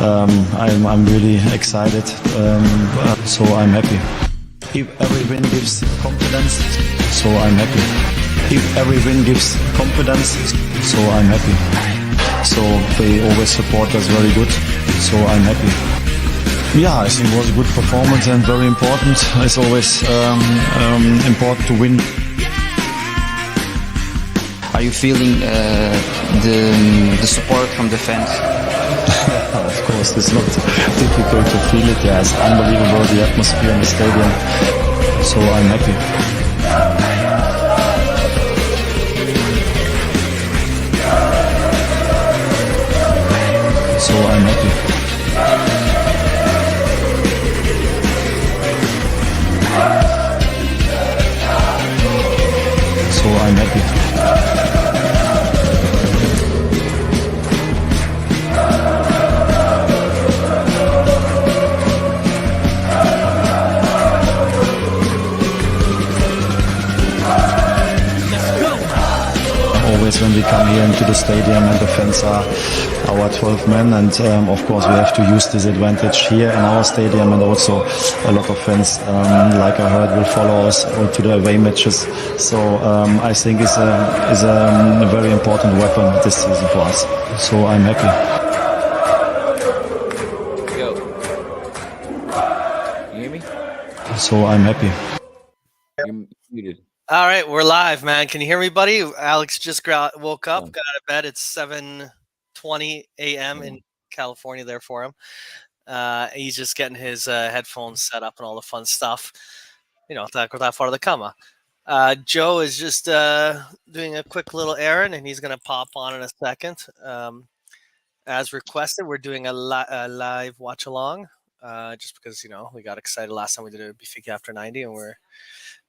I'm really excited. So I'm happy. If every win gives confidence, so I'm happy. If every win gives confidence, so I'm happy. So they always support us very good. So I'm happy. Yeah, I think it was a good performance and very important. It's always important to win. Are you feeling the support from the fans? Of course, it's not difficult to feel it. Yeah, it's unbelievable, the atmosphere in the stadium. So I'm happy. So I'm happy. So I'm happy. Always when we come here into the stadium and the fans are our 12 men, and of course we have to use this advantage here in our stadium, and also a lot of fans, like I heard, will follow us to the away matches. So I think it's a very important weapon this season for us. So I'm happy. Yo. You hear me? So I'm happy. You're muted. All right, we're live, man. Can you hear me, buddy? Alex just woke up, got out of bed. It's 7:20 a.m. in California there for him. He's just getting his headphones set up and all the fun stuff. You know, that far of the cama. Joe is just doing a quick little errand, and he's going to pop on in a second. As requested, we're doing a live watch along, just because, you know, we got excited last time we did a Benfica after 90, and we're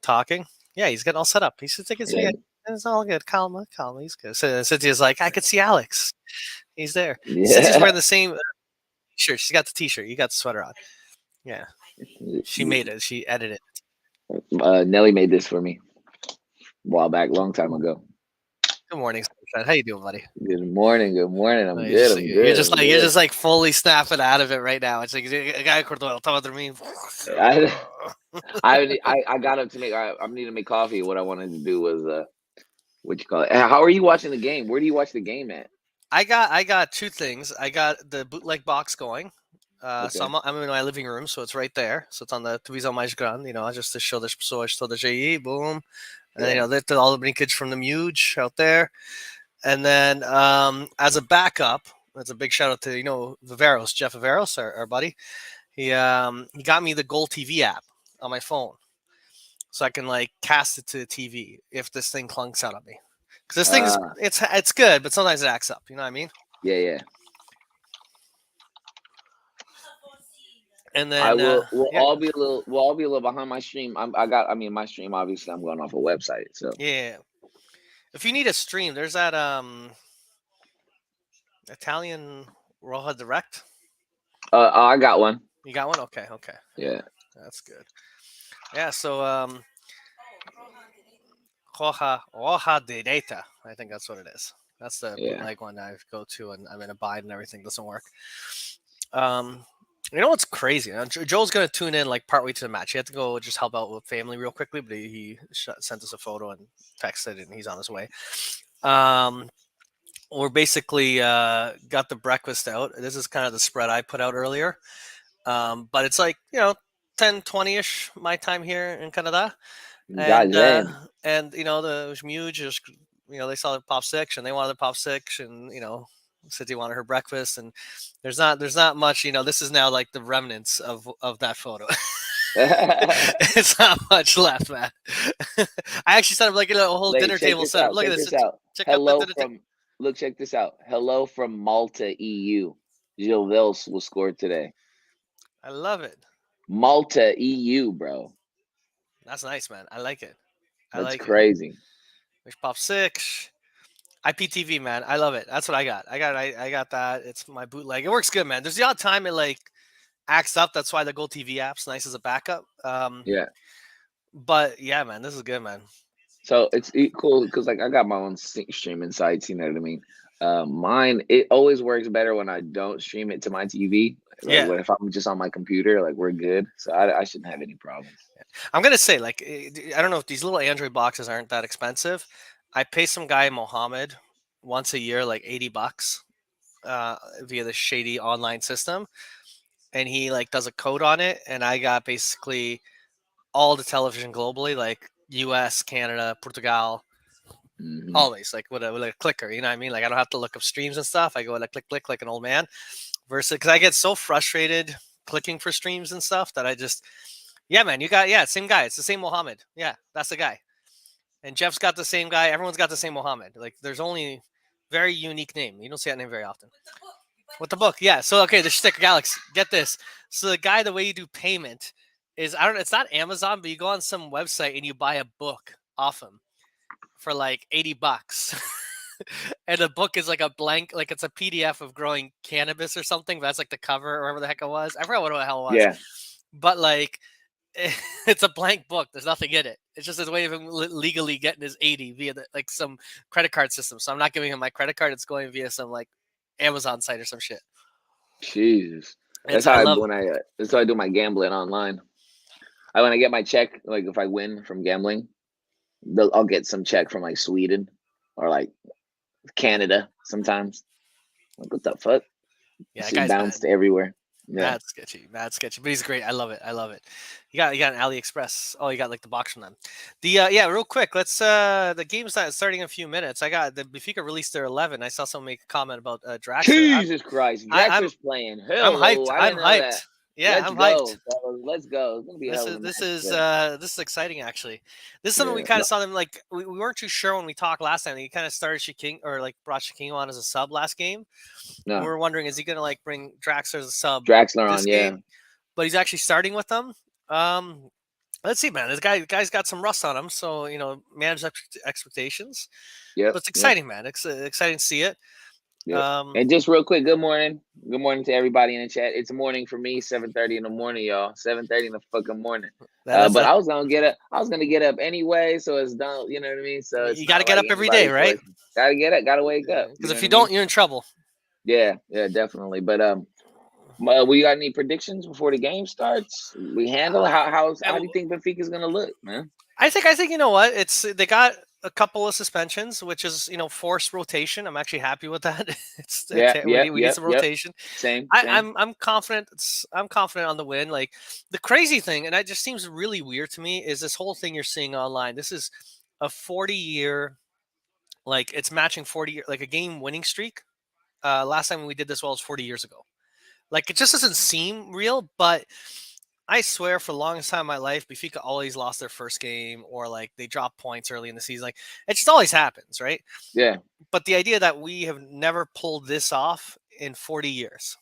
talking. Yeah, he's getting all set up. He should take his It's all good. Calma. He's good. So Cynthia's like, I could see Alex. He's there. Yeah. Cynthia's wearing the same shirt. She's got the t-shirt. You got the sweater on. Yeah. She made it. She edited it. Nelly made this for me a while back, long time ago. Good morning, Sunshine. How you doing, buddy? Good morning. I'm good. You're just like fully snapping out of it right now. It's like I got up to make. I need to make coffee. What I wanted to do was what you call it? How are you watching the game? Where do you watch the game at? I got two things. I got the bootleg box going. Okay. So I'm in my living room, so it's right there. So it's on the televisão mais grande, you know, just to show as pessoas todas aí, boom. And then, you know, all the brinquedos from the Muge out there. And then as a backup, that's a big shout out to, you know, Jeff Viveros, our buddy. He got me the Goal TV app on my phone, so I can like cast it to the TV if this thing clunks out on me. Because this thing it's good, but sometimes it acts up. You know what I mean? Yeah. And then we'll all be a little behind my stream. My stream, obviously I'm going off a website. So yeah. If you need a stream, there's that Italian Roja Direct. I got one. You got one? Okay. Yeah. That's good. Yeah, so Roja Direta, I think that's what it is. That's the bootleg one I go to, and I'm in a bind and everything doesn't work. You know what's crazy? Joel's going to tune in like partway to the match. He had to go just help out with family real quickly, but he sent us a photo and texted, and he's on his way. We're basically got the breakfast out. This is kind of the spread I put out earlier. But it's like, you know, 10:20ish my time here in Canada. And you know, the Muge just, you know, they saw the pop six and they wanted the pop six, and, you know, City wanted her breakfast, and there's not much, you know, this is now like the remnants of that photo. It's not much left, man. I actually set up like a whole dinner table setup. Look at this. Check this out. Hello from Malta, EU. Gilles Vels was scored today. I love it. Malta, EU, bro. That's nice, man. I like it. That's crazy. There's pop six. IPTV, man. I love it. That's what I got. I got that. It's my bootleg. It works good, man. There's the odd time it like acts up. That's why the Gold TV app's nice as a backup. Yeah. But yeah, man, this is good, man. So it's cool because like I got my own streaming sites. You know what I mean? Mine, it always works better when I don't stream it to my TV. Like Yeah. if I'm just on my computer, like we're good. So I shouldn't have any problems. I'm gonna say, like, I don't know if these little Android boxes aren't that expensive. I pay some guy Mohammed once a year, like $80, via the shady online system, and he like does a code on it, and I got basically all the television globally, like U.S., Canada, Portugal, Hmm. always like with a clicker. You know what I mean? Like I don't have to look up streams and stuff. I go like click click like an old man. Versus, because I get so frustrated clicking for streams and stuff that I just, yeah, man, you got, yeah, same guy. It's the same Mohammed. Yeah, that's the guy. And Jeff's got the same guy. Everyone's got the same Mohammed. Like there's only very unique name. You don't see that name very often. With the book, yeah. So okay, the sticker, Alex, get this. So the guy, the way you do payment is, I don't know, it's not Amazon, but you go on some website and you buy a book off him for like $80. And the book is like a blank, like it's a PDF of growing cannabis or something. But that's like the cover or whatever the heck it was. I forgot what the hell it was. Yeah. But like, it's a blank book. There's nothing in it. It's just his way of him legally getting his 80 via like some credit card system. So I'm not giving him my credit card. It's going via some like Amazon site or some shit. Jesus. That's how I love. That's how I do my gambling online. When I get my check, like if I win from gambling, I'll get some check from like Sweden or like Canada sometimes. Like what the fuck? Yeah, that She guy's bounced bad. everywhere. Yeah. Mad sketchy, mad sketchy. But he's great. I love it. I love it. You got an AliExpress. Oh, you got like the box from them. The yeah, real quick. Let's the game's starting in a few minutes. I got the Benfica released their 11. I saw someone make a comment about Draxler. Jesus Christ, I'm Draxler's playing. I'm hyped. Hello, I I'm didn't know that. hyped. Yeah, Let's I'm go, hyped. fellas. Let's go. It's gonna be a hell of a match. This is exciting actually. This is something we Yeah. kind of saw them like we weren't too sure when we talked last time. He kind of started Shaking or like brought Shaquinho on as a sub last game. No. And we were wondering, is he gonna like bring Draxler as a sub Draxler this on, yeah. game? But he's actually starting with them. Let's see, man. This guy's got some rust on him, so manage expectations. Yeah. But it's exciting, man. It's exciting to see it. Yeah. And just real quick, good morning. Good morning to everybody in the chat. It's morning for me, 7:30 in the morning, y'all. 7:30 in the fucking morning. But I was gonna get up anyway, so it's done. You know what I mean? So you got to get up every day, right? Gotta get up. Gotta wake up. Because if you don't, you're in trouble. Yeah, definitely. But we got any predictions before the game starts? We handle it. How do you think Benfica's gonna look, man? I think you know what? They got a couple of suspensions, which is forced rotation. I'm actually happy with that. We need some rotation. Same. I'm confident. I'm confident on the win. Like the crazy thing, and it just seems really weird to me, is this whole thing you're seeing online. This is a 40-year, like it's matching 40 like a game winning streak. Last time we did this was 40 years ago. Like it just doesn't seem real, but I swear for the longest time in my life, Benfica always lost their first game or like they drop points early in the season. Like it just always happens, right? Yeah. But the idea that we have never pulled this off in 40 years,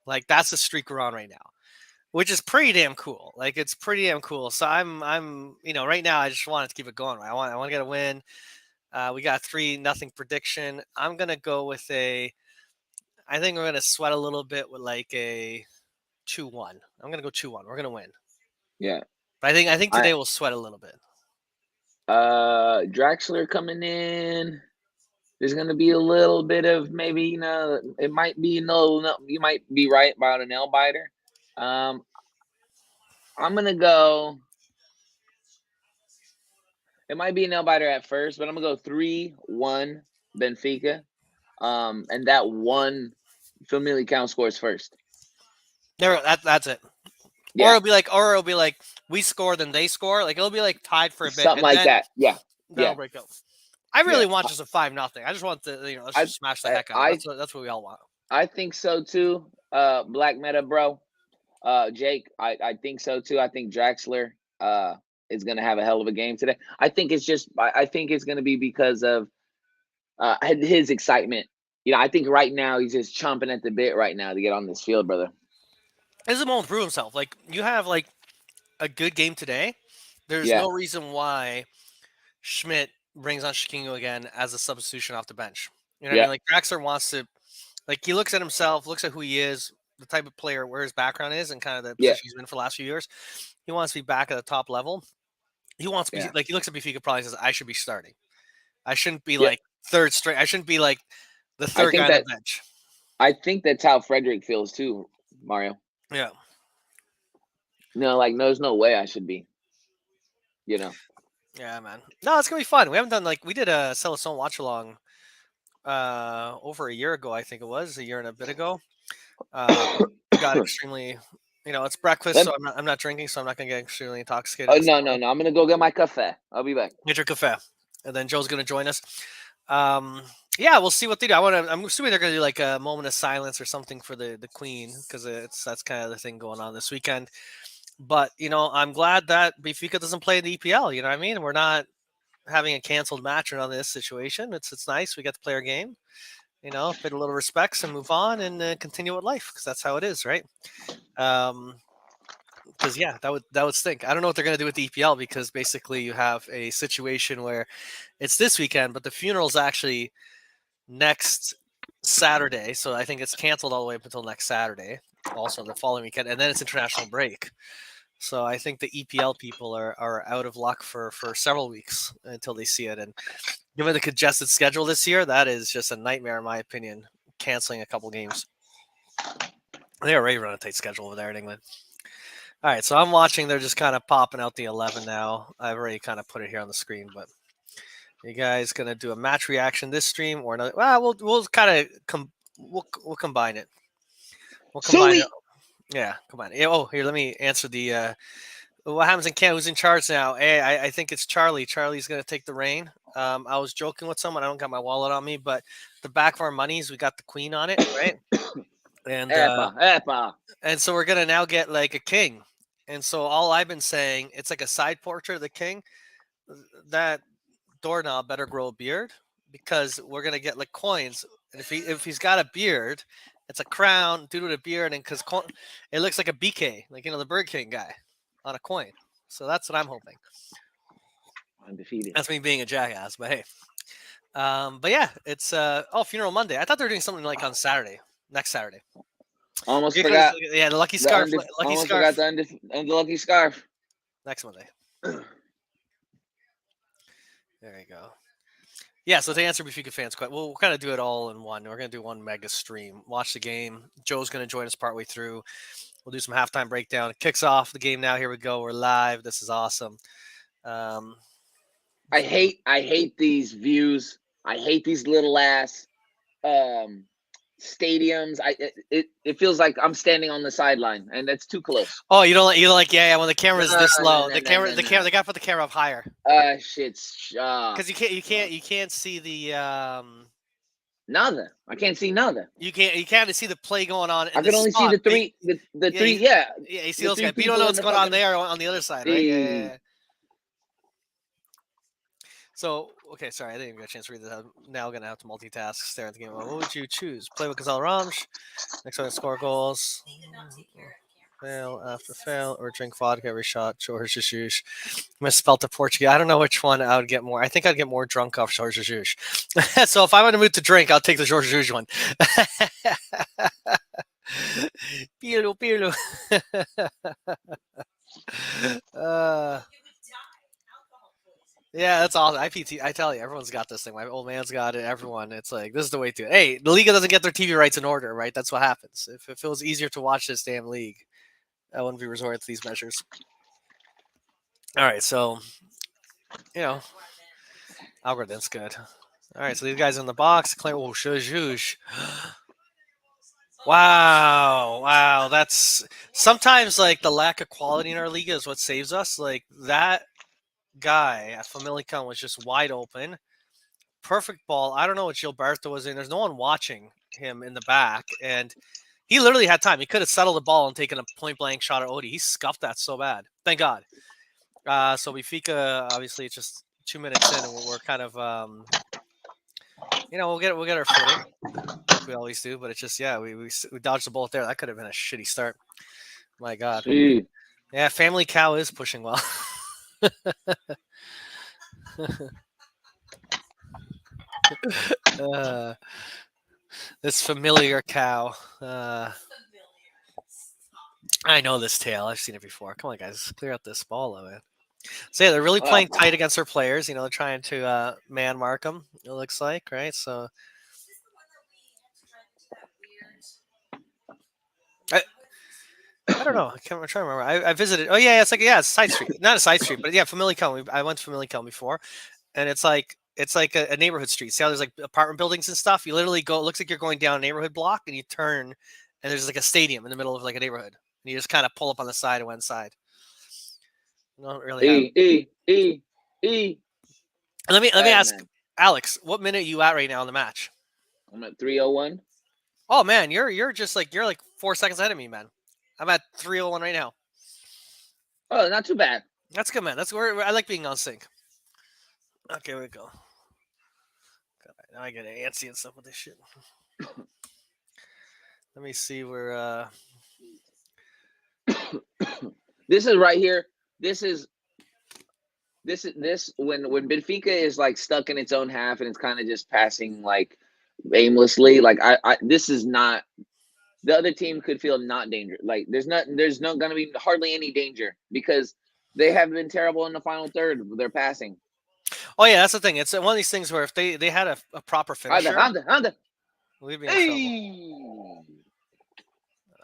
like that's the streak we're on right now, which is pretty damn cool. Like it's pretty damn cool. So I'm right now I just wanted to keep it going. I want to get a win. We got 3-0 prediction. I'm gonna go with I think we're gonna sweat a little bit with like a 2-1. I'm gonna go 2-1. We're gonna win. Yeah. But I think today we'll sweat a little bit. Draxler coming in. There's gonna be a little bit of maybe, it might be no, you might be right about a nail biter. I'm gonna go. It might be a nail biter at first, but I'm gonna go 3-1 Benfica. And that one Famalicao scores first. That's it. Yeah. Or it'll be like we score, then they score. Like it'll be like tied for a bit. Something like that. Yeah. That'll break up. I really want just a 5-0. I just want let's just smash the heck out of it. That's what we all want. I think so too. Black Meta, bro. Jake, I think so too. I think Draxler is gonna have a hell of a game today. I think it's gonna be because of his excitement. I think right now he's just chomping at the bit right now to get on this field, brother. This is a moment to prove himself. Like you have like a good game today. There's no reason why Schmidt brings on Chiquinho again as a substitution off the bench. You know what I mean? Like Draxler wants to, like he looks at himself, looks at who he is, the type of player, where his background is, and kind of the position he's been for the last few years. He wants to be back at the top level. He wants to be like he looks at Benfica probably says, I should be starting. I shouldn't be like third string. I shouldn't be like The third think guy on the that- bench. I think that's how Frederick feels too, Mario. Yeah. No, like there's no way I should be. You know. Yeah, man. No, it's gonna be fun. We haven't done we did a Celestone watch along over a year ago, I think it was, a year and a bit ago. Got extremely, it's breakfast, so I'm not drinking, so I'm not gonna get extremely intoxicated. Oh no. I'm gonna go get my cafe. I'll be back. Get your cafe, and then Joe's gonna join us. Yeah, we'll see what they do. I'm assuming they're gonna do like a moment of silence or something for the Queen, because that's kind of the thing going on this weekend. But I'm glad that Benfica doesn't play in the EPL. You know what I mean? We're not having a canceled match or none of this situation. It's nice. We get to play our game. Pay a little respects and move on and continue with life, because that's how it is, right? Because yeah, that would stink. I don't know what they're gonna do with the EPL, because basically you have a situation where it's this weekend, but the funeral's actually next Saturday. So I think it's canceled all the way up until next Saturday, also the following weekend, and then it's international break. So I think the EPL people are out of luck for several weeks until they see it. And given the congested schedule this year, that is just a nightmare in my opinion. Canceling a couple games. They already run a tight schedule over there in England. All right, so I'm watching. They're just kind of popping out the 11 now. I've already kind of put it here on the screen, but you guys gonna do a match reaction this stream or another? Well, we'll kind of we'll combine it. We'll combine it. Yeah, combine it. Oh, here, let me answer the. What happens in Canada? Who's in charge now? Hey, I think it's Charlie. Charlie's gonna take the reign. I was joking with someone. I don't got my wallet on me, but the back of our monies, we got the Queen on it, right? And and so we're gonna now get like a king. And so all I've been saying, it's like a side portrait of the king. That doorknob better grow a beard, because we're gonna get like coins. And if he's got a beard, it's a crown, dude with a beard, and because it looks like a BK, like the Bird King guy on a coin. So that's what I'm hoping. Undefeated. That's me being a jackass, but hey. But yeah, it's Funeral Monday. I thought they were doing something like on Saturday, next Saturday. Almost forgot. Yeah, the lucky scarf. Almost forgot the lucky scarf. Next Monday. There you go. Yeah, so to answer Benfica fans' question, we'll kind of do it all in one. We're going to do one mega stream. Watch the game. Joe's going to join us partway through. We'll do some halftime breakdown. It kicks off the game now. Here we go. We're live. This is awesome. I hate these views. I hate these little ass stadiums. It feels like I'm standing on the sideline, and that's too close. Oh, you don't like when the camera's this low. They got to put the camera up higher. Shit's because you can't see the Nada. I can't see nada. You can't see the play going on. I can only see the three. The three. Yeah. Yeah, you see those guys. But you don't know what's going on there on the other side, right? Yeah. So, okay, sorry, I didn't even get a chance to read this. I'm now going to have to multitask, stare at the game. What would you choose? Play with Gonzalo Ramos, next one, score goals, fail after fail, or drink vodka every shot, Jorge Jesus. Misspelled the Portuguese. I don't know which one I would get more. I think I'd get more drunk off Jorge Jesus. So if I'm in the mood to drink, I'll take the Jorge Jesus one. Pirlo. Yeah, that's awesome. IPT, I tell you, everyone's got this thing. My old man's got it. Everyone, it's like, this is the way to. Hey, the Liga doesn't get their TV rights in order, right? That's what happens. If it feels easier to watch this damn league, I wouldn't be resorting to these measures. All right, so, algorithm's good. All right, so these guys in the box. Oh, shush. Wow. That's sometimes like the lack of quality in our Liga is what saves us. Like that guy at Famalicao was just wide open. Perfect ball. I don't know what Gilberto was in. There's no one watching him in the back. And he literally had time. He could have settled the ball and taken a point-blank shot at Odie. He scuffed that so bad. Thank God. So Benfica, obviously, it's just 2 minutes in, and we're kind of, we'll get our footing like we always do. But it's just, we dodged the bullet there. That could have been a shitty start. My God. Gee. Yeah, Famalicao is pushing well. This familiar cow. I know this tale. I've seen it before. Come on, guys. Clear out this ball, man. So, yeah, they're really playing tight against their players. They're trying to man mark them, it looks like, right? So, I don't know. I'm trying to remember. I visited. Oh yeah, it's a side street, not a side street, but yeah, Famalicao. I went to Famalicao before, and it's like a neighborhood street. See how there's like apartment buildings and stuff. You literally go. It looks like you're going down a neighborhood block, and you turn, and there's like a stadium in the middle of like a neighborhood, and you just kind of pull up on the side and one side. You don't really have. E. Let me Hey, ask man. Alex, what minute are you at right now in the match? I'm at 3:01. Oh man, you're just like 4 seconds ahead of me, man. I'm at 3:01 right now. Oh, not too bad. That's good, man. That's where I like being on sync. Okay, here we go. God, now I get antsy and stuff with this shit. Let me see where. This is right here. This when Benfica is like stuck in its own half and it's kind of just passing like aimlessly. Like this is not. The other team could feel not danger. Like there's not going to be hardly any danger because they have been terrible in the final third. They're passing. Oh yeah, that's the thing. It's one of these things where if they had a proper finisher, we'd be in trouble.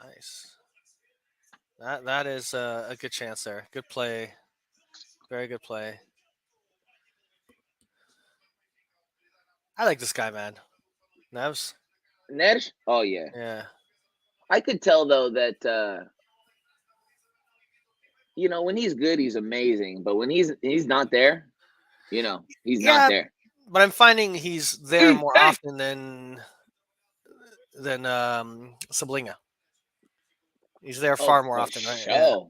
Nice. That is a good chance there. Good play. Very good play. I like this guy, man. Nevs. Neres? Oh yeah. Yeah. I could tell though that when he's good, he's amazing. But when he's not there, he's not there. But I'm finding he's there more often than Sablinga. He's there far more often, right? Yeah.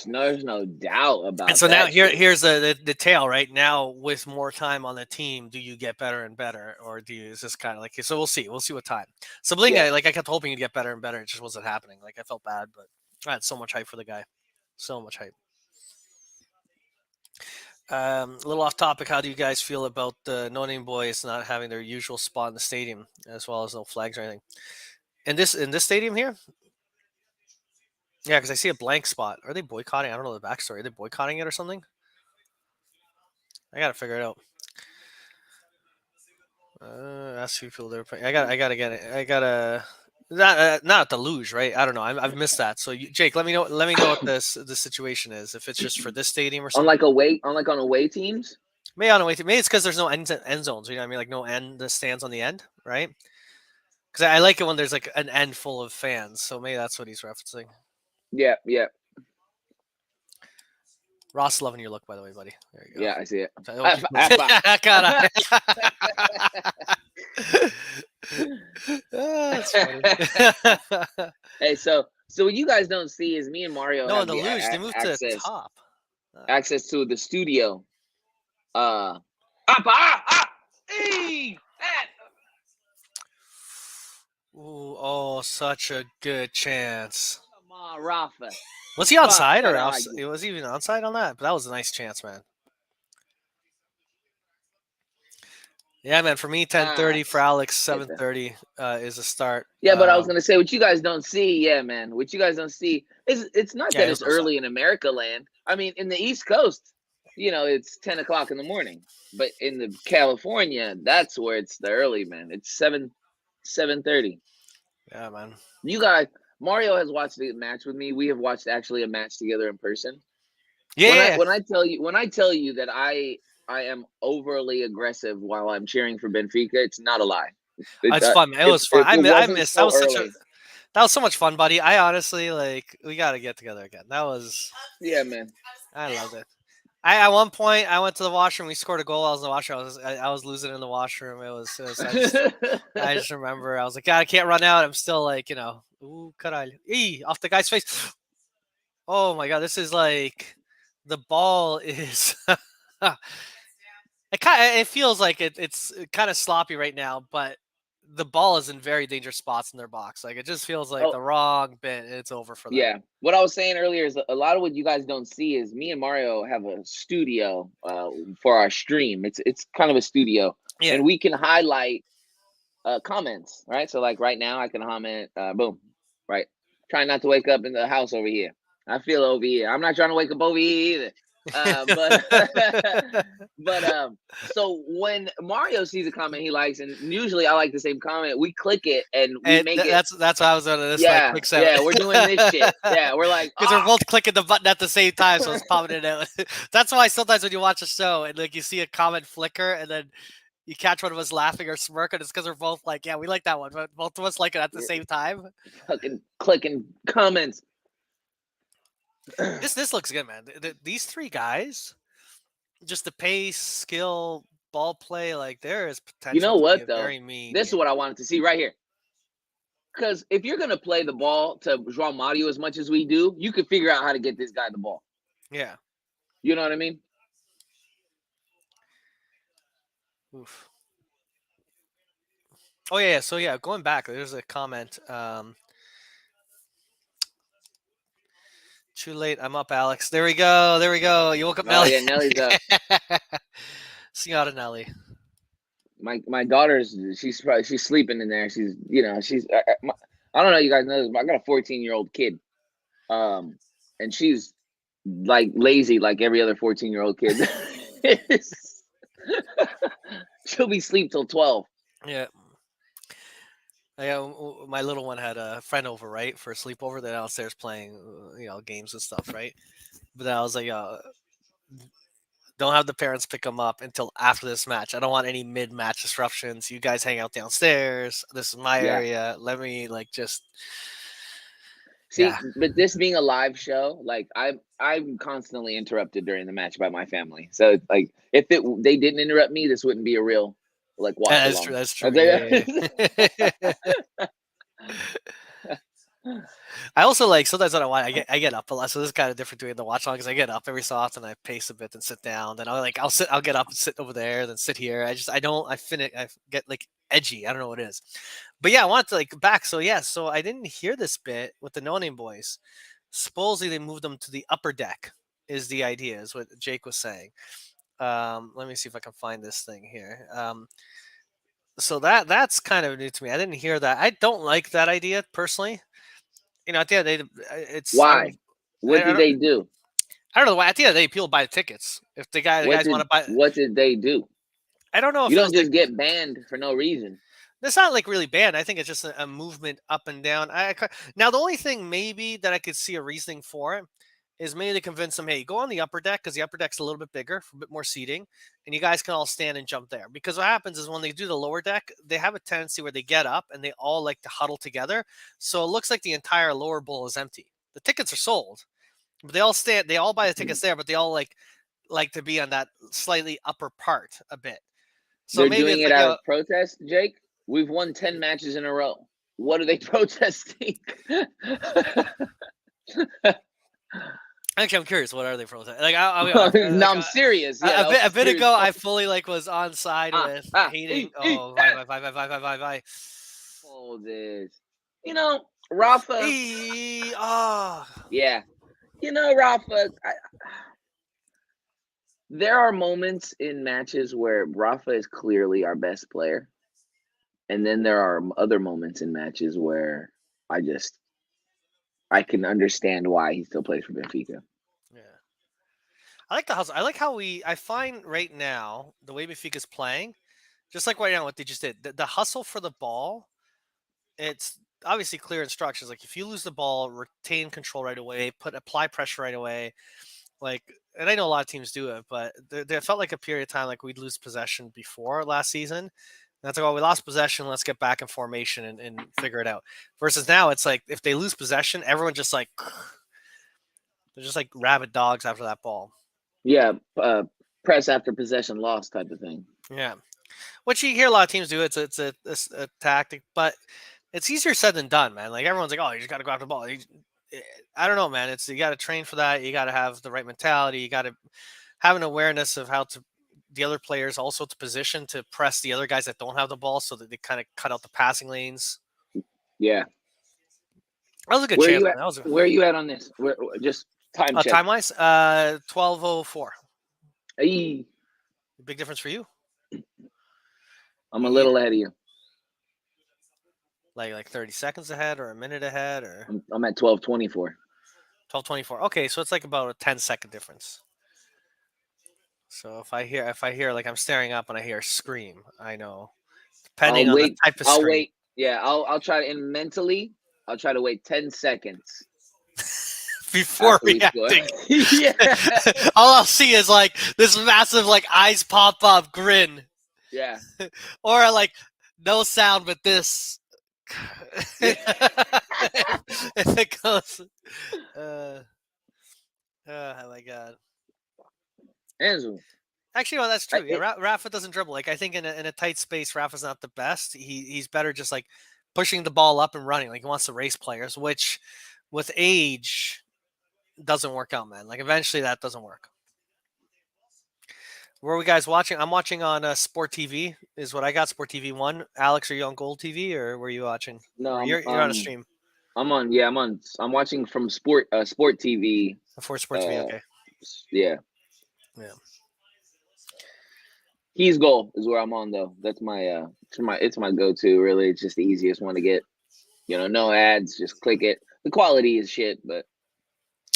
There's no doubt about that. And so now here's the tale, right? Now with more time on the team, do you get better and better, or is this kind of like? So we'll see. We'll see what time. Sablinga, I kept hoping he'd get better and better. It just wasn't happening. Like I felt bad, but I had so much hype for the guy. So much hype. A little off topic. How do you guys feel about the No Name Boys not having their usual spot in the stadium, as well as no flags or anything? In this stadium here? Yeah, because I see a blank spot. Are they boycotting? I don't know the backstory. Are they boycotting it or something? I gotta figure it out. Ask people they're playing. I gotta get it. I gotta not at the luge, right? I don't know. I've missed that. So Jake, let me know. Let me know what the situation is. If it's just for this stadium or something. On away teams. Maybe on away team. Maybe it's because there's no end zones. You know what I mean? Like no end. The stands on the end, right? Because I like it when there's like an end full of fans. So maybe that's what he's referencing. Yeah. Ross, loving your look, by the way, buddy. There you go. Yeah, I see it. That's funny. Hey, so what you guys don't see is me and Mario. No, the luge, they moved to the top. Access to the studio. Ooh, oh, such a good chance. Come on, Rafa. Was he onside or offside? Was he even onside on that? But that was a nice chance, man. Yeah, man. For me, 10:30. For Alex, 7:30 is a start. Yeah, but I was gonna say what you guys don't see. Yeah, man. What you guys don't see is it's not that it's early in America land. I mean, in the East Coast, it's 10 o'clock in the morning. But in the California, that's where it's the early, man. It's 7:30. Yeah, man. You guys. Mario has watched the match with me. We have watched actually a match together in person. Yeah. When I tell you that I am overly aggressive while I'm cheering for Benfica, it's not a lie. It's fun, man. It was fun. I missed. So that was so much fun, buddy. I honestly we got to get together again. That was. Yeah, man. I loved it. At one point, I went to the washroom. We scored a goal. I was in the washroom. I was losing in the washroom. I just remember. I was like, God, I can't run out. I'm still like, ooh, caralho. Off the guy's face. Oh my God, this is like the ball is. It feels like it's kind of sloppy right now, but the ball is in very dangerous spots in their box. Like it just feels like the wrong bit. It's over for them. Yeah. What I was saying earlier is a lot of what you guys don't see is me and Mario have a studio for our stream. It's kind of a studio, and we can highlight comments, right? So like right now, I can comment, boom, right. Trying not to wake up in the house over here. I feel over here. I'm not trying to wake up over here either. But but so when Mario sees a comment he likes, and usually I like the same comment, we click it and we make it. That's what I was on this Yeah, quick out. yeah, we're doing this shit. Yeah, we're like, because we're both clicking the button at the same time, so it's popping it out. That's why sometimes when you watch a show and like you see a comment flicker and then you catch one of us laughing or smirking, it's because we're both like, yeah, we like that one, but both of us like it at the same time. fucking clicking comments. This looks good, man. These three guys, just the pace, skill, ball play, like there is potential. You know what to be though? very mean This is game. what I wanted to see right here. Because if you're gonna play the ball to João Mario as much as we do, you could figure out how to get this guy the ball. Yeah. You know what I mean? Oof. Oh yeah. So yeah, going back, there's a comment. Too late. I'm up, Alex. There we go. There we go. You woke up, Oh Nelly. yeah, Nelly's up. Senora Nelly. My daughter's she's sleeping in there. She's I don't know if you guys know this, but I got a 14-year-old kid, and she's like lazy like every other 14-year-old kid. She'll be asleep till 12. Yeah. My little one had a friend over, right, for a sleepover. They're downstairs playing, games and stuff, right? But then I was like, don't have the parents pick them up until after this match. I don't want any mid-match disruptions. You guys hang out downstairs. This is my area. Let me just. See, but this being a live show, like I'm constantly interrupted during the match by my family. So like, if they didn't interrupt me, this wouldn't be a real like watch That's along. true. That's true. Yeah. I also sometimes I don't want. I get up a lot, so this is kind of different doing the watch along because I get up every so often. I pace a bit and sit down. Then I'll get up and sit over there, then sit here. I get edgy. I don't know what it is, but yeah, I want to back. So yeah, so I didn't hear this bit with the No Name Boys. Supposedly they moved them to the upper deck. Is the idea? Is what Jake was saying. Let me see if I can find this thing here. So that's kind of new to me. I didn't hear that. I don't like that idea personally. At the end of the day, it's why? What did they do? I don't know. At the end of the day, people buy the tickets. If the guys want to buy, what did they do? I don't know. If you don't just get banned for no reason. That's not really banned. I think it's just a movement up and down. Now the only thing maybe that I could see a reasoning for it is maybe to convince them, hey, go on the upper deck because the upper deck's a little bit bigger, for a bit more seating, and you guys can all stand and jump there. Because what happens is when they do the lower deck, they have a tendency where they get up and they all like to huddle together. So it looks like the entire lower bowl is empty. The tickets are sold, but they all stand. They all buy the tickets there, but they all like to be on that slightly upper part a bit. So they're maybe doing it out of protest, Jake. We've won 10 matches in a row. What are they protesting? Actually, I'm curious. What are they protesting? No, I'm serious. Yeah, a bit ago, I fully was on side with hating. Bye. Oh, this. Rafa. Yeah. Rafa. There are moments in matches where Rafa is clearly our best player. And then there are other moments in matches where I can understand why he still plays for Benfica. Yeah. I like the hustle. I like how I find right now, the way Benfica's playing, just like right now what they just did, the hustle for the ball, it's obviously clear instructions. Like if you lose the ball, retain control right away, apply pressure right away. And I know a lot of teams do it, but there felt like a period of time like we'd lose possession before last season. And that's we lost possession. Let's get back in formation and figure it out. Versus now, it's like if they lose possession, everyone just they're just like rabid dogs after that ball. Yeah, press after possession loss type of thing. Yeah, which you hear a lot of teams do. It's a tactic, but it's easier said than done, man. Like everyone's like, oh, you just got to go after the ball. I don't know, man. You got to train for that. You got to have the right mentality. You got to have an awareness of how the other players also to position to press the other guys that don't have the ball so that they kind of cut out the passing lanes. Yeah. That was a good chance. Where are you at on this? Just time check. Time-wise, 12:04. Hey. Big difference for you? I'm a little ahead of you. Like 30 seconds ahead or a minute ahead? Or I'm at 12:24. 12:24. Okay, so it's like about a 10-second difference. So if I hear like I'm staring up and I hear a scream, I know. I'll Depending on the wait. type of I'll scream. wait. Yeah, I'll try to, and mentally, I'll try to wait 10 seconds Before after we score. reacting. Yeah. All I'll see is like this massive like eyes pop up grin. Yeah. Or like no sound but this. Yeah. If it goes oh my god. Enzo. Actually, no, that's true. Yeah, It, Rafa doesn't dribble. Like I think in a tight space, Rafa's not the best. He's better just like pushing the ball up and running. Like he wants to race players, which with age doesn't work out, man. Like eventually that doesn't work. Where are we guys watching? I'm watching on Sport TV. Is what I got. Sport TV 1. Alex, are you on Gold TV or were you watching? no, Or you're on a stream I'm on. Yeah, I'm watching from Sport TV. before Sport TV. Uh, Okay. yeah. Yeah. Keys Goal is where I'm on though. That's it's my go-to. Really, it's just the easiest one to get. No ads. Just click it. The quality is shit, but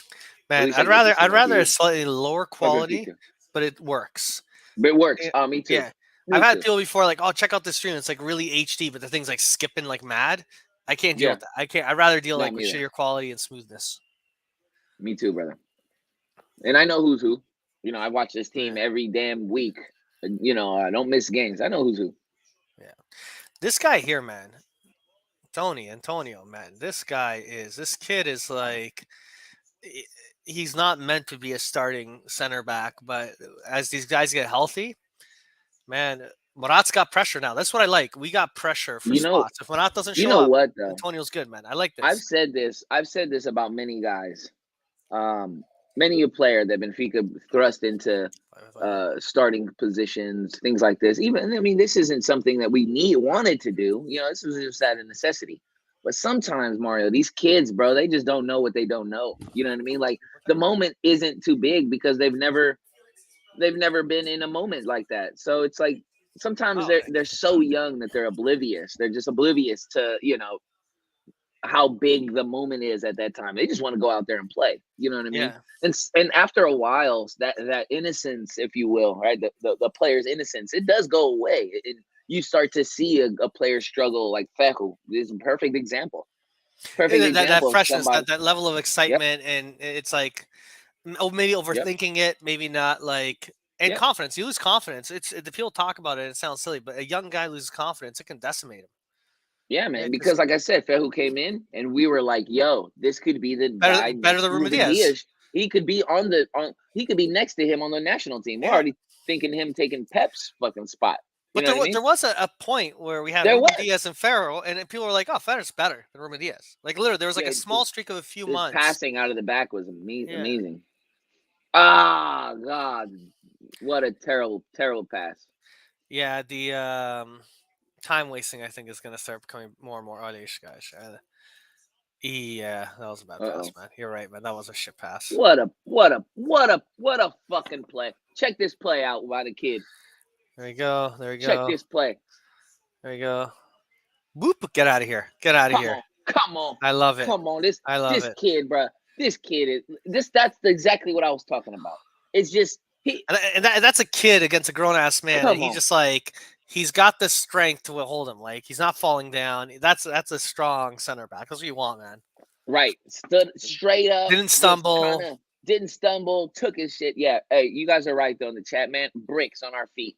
at Man, least I I'd get to rather see I'd my rather a team. slightly lower quality, Benfica. but it works. But it works. Yeah. Me too. Yeah. Me I've had too. people before like, oh, check out this stream. It's like really HD, but the thing's like skipping like mad. I can't deal Yeah. with that. I can't. I'd rather deal No, like me with either. shittier quality and smoothness. Me too, brother. And I know who's who. I watch this team Yeah. every damn week. I don't miss games. I know who's who. Yeah. This guy here, man. Antonio, man. This kid is like, he's not meant to be a starting center back, but as these guys get healthy, man, Murat's got pressure now. That's what I like. We got pressure for You know, spots. If Murat doesn't you show know up, what though? Antonio's good, man. I like I've this. said this about many guys. Many a player that Benfica thrust into starting positions, things like this. Even this isn't something that we wanted to do. This was just out of necessity. But sometimes, Mario, these kids, bro, they just don't know what they don't know. You know what I mean? Like the moment isn't too big because they've never been in a moment like that. So it's like sometimes they're so young that they're oblivious. They're just oblivious to how big the moment is at that time. They just want to go out there and play. You know what I mean? Yeah. And after a while, that innocence, if you will, right, the player's innocence, it does go away. You start to see a player struggle. Like Fehu is a perfect example. That Of freshness, somebody. that level of excitement, and it's like maybe overthinking it, maybe not like, and confidence. You lose confidence. The people talk about it. It sounds silly, but a young guy loses confidence, it can decimate him. Yeah, man. Because like I said, Fehu came in, and we were like, "Yo, this could be the guy better than Ruben Diaz. He could be he could be next to him on the national team. We're already thinking him taking Pep's fucking spot. But there was a point where we had Ruben Diaz and Ferro, and people were like, "Oh, Ferro's better than Ruben Diaz." Like literally, there was like a small streak of a few months. Passing out of the back was amazing. Ah, God, what a terrible, terrible pass. Yeah, the time wasting, I think, is going to start becoming more and more oddish, guys. Yeah, that was a bad pass, man. You're right, man. That was a shit pass. What a fucking play. Check this play out by the kid. There you go. Check this play. There you go. Whoop! Get out of here. Get out of here. Come on. I love it. Come on. This kid, bro. This kid is that's exactly what I was talking about. It's just that's a kid against a grown ass man. And he just like he's got the strength to hold him. Like he's not falling down. That's a strong center back. That's what you want, man. Right. Stood straight up. Didn't stumble. Didn't stumble. Took his shit. Yeah. Hey, you guys are right though in the chat, man. Bricks on our feet.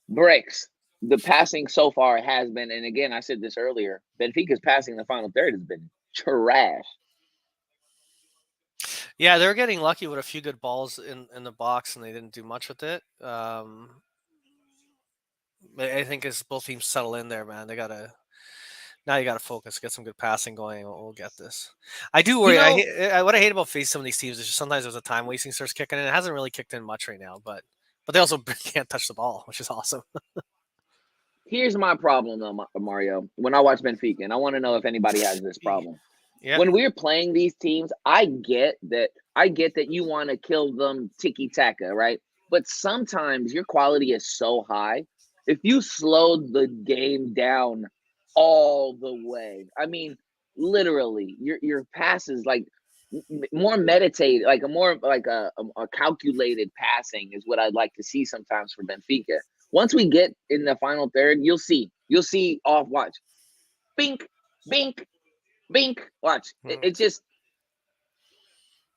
Bricks. The passing so far has been, and again, I said this earlier, Benfica's passing in the final third has been trash. Yeah, they were getting lucky with a few good balls in the box, and they didn't do much with it. I think as both teams settle in there, man, you gotta focus, get some good passing going. We'll get this. I do worry. What I hate about facing some of these teams is just sometimes there's a time wasting starts kicking in. It hasn't really kicked in much right now, but they also can't touch the ball, which is awesome. Here's my problem, though, Mario. When I watch Benfica, and I want to know if anybody has this problem. Yeah. When we're playing these teams, I get that you want to kill them tiki-taka, right? But sometimes your quality is so high. If you slowed the game down all the way, I mean, literally, your passes, like more meditated, like a more like a calculated passing is what I'd like to see sometimes for Benfica. Once we get in the final third, you'll see off watch. Bink, bink, bink. Watch. It just,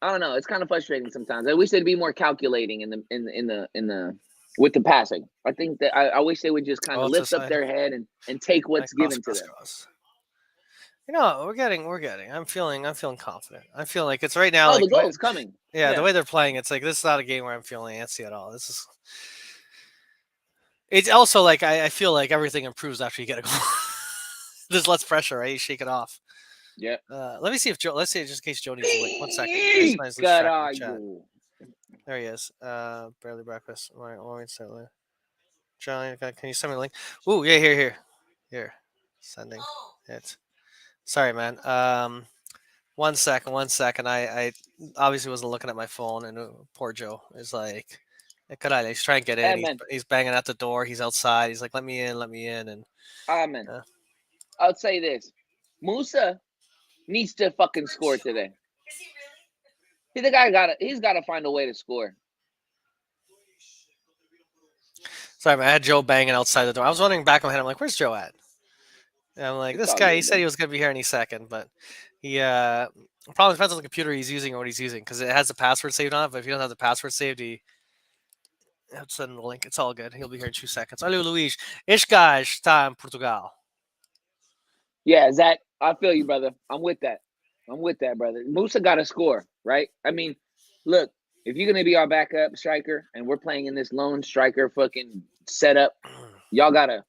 I don't know. It's kind of frustrating sometimes. I wish they'd be more calculating in the with the passing. I think that I wish they would just kind of lift up their head and take what's given to them. You know, we're getting. I'm feeling confident. I feel like it's right now. Oh, like, the goal's coming. Yeah, the way they're playing, it's like this is not a game where I'm feeling antsy at all. This is. It's also like I feel like everything improves after you get a goal. There's less pressure, right? You shake it off. Yeah. Let me see if Joe. Let's see, just in case Joe needs to wait. 1 second. There he is. Barely breakfast. John, can you send me a link? Ooh, yeah, here. Sending it. Sorry, man. 1 second. I obviously wasn't looking at my phone, and poor Joe is like, he's trying to get in. He's banging at the door. He's outside. He's like, let me in. And Amen. I'll say this: Musa needs to fucking score today. Is he really? He's got to find a way to score. Sorry, man. I had Joe banging outside the door. I was wondering back in my head. I'm like, where's Joe at? And I'm like, this guy. He said he was gonna be here any second, but he probably depends on the computer he's using or what he's using because it has the password saved on it. But if you don't have the password saved, he have to send the link. It's all good. He'll be here in 2 seconds. Olha, Luís. Este está in Portugal. Yeah, Zach, I feel you, brother. I'm with that, brother. Musa got to score, right? I mean, look, if you're going to be our backup striker and we're playing in this lone striker fucking setup, y'all got to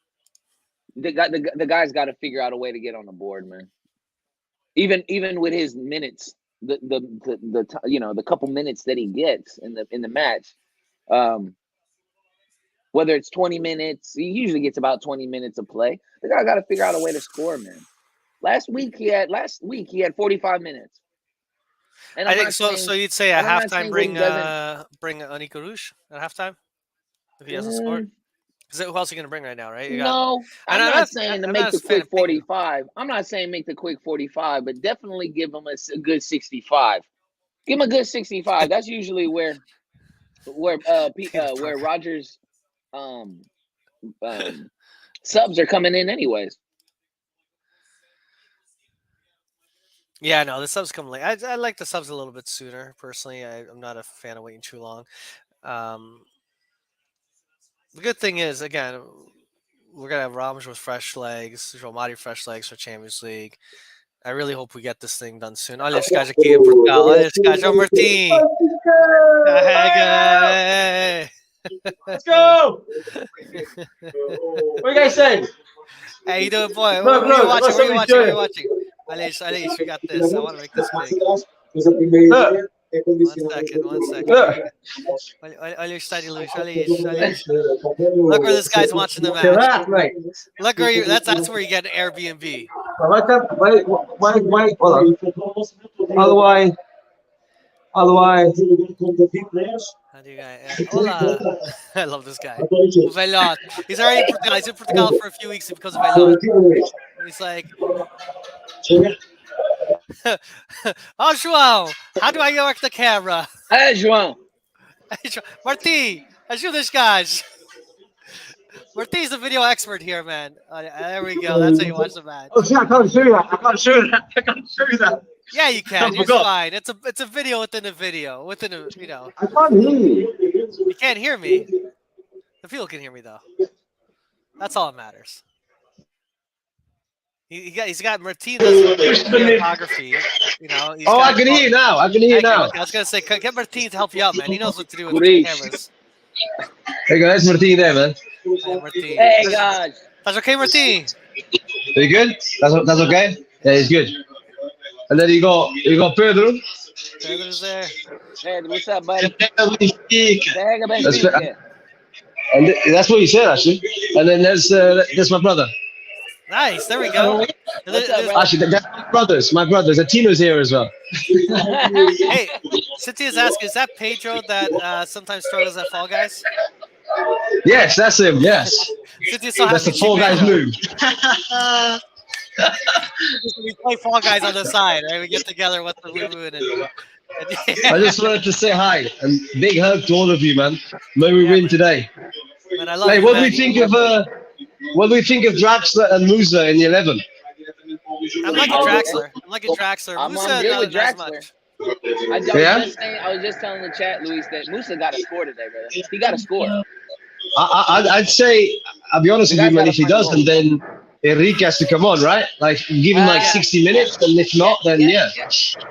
– the guy's got to figure out a way to get on the board, man. Even with his minutes, the couple minutes that he gets in the match, whether it's 20 minutes, he usually gets about 20 minutes of play. The guy got to figure out a way to score, man. Last week he had 45 minutes. And I think so. So you'd say at halftime, bring Anika Rouge at halftime if he hasn't scored. Because who else are you gonna bring right now, right? I'm not saying to make the quick 45. I'm not saying make the quick 45, but definitely give him a good 65. Give him a good 65. That's usually where Rogers subs are coming in anyways. Yeah, no, the subs come late. I like the subs a little bit sooner, personally. I'm not a fan of waiting too long. The good thing is, again, we're going to have Ramos with fresh legs, Romari fresh legs for Champions League. I really hope we get this thing done soon. Olha, os gajos aqui em Portugal. Olha, os gajos. João Martim. Let's go! What are you guys saying? Hey, you doing, boy? What are you watching? Alice, we got this. I want to make this big. 1 second. Olha o estádio, Luís. Look where this guy's watching the match. Look where that's where you get an Airbnb. How do you guys? Hola. I love this guy. O Velhote. He's already in Portugal. He's in Portugal for a few weeks because of Velhote. He's like, oh, João, how do I work the camera? Hey, João. Martim, ajuda os gajos. Martim's the video expert here, man. There we go. That's how you watch the match. Oh, yeah, I can't show you that. Yeah, you can. It's fine. It's a video within a video. I can't hear you. You can't hear me. The people can hear me, though. That's all that matters. He's got Martin does photography. I can hear you now. I was gonna say, get Martin to help you out, man. He knows what to do with the cameras. Hey guys, Martin there, man. Hey, Martin. Hey guys. That's okay, Martin. Are you good? That's okay. Yeah, he's good. And then you got Pedro. Pedro's there. Hey, what's up, buddy? And that's what you said, actually. And then there's my brother. Nice. There we go. Actually, that's my brothers. Tino's here as well. Hey, Cynthia's asking, is that Pedro that sometimes struggles at Fall Guys? Yes, that's him. Yes. Cynthia's so that's the Fall Guys move. We play Fall Guys on the side, right? We get together with the Lulu I just wanted to say hi and big hug to all of you, man. May we Yeah, win man. today. Man, I love Hey, you, what do man. we think of Draxler and Musa in the 11? I'm liking Draxler. I'm liking Draxler. I'm Musa, good with not as Draxler. much. I was just telling the chat, Luis, that Musa got to score today, brother. He got to score. I'd say, I'll be honest The with you, guy's man, gotta if he find a does, goal. and then Enrique has to come on, right? Like, give him like Yeah. 60 minutes, and if not, then yeah.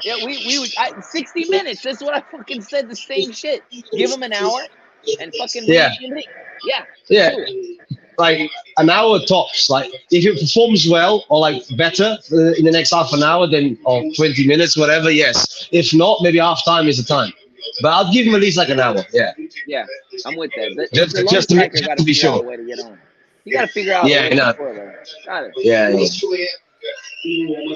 Yeah, we would 60 minutes. That's what I fucking said. The same shit. Give him an hour and fucking bring Yeah. in Enrique. Yeah. Yeah. Do it. Like an hour tops. Like if it performs well or like better in the next half an hour, then or 20 minutes, whatever. Yes. If not, maybe half time is the time. But I'll give him at least like an hour. Yeah. Yeah, I'm with that. The Just lone to striker got to be figure out sure. a way to get on. You got to figure out Yeah, a way no. to score, bro. Got it. Yeah.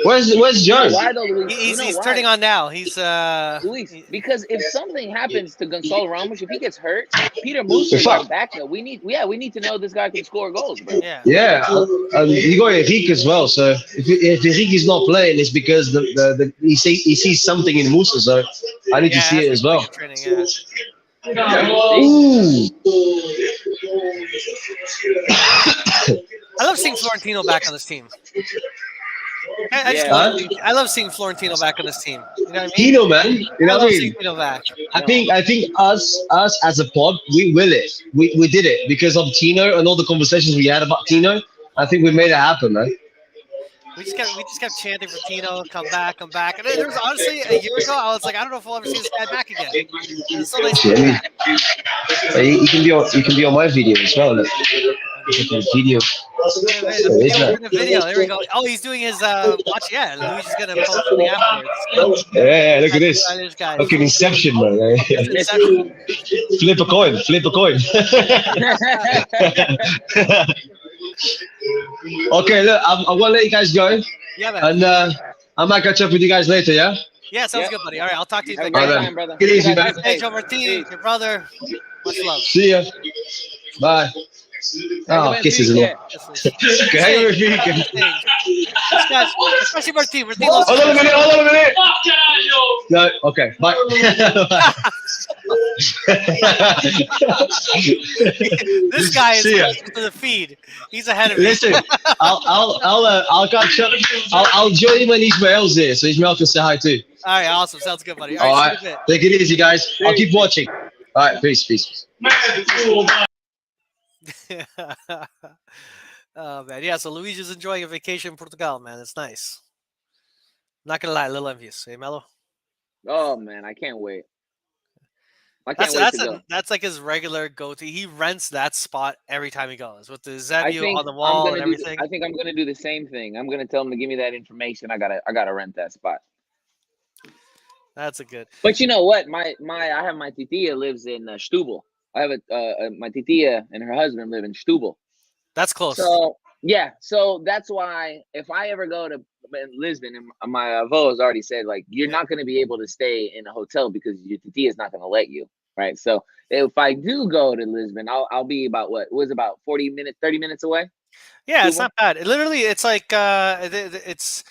Where's You know Joe? why though, Luis? He's why? turning on now. He's Luis, because if something happens to Gonzalo Ramos, if he gets hurt, Peter Musa is Fuck. our backup. We need to know this guy can score goals, bro. Yeah. Yeah, and you got Enrique as well. So if Enrique is not playing, it's because he sees something in Musa. So I need to see it as well. Training, yeah. Ooh. I love seeing Florentino back on this team. I love seeing Florentino back on this team. You know what I mean? Tino, man. You know what I mean? Seeing Tino back. I think us as a pod, we will it. We did it because of Tino and all the conversations we had about Tino. I think we made it happen, man. We just kept chanting for Tino, come back. And then there was honestly a year ago, I was like, I don't know if we'll ever see this guy back again. It's so nice to see him back. He can be on my video as well. Look. Video. Video. There we go. Oh, he's doing his watch. Yeah, Luigi's gonna post something afterwards. Yeah, look at this. Fucking Inception, man. Inception. Flip a coin. Okay, look, I'm gonna let you guys go. Yeah, man. And I might catch up with you guys later, yeah? Yeah, sounds good, buddy. All right, I'll talk to you. Have a later. great All right, time, brother. Get easy, man. Hey, Joe Martin, your brother. Much love. See ya. Bye. Oh, kisses and all. Okay, hang with me. Especially Martin. Martin loves Hold on a minute. No, okay. Bye. This guy is See ya. close to the feed. He's ahead of me. Listen, I'll catch up. I'll join him when Ismael's here, so Ismael can say hi too. All right, awesome. Sounds good, buddy. All right, right. Take it easy, guys. I'll keep watching. All right, peace. Oh man, yeah. So Luigi's enjoying a vacation in Portugal, man. It's nice. Not gonna lie, a little envious. Hey, Mello. Oh man, I can't wait. I can't wait to go. That's like his regular go-to. He rents that spot every time he goes with the I Zebio think on the wall and I everything. think I'm gonna do the same thing. I'm gonna tell him to give me that information. I gotta rent that spot. That's a good. But you know what? I have my titia lives in Stubble. I have my titia and her husband live in Stubble. That's close. So yeah, so that's why if I ever go to Lisbon, and my avó has already said, like, you're not going to be able to stay in a hotel because your titia is not going to let you, right? So if I do go to Lisbon, I'll be about what was about 40 minutes, 30 minutes away. Yeah, it's not bad. It's like it's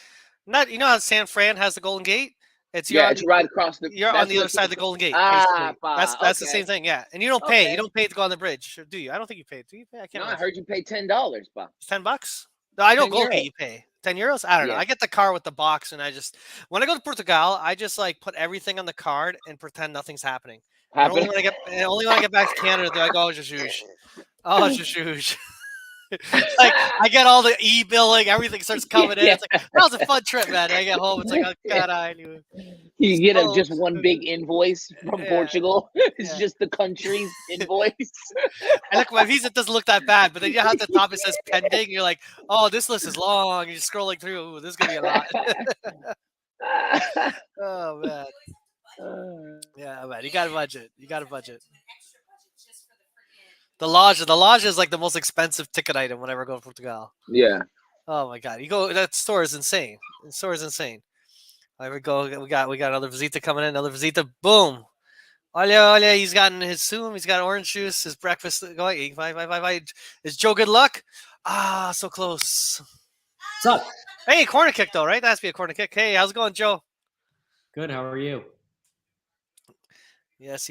not. You know how San Fran has the Golden Gate? It's right across the. You're on the other side of the Golden Gate. That's the same thing. Yeah, and you don't pay. You don't pay to go on the bridge, do you? I don't think you paid. Do you pay? I can't. No, I heard you pay $10, pa. It's $10. No, I know Golden €10. Gate you pay €10. I don't know. I get the car with the box, and when I go to Portugal, I just like put everything on the card and pretend nothing's happening. Only when I get back to Canada do I go, oh, Jesus. Like I get all the e-billing, everything starts coming in. It's like, that was a fun trip, man. I get home, it's like, oh god, I knew. You get just one big invoice from Portugal. It's just the country's invoice. And look, my visa doesn't look that bad, but then you have the top it says pending. You're like, oh, this list is long. You're scrolling through. Ooh, this is gonna be a lot. Oh man. Yeah, man. You got a budget. The lodge is like the most expensive ticket item whenever I go to Portugal. Yeah. Oh my god, that store is insane. The store is insane. There we go. We got another visita coming in. Another visita. Boom. Olha. He's gotten his soom. He's got orange juice. His breakfast going. Is Joe good luck? Ah, so close. What's up? Hey, corner kick though, right? That has to be a corner kick. Hey, how's it going, Joe? Good. How are you? Yes,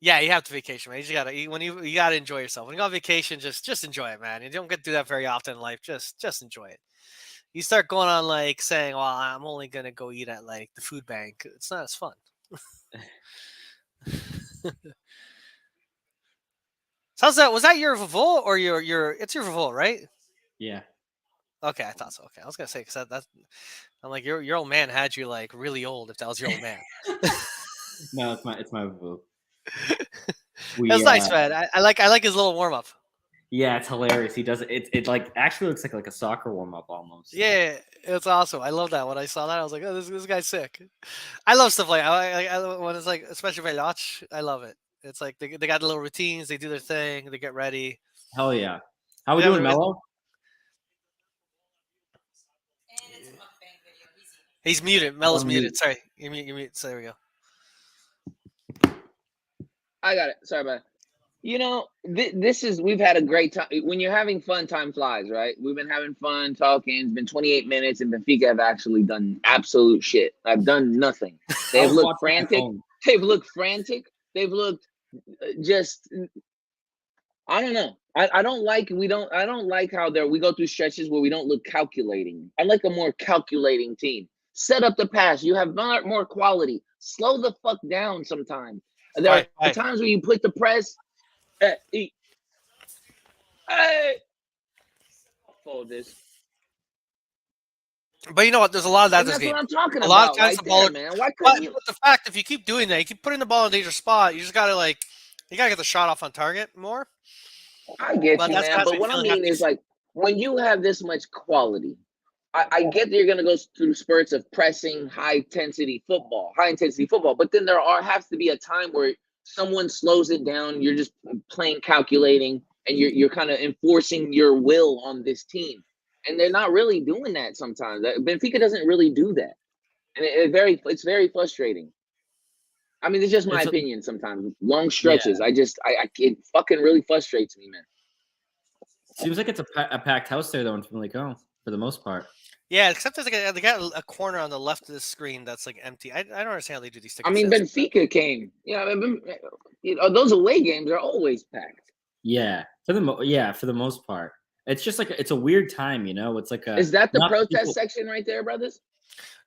yeah, you have to vacation, man. You just gotta you gotta enjoy yourself. When you go on vacation, just enjoy it, man. You don't get to do that very often in life. Just enjoy it. You start going on like saying, "Well, I'm only gonna go eat at like the food bank." It's not as fun. So how's that? Was that your Vavol or your? It's your Vavol, right? Yeah. Okay, I thought so. Okay, I was gonna say because that's. I'm like your old man had you like really old. If that was your old man. No, it's my boo. That's nice, man. I like his little warm up. Yeah, it's hilarious. He does it. It like actually looks like a soccer warm up almost. Yeah, it's awesome. I love that. When I saw that, I was like, "Oh, this guy's sick." I love stuff like I when it's like, especially if I watch, I love it. It's like they got little routines. They do their thing. They get ready. Hell yeah. How we Yeah, doing, Mello? He's muted. Melo's On muted. mute. Sorry, you mute. So there we go. I got it. Sorry about it. This is, we've had a great time. When you're having fun, time flies, right? We've been having fun talking. It's been 28 minutes, and Benfica have actually done absolute shit. I've done nothing. They've looked frantic. They've looked frantic. They've looked just. I don't know. I don't like how we go through stretches where we don't look calculating. I like a more calculating team. Set up the pass. You have more quality. Slow the fuck down sometimes. There are times where you put the press. Hey, fold this. But you know what? There's a lot of that. And This that's game. what I'm talking A about. lot of times right the ball. there, man. Why couldn't you? But the fact, if you keep doing that, you keep putting the ball in a dangerous spot. You just gotta you gotta get the shot off on target more. I get But you, that's man. gotta But be what I feeling mean happy. is like when you have this much quality, I get that you're gonna go through spurts of pressing high intensity football. But then has to be a time where someone slows it down. You're just playing calculating, and you're kind of enforcing your will on this team. And they're not really doing that sometimes. Benfica doesn't really do that, and it's very frustrating. I mean, it's just my opinion. Sometimes long stretches, it fucking really frustrates me, man. Seems like it's a packed house there though in Famalicao for the most part. Yeah, except there's they got a corner on the left of the screen that's like empty. I don't understand how they do these ticket I mean, sales. Benfica came. Those away games are always packed. Yeah, for the most part, it's just like it's a weird time, It's like Is that the protest section right there, brothers?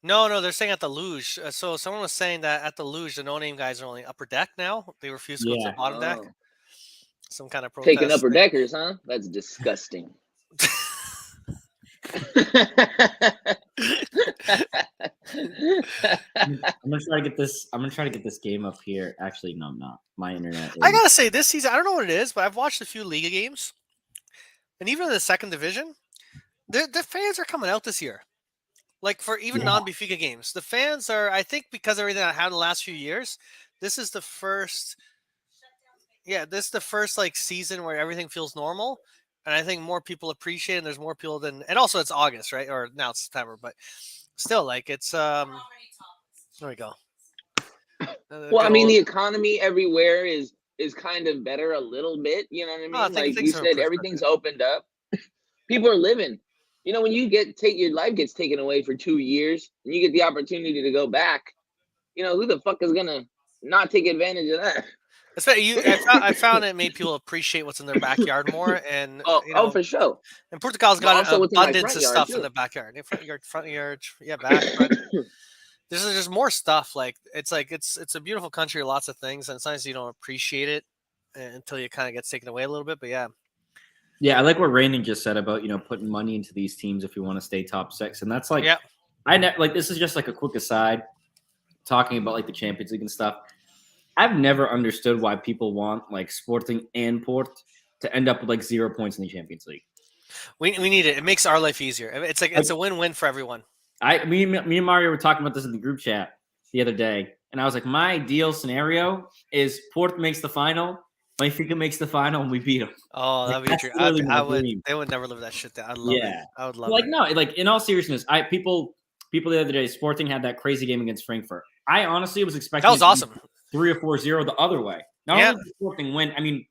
No, they're saying at the luge. So someone was saying that at the luge, the no-name guys are only upper deck now. They refuse to go to the bottom deck. Some kind of protest. Taking upper deckers, huh? That's disgusting. I'm gonna try to get this game up here. Actually, no, I'm not. My internet. I gotta say, this season, I don't know what it is, but I've watched a few Liga games, and even in the second division, the fans are coming out this year. Like for even non-Benfica games, the fans are. I think because of everything that happened the last few years, this is the first. Yeah, this is the first like season where everything feels normal, and I think more people appreciate it. And there's more people than, and also it's August, right? Or now it's September, but still, like it's There we go. Well, I mean, the economy everywhere is kind of better a little bit. You know what I mean? Like you said, everything's opened up. People are living. When you your life gets taken away for 2 years, and you get the opportunity to go back, who the fuck is gonna not take advantage of that? I found it made people appreciate what's in their backyard more, and for sure. And Portugal's got an abundance of stuff too. in the backyard, front yard, back. Front. There's just more stuff. It's a beautiful country, lots of things, and sometimes you don't appreciate it until it kind of gets taken away a little bit. But yeah. Yeah, I like what Raymond just said about putting money into these teams if you want to stay top 6, and that's like this is just like a quick aside, talking about like the Champions League and stuff. I've never understood why people want like Sporting and Port to end up with like 0 points in the Champions League. We need it. It makes our life easier. It's like it's a win-win for everyone. Me and Mario were talking about this in the group chat the other day, and I was like, my ideal scenario is Port makes the final, Benfica makes the final, and we beat them. Oh, that'd be true. They would never live that shit down. I'd love it. I would love it. No, like in all seriousness, people the other day, Sporting had that crazy game against Frankfurt. I honestly was expecting that was awesome. 3 or 4-0 the other way. Not only did Sporting win, I mean,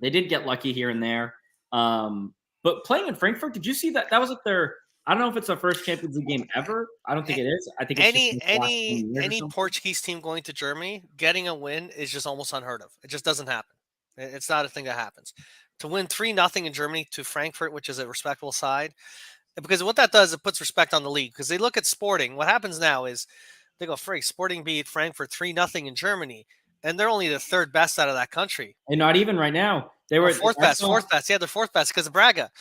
they did get lucky here and there. But But playing in Frankfurt, did you see that? That was like their. I don't know if it's their first Champions League game ever. I don't think it is. I think it's any Portuguese team going to Germany getting a win is just almost unheard of. It just doesn't happen. It's not a thing that happens. To win 3-0 in Germany to Frankfurt, which is a respectable side, because what that does, it puts respect on the league. Because they look at Sporting. What happens now is they go, "Frig, Sporting beat Frankfurt 3-0 in Germany, and they're only the third best out of that country." And not even right now. They were fourth best. Yeah, they're fourth best because of Braga.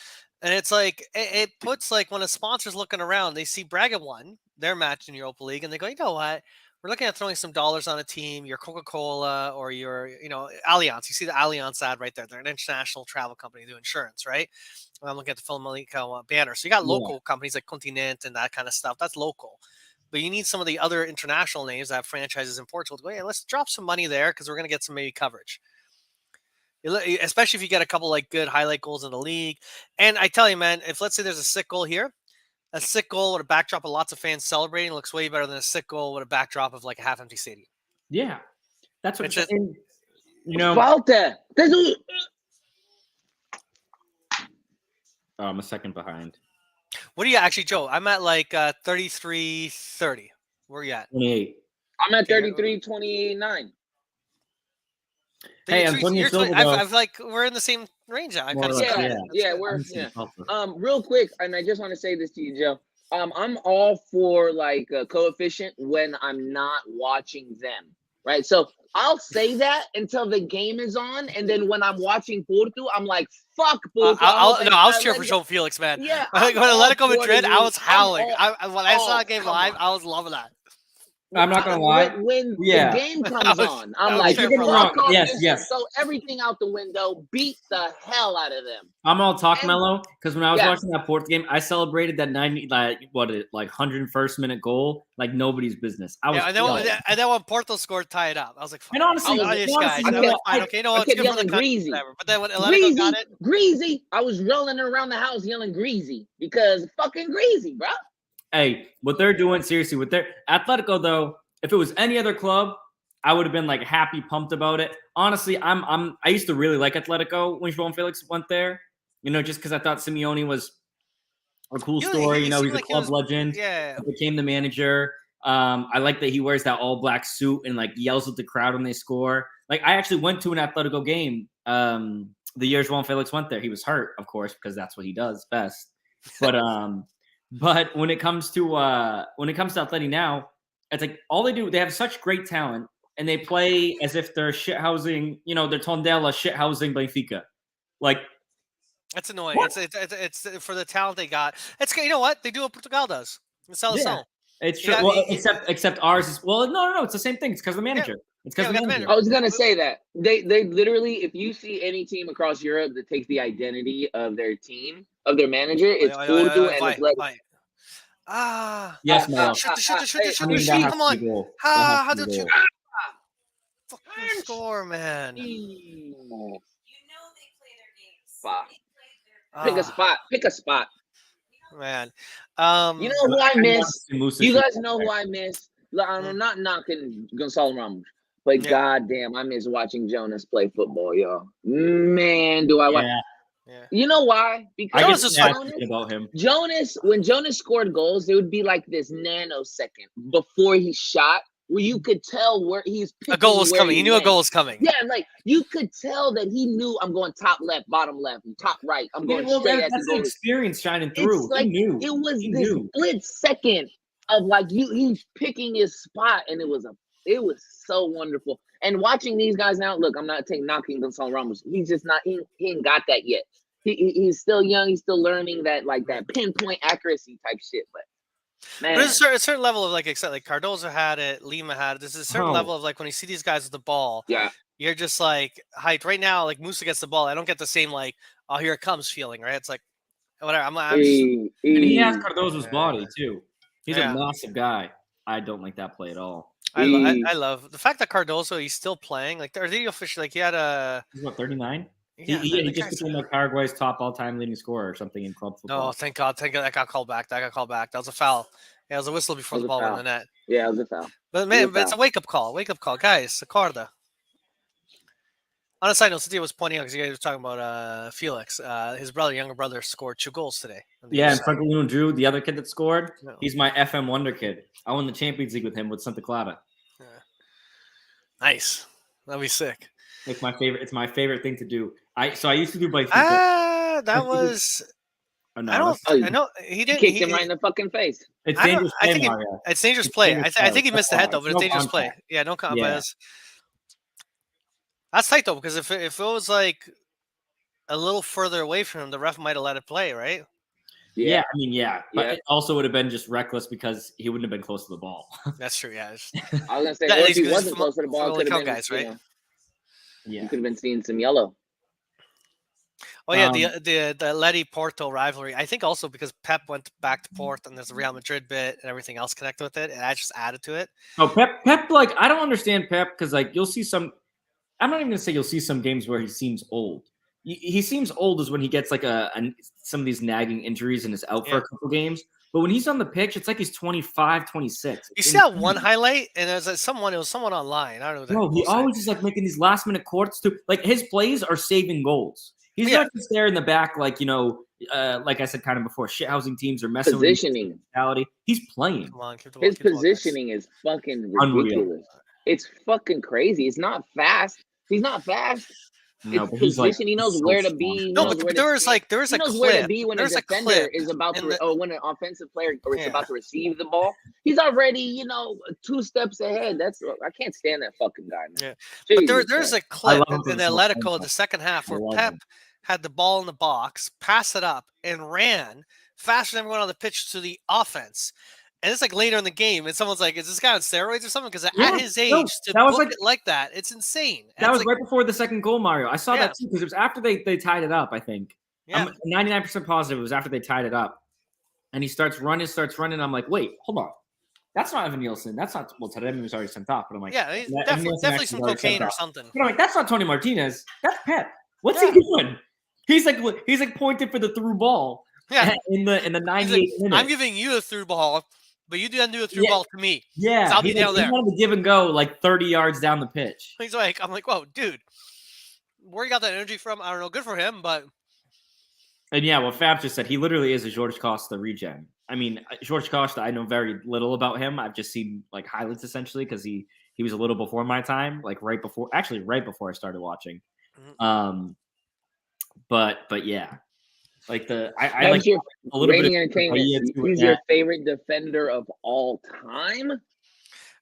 And it's like it puts like when a sponsor's looking around, they see Braga won their match in Europa League, and they go, "You know what? We're looking at throwing some dollars on a team, your Coca-Cola or your, Allianz." You see the Allianz ad right there. They're an international travel company, do insurance, right? I'm looking at the Famalicao banner. So you got local companies like Continent and that kind of stuff. That's local. But you need some of the other international names that have franchises in Portugal to go, "Yeah, let's drop some money there because we're going to get some maybe coverage." Especially if you get a couple like good highlight goals in the league. And I tell you, man, if let's say there's a sick goal here, a sick goal with a backdrop of lots of fans celebrating looks way better than a sick goal with a backdrop of like a half-empty stadium. Yeah, that's what it's just. Falta. I'm a second behind. What are you actually, Joe? I'm at like 33-30. Where are you at? 28. I'm at 33-28-9. Hey, Antonio Silva, I've like we're in the same range now. We're real quick, and I just want to say this to you, Joe. I'm all for like a coefficient when I'm not watching them, right? So I'll say that until the game is on, and then when I'm watching Porto, I'm like, "Fuck Porto." I was cheering for Joe Felix, man. Yeah, when Atletico Madrid, I was howling. When I saw a game live, I was loving that. I'm not gonna lie. When the game comes on, I'm like, "You're gonna fuck off this, throw everything out the window, beat the hell out of them." I'm all talk mellow because when I was watching that Porto game, I celebrated that 101st minute goal like nobody's business. I was and then when Porto scored, tie it up. I was like, and honestly, it's good for the Greasy. But then when Atletico got it, Greasy, I was rolling around the house yelling Greasy because fucking Greasy, bro. Hey, what they're doing, seriously, with their Atletico, though, if it was any other club, I would have been like happy, pumped about it. Honestly, I used to really like Atletico when João Felix went there, just because I thought Simeone was a cool story. He's a club legend. Yeah. Became the manager. I like that he wears that all black suit and like yells at the crowd when they score. Like I actually went to an Atletico game the year João Felix went there. He was hurt, of course, because that's what he does best. But when it comes to Atleti now, it's like all they do, they have such great talent and they play as if they're shithousing, they're Tondela shithousing Benfica. Like that's annoying. It's for the talent they got. It's you know what? They do what Portugal does. It's It's true. Well, except ours is no, it's the same thing. It's because of the manager. It's because of the manager. I was gonna say that. They literally, if you see any team across Europe that takes the identity of their team, of their manager, it's Porto and Atletico. Yes, Mel. Shoot, come on. How did you fucking score, man? You know they play their games. Pick a spot. Man. You know who I miss? You guys know who I miss? I'm not knocking Gonzalo Ramos, but goddamn, I miss watching Jonas play football, y'all. Man, do I watch. Yeah. You know why? Because about him. When Jonas scored goals, there would be like this nanosecond before he shot where you could tell where he's picking. A goal was coming. He knew a goal was coming. Yeah, like you could tell that he knew I'm going top left, bottom left, and top right. I'm going straight at the goal. That's the experience shining through. It's like, he knew. It was this split second of like he's picking his spot, and it was so wonderful. And watching these guys now, look, I'm not knocking Gonzalo Ramos. He's just not. He ain't got that yet. He's still young. He's still learning that pinpoint accuracy type shit. But man, there's a certain level of like Cardozo had it, Lima had it. There's a certain level of like when you see these guys with the ball, you're just like hyped. Right now, like Musa gets the ball, I don't get the same like, oh, here it comes feeling. Right? It's like whatever. And he has Cardozo's body too. He's a massive guy. I don't like that play at all. I love the fact that Cardozo, he's still playing. Like the official, like he had he's what, 39? Yeah, he just became like Paraguay's top all-time leading scorer or something in club football. Oh, thank God! That got called back. That was a foul. Yeah, it was a whistle before the ball went in the net. Yeah, it was a foul. But man, it's a wake-up call. Guys, Acorda. On a side note, Cynthia was pointing out because you guys were talking about Felix. His younger brother, scored 2 goals today. Yeah, and Franklin Drew, the other kid that scored, No. he's my FM Wonder kid. I won the Champions League with him with Santa Clara. Yeah. Nice. That'd be sick. It's my favorite. It's my favorite thing to do. I used to do Benfica. That was. Oh, no, I know he didn't. Kicked him right in the fucking face. It's dangerous play, Mario. It's dangerous play. I think he missed the head though, but it's dangerous play. Yeah, no contact. Yeah. That's tight though, because if it was like a little further away from him, the ref might have let it play, right? Yeah, I mean, but it also would have been just reckless because he wouldn't have been close to the ball. That's true. Yeah. I was gonna say, if he wasn't close to the ball, could have been guys, right? Yeah, you could have been seeing some yellow. Oh yeah, the Letty Porto rivalry. I think also because Pep went back to Port and there's a Real Madrid bit and everything else connected with it, and I just added to it. Oh, Pep, like I don't understand Pep because like you'll see some. I'm not even gonna say you'll see some games where he seems old. He seems old is when he gets like some of these nagging injuries and is out for a couple games. But when he's on the pitch, it's like he's 25, 26. You see that one highlight, and it was someone online. I don't know. No, he always is like making these last minute courts too. Like his plays are saving goals. He's not just there in the back, like like I said kind of before, shithousing teams or messing positioning. with mentality. He's playing. Come on, keep the ball, his positioning is fucking ridiculous. Unreal. It's fucking crazy. It's not fast. He's not fast. No, but he's like, he knows where to be. No, but there was a clip. Where to be when a defender is about to, or when an offensive player is about to receive the ball. He's already, 2 steps ahead. I can't stand that fucking guy, man. Yeah. But there's a clip in the Atletico, the second half, where Pep had the ball in the box, passed it up, and ran faster than everyone on the pitch to the offense. And it's like later in the game, and someone's like, "Is this guy on steroids or something?" Because at his age, to book it like that, it's insane. That was right before the second goal, Mario. I saw that too because it was after they tied it up. I think. Yeah. I'm 99% positive it was after they tied it up, and he starts running. I'm like, wait, hold on, that's not Evan Nielsen. That's not Taremi was already sent off. But I'm like, yeah, definitely some cocaine or something. But I'm like, that's not Tony Martinez. That's Pep. What's he doing? He's like pointing for the through ball. Yeah, in the 98 minutes. I'm giving you a through ball. But you didn't do a through ball to me. Yeah. I'll be down there. He wanted to give and go like 30 yards down the pitch. I'm like, whoa, dude. Where you got that energy from? I don't know. Good for him, but. And yeah, what Fab just said, he literally is a George Costa regen. I mean, George Costa, I know very little about him. I've just seen like highlights essentially because he was a little before my time, like right before I started watching. Mm-hmm. But yeah. Like I like a little bit of he's your favorite defender of all time?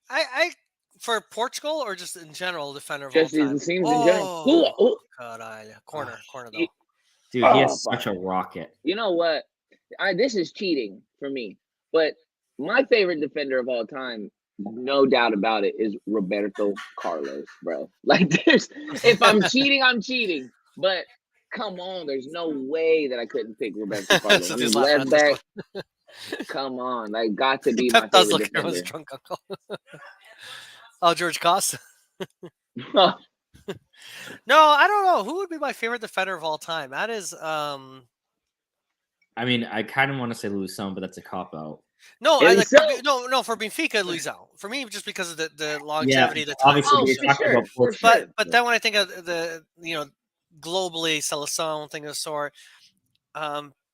I for Portugal or just in general defender of just all time? Just in general. Corner though. Dude, he has such a rocket. You know what? This is cheating for me. But my favorite defender of all time, no doubt about it, is Roberto Carlos, bro. Like if I'm cheating, I'm cheating. But come on, there's no way that I couldn't pick Roberto Carlos. I mean, left back. Come on, like got to be my favorite defender. Was drunk uncle. Oh, George Costa. No, I don't know who would be my favorite defender of all time. That is, I mean, I kind of want to say Luisão, but that's a cop out. No, for Benfica, Luisão. For me, just because of the longevity of the time. Obviously, but then when I think of the globally, Seleção, thing of the sort.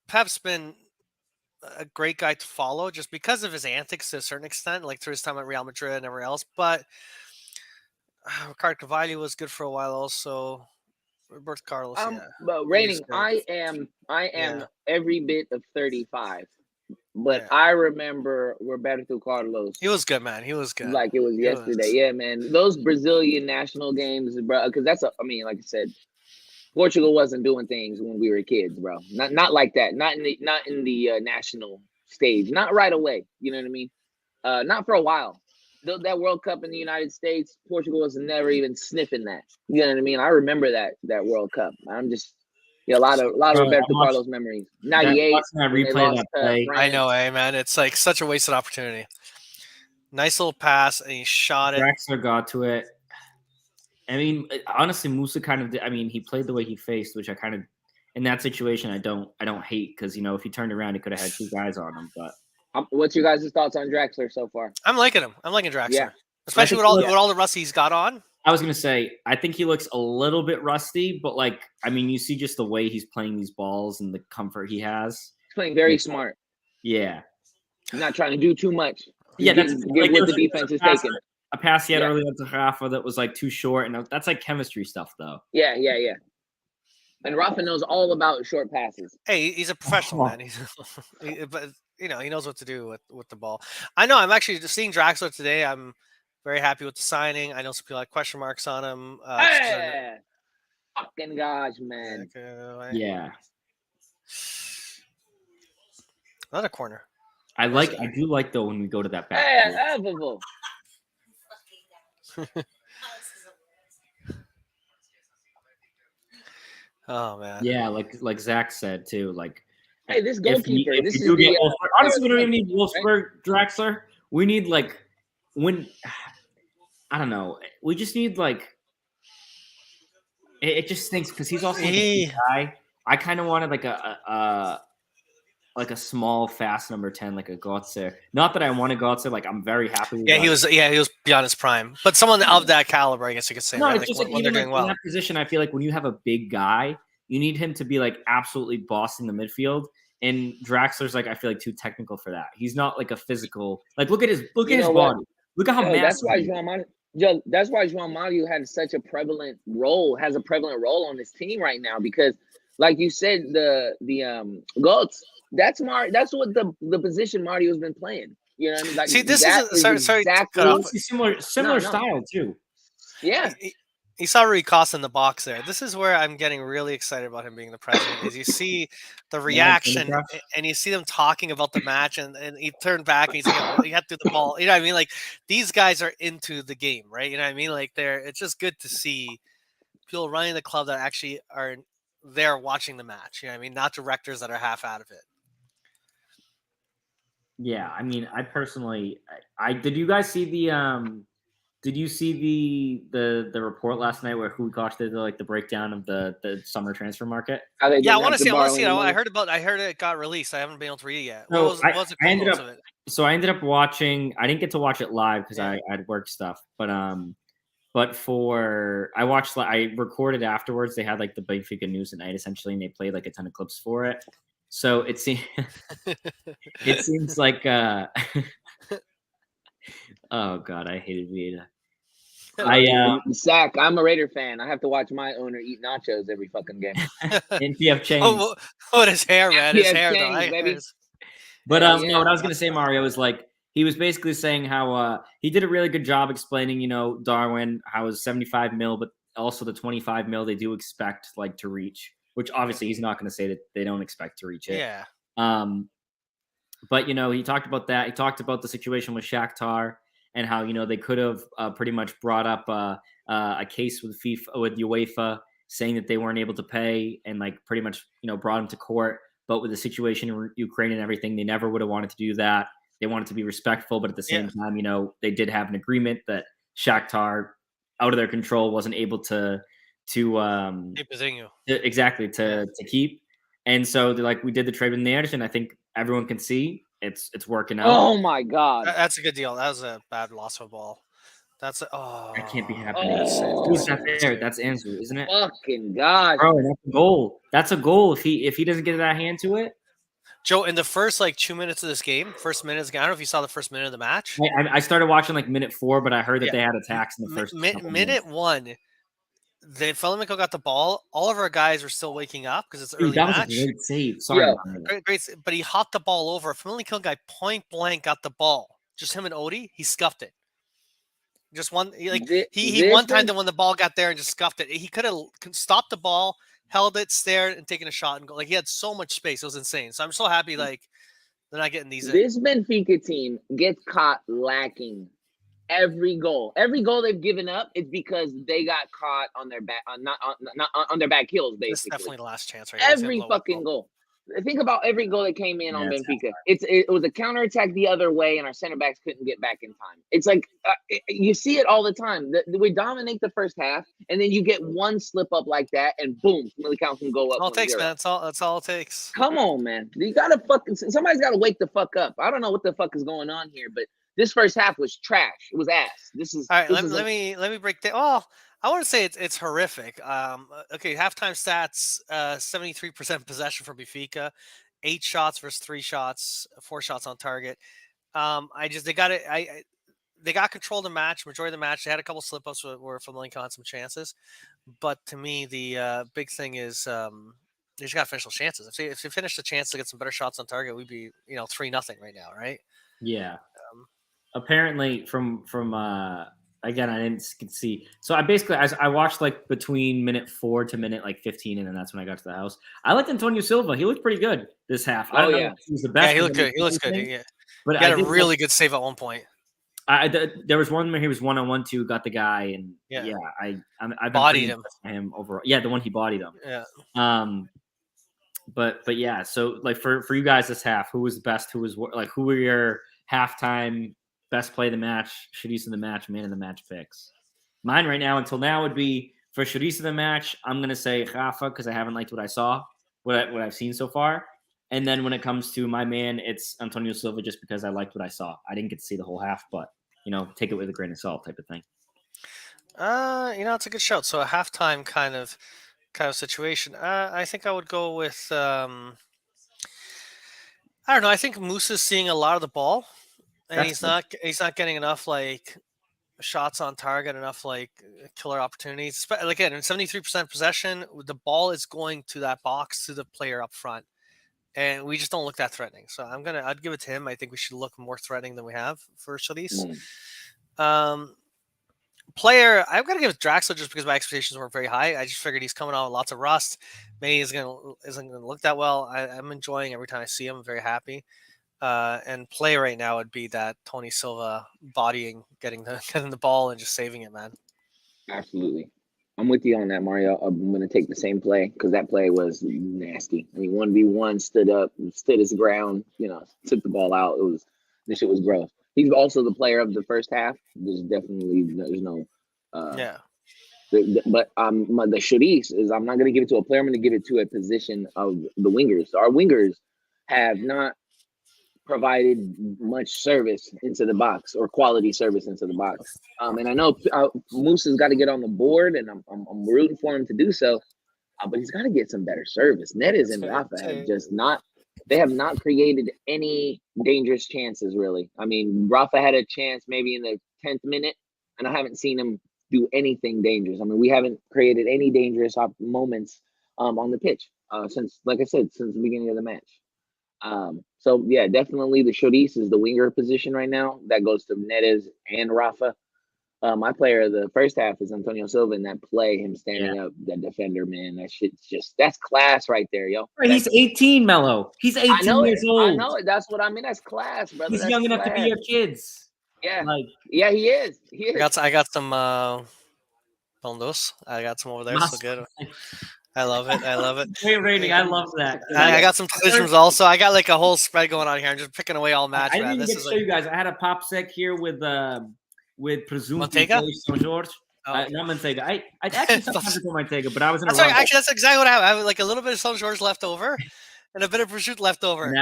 Pep's been a great guy to follow just because of his antics to a certain extent, like through his time at Real Madrid and everywhere else. But Ricardo Carvalho was good for a while also. Roberto Carlos, But rating, I am every bit of 35. But I remember Roberto Carlos. He was good, man. He was good. Like it was yesterday. Yeah, man. Those Brazilian national games, bro, because like I said, Portugal wasn't doing things when we were kids, bro. Not like that. Not in the national stage. Not right away. You know what I mean? Not for a while. That World Cup in the United States, Portugal was never even sniffing that. You know what I mean? I remember that World Cup. I'm just a lot of Roberto Carlos memories. 98. I know, man. It's like such a wasted opportunity. Nice little pass, and he shot it. Draxler got to it. I mean, honestly, Musa kind of did. I mean, he played the way he faced, which I kind of, in that situation, I don't hate because if he turned around, he could have had 2 guys on him. But what's your guys' thoughts on Draxler so far? I'm liking him. I'm liking Draxler, especially with all the rust he's got on. I was gonna say, I think he looks a little bit rusty, but like, I mean, you see just the way he's playing these balls and the comfort he has. He's playing very smart. Yeah. He's not trying to do too much. Yeah, that's like what the defense is taking. A pass he had earlier to Rafa that was like too short, and that's like chemistry stuff, though. Yeah. And Rafa knows all about short passes. Hey, he's a professional, man. But he knows what to do with the ball. I know. I'm actually just seeing Draxler today. I'm very happy with the signing. I know some people have question marks on him. Fucking gosh, man. Yeah. Another corner. I do like though when we go to that back. Hey, oh man. Yeah, like Zach said too. Like, hey, this goalkeeper. Honestly, we don't even need Wolfsburg, Draxler. We need like I don't know. We just need like it just stinks because he's also a guy. I kind of wanted like a small, fast number 10, like a Götze. Not that I want to Götze. Like I'm very happy. With he was beyond his prime. But someone of that caliber, I guess you could say. No, right? it's just when they're doing well. In that position, I feel like when you have a big guy, you need him to be like absolutely bossing the midfield. And Draxler's like I feel like too technical for that. He's not like a physical. Like look at his body. Look at how massive. That's why João Mario has a prevalent role on this team right now because, like you said, the Götze. That's what the position Mario's been playing. You know what I mean? Like, see, this is sorry. Exactly similar style too. Yeah. He saw Rui Costa in the box there. This is where I'm getting really excited about him being the president. Is you see the reaction and you see them talking about the match, and he turned back and he's like, "You have to do the ball." You know what I mean? Like these guys are into the game, right? You know what I mean? Like it's just good to see people running the club that actually are there watching the match. You know what I mean? Not directors that are half out of it. Yeah, I mean, I personally, did you guys see the Did you see the report last night where Rui Costa did the breakdown of the summer transfer market? Yeah, I want to see it. I heard it got released. I haven't been able to read it yet. What was the quotes of it? So I ended up watching. I didn't get to watch it live because I had work stuff. But I recorded afterwards. They had like the Benfica news at night essentially, and they played like a ton of clips for it. So it seems like oh god, I hated Vieira. Zach, I'm a Raider fan. I have to watch my owner eat nachos every fucking game. And PF Chang's. Oh, his hair, man. His hair, though. But no, what I was gonna say, Mario, is like he was basically saying how he did a really good job explaining, Darwin, how it's 75 mil, but also the 25 mil they do expect like to reach, which obviously he's not gonna say that they don't expect to reach it. Yeah. But he talked about that. He talked about the situation with Shakhtar and how they could have pretty much brought up a case with UEFA, saying that they weren't able to pay, and like pretty much brought him to court. But with the situation in Ukraine and everything, they never would have wanted to do that. They wanted to be respectful, but at the same time, they did have an agreement that Shakhtar, out of their control, wasn't able to keep. And so they're like, we did the trade with Anderson. I think everyone can see it's working out. Oh my god, that's a good deal. That was a bad loss of a ball. That can't be happening. Who's that there? That's Anzu, isn't it? Fucking god, bro, that's a goal. That's a goal. If he doesn't get that hand to it. Joe, in the first 2 minutes of this game, I don't know if you saw the first minute of the match. I started watching minute 4, but I heard that they had attacks in the first minute 1. The Famalicao got the ball. All of our guys were still waking up because it's early match. That was a great save. Sorry, great. But he hopped the ball over. Famalicao guy point blank got the ball. Just him and Odie. He scuffed it. Just one. He one time when the ball got there and just scuffed it. He could have stopped the ball, held it, stared, and taken a shot and go. He had so much space. It was insane. So I'm so happy. They're not getting these. This Benfica team gets caught lacking. Every goal they've given up, it's because they got caught on their back, not on their back heels. Basically, this is definitely the last chance. Right? Every fucking goal. Think about every goal that came in on Benfica. It was a counterattack the other way, and our center backs couldn't get back in time. It's like you see it all the time. We dominate the first half, and then you get one slip up like that, and boom, Famalicao can go up. All it takes, man. That's all it takes. Come on, man. Somebody's gotta wake the fuck up. I don't know what the fuck is going on here, but This first half was trash. It was ass. This is all right. this Let me break down. Well, I wouldn't say it's horrific. Okay, halftime stats: 73% possession for Benfica, 8 shots versus 3 shots, 4 shots on target. They got it. They got control of the match, majority of the match. They had a couple slip ups where Famalicao had some chances, but to me, the big thing is they just got to finish those chances. If they finish the chance to get some better shots on target, we'd be 3-0 right now, right? Yeah. Apparently, from again, I didn't see. So I watched like between minute 4 to minute like 15, and then that's when I got to the house. I liked Antonio Silva. He looked pretty good this half. I don't know if he was the best. Yeah, he looked good. He looks good. Yeah, but he had a really good save at one point. There was one where he was 1-on-1 2, got the guy, and I bodied him overall. Yeah, the one he bodied him. Yeah. But yeah. So like for you guys this half, who was the best? Who were your halftime best play of the match, Sharice of the match, man of the match picks? Mine right now until now would be for Sharice of the match. I'm gonna say Rafa because I haven't liked what I saw, what I've seen so far. And then when it comes to my man, it's Antonio Silva just because I liked what I saw. I didn't get to see the whole half, but take it with a grain of salt type of thing. It's a good shout. So a halftime kind of situation. I think I would go with I don't know. I think Musa's seeing a lot of the ball, and he's not getting enough like shots on target, enough like killer opportunities. Again, in 73% possession, the ball is going to that box to the player up front, and we just don't look that threatening. So I'd give it to him. I think we should look more threatening than we have for Solis. Player, I've got to give it Draxler just because my expectations weren't very high. I just figured he's coming out with lots of rust. Maybe isn't gonna look that well. I'm enjoying every time I see him. I'm very happy. And play right now would be that Tony Silva bodying, getting the ball and just saving it, man. Absolutely. I'm with you on that, Mario. I'm going to take the same play because that play was nasty. I mean, 1v1 stood his ground, took the ball out. This shit was gross. He's also the player of the first half. There's no. Yeah. But the Sharice is I'm not going to give it to a player. I'm going to give it to a position of the wingers. Our wingers have not provided much service into the box or quality service into the box. And I know Moose has got to get on the board, and I'm rooting for him to do so. But he's got to get some better service. Neres and Rafa have just not. They have not created any dangerous chances, really. I mean, Rafa had a chance maybe in the 10th minute, and I haven't seen him do anything dangerous. I mean, we haven't created any dangerous moments on the pitch since the beginning of the match. So yeah, definitely the Sharice is the winger position right now. That goes to Neres and Rafa. My player of the first half is Antonio Silva, and that play, him standing up, that defender, man, that shit's that's class right there, yo. He's 18, Mello. He's 18 years old. I know it. That's what I mean. That's class, brother. He's young enough to be your kids. Yeah. Yeah, he is. I got some Bondos. I got some over there. So good. I love it. Great rating. I love that. I got some decisions also. I got like a whole spread going on here. I'm just picking away all match. I didn't even get to show you guys. I had a pop sec here with presumed Montega? George. Not Montega. I actually sometimes go Montega, but I was in a actually, that's exactly what happened. I have like a little bit of São Jorge left over and a bit of prosciutto left over.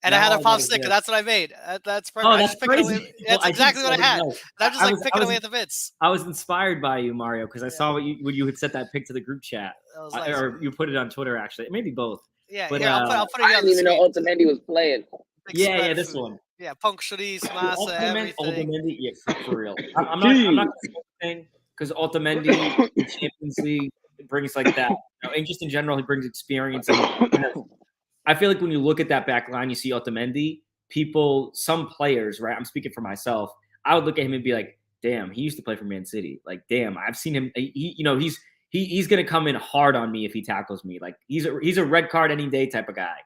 And I had a pop stick, and that's what I made. That's perfect. Oh, that's crazy. That's exactly what I had. I'm just picking away at the bits. I was inspired by you, Mario, because I saw when you had sent that pic to the group chat, or you put it on Twitter. Actually, maybe both. Yeah, but, I'll put it. I didn't even know Otamendi was playing. Yeah, this one. Yeah, Puncturies, Massa, everything. Otamendi, yeah, for real. I'm not saying because Otamendi in Champions League brings like that, and just in general, he brings experience. And, I feel like when you look at that back line, you see Otamendi. Some players, right? I'm speaking for myself. I would look at him and be like, "Damn, he used to play for Man City. Like, damn, I've seen him. He's gonna come in hard on me if he tackles me. Like, he's a red card any day type of guy."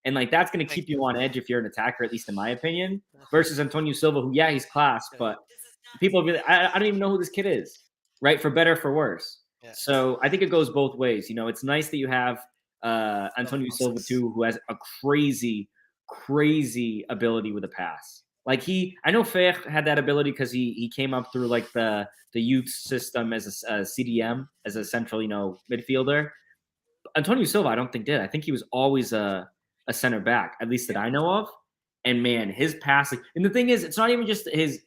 And like that's going to keep you on edge if you're an attacker, at least in my opinion, versus Antonio Silva, who, yeah, he's class, but people be like, I don't even know who this kid is, right? For better, for worse. Yeah. So I think it goes both ways. It's nice that you have Antonio Silva too, who has a crazy, crazy ability with a pass. Like I know Fer had that ability because he came up through like the youth system as a CDM, as a central, midfielder. Antonio Silva, I don't think did. I think he was always a center back, at least that I know of. And man, his passing. And the thing is, it's not even just his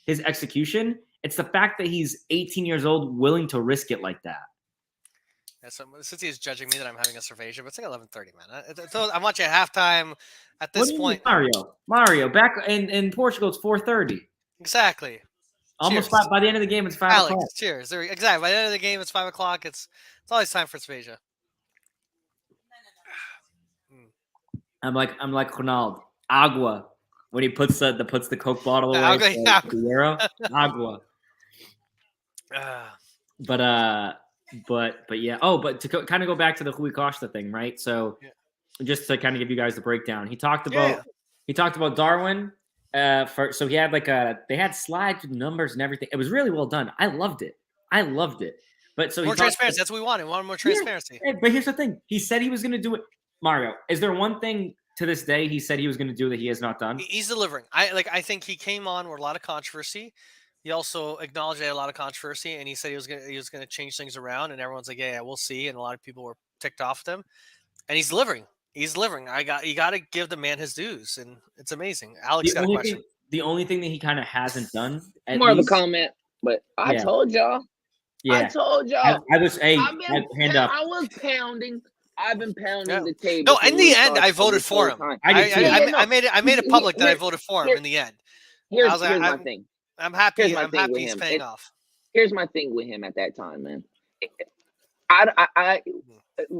execution. It's the fact that he's 18 years old, willing to risk it like that. Yeah, so since he's judging me that I'm having a cervation, but it's like 11:30, man. I'm watching at halftime. At this point, Mario, back in Portugal, it's 4:30. Exactly. Almost Cheers. by the end of the game, it's 5 Alex, o'clock. Cheers. Exactly. By the end of the game, it's 5 o'clock. It's always time for Spezia. I'm like Ronaldo. Agua. When he puts the Coke bottle away. Agua. But yeah. Oh, but to kind of go back to the Rui Costa thing, right? So just to kind of give you guys the breakdown, he talked about Darwin. So he had they had slides with numbers and everything. It was really well done. I loved it. But so more transparency. That's what we wanted. We wanted more transparency. Yeah, but here's the thing. He said he was going to do it. Mario, is there one thing to this day he said he was going to do that he has not done? He's delivering. I think he came on with a lot of controversy. He also acknowledged he had a lot of controversy, and he said he was going to change things around. And everyone's like, yeah, we'll see. And a lot of people were ticked off with him, and he's delivering. You got to give the man his dues, and it's amazing. Alex got a question. The only thing that he kind of hasn't done, more of a comment, but I told y'all. Yeah. I told y'all. I was hand up. I was pounding. I've been pounding the table. No, in the end, I voted for him. I made it public that I voted for him in the end. Here's my thing. I'm happy. He's paying off. Here's my thing with him at that time, man.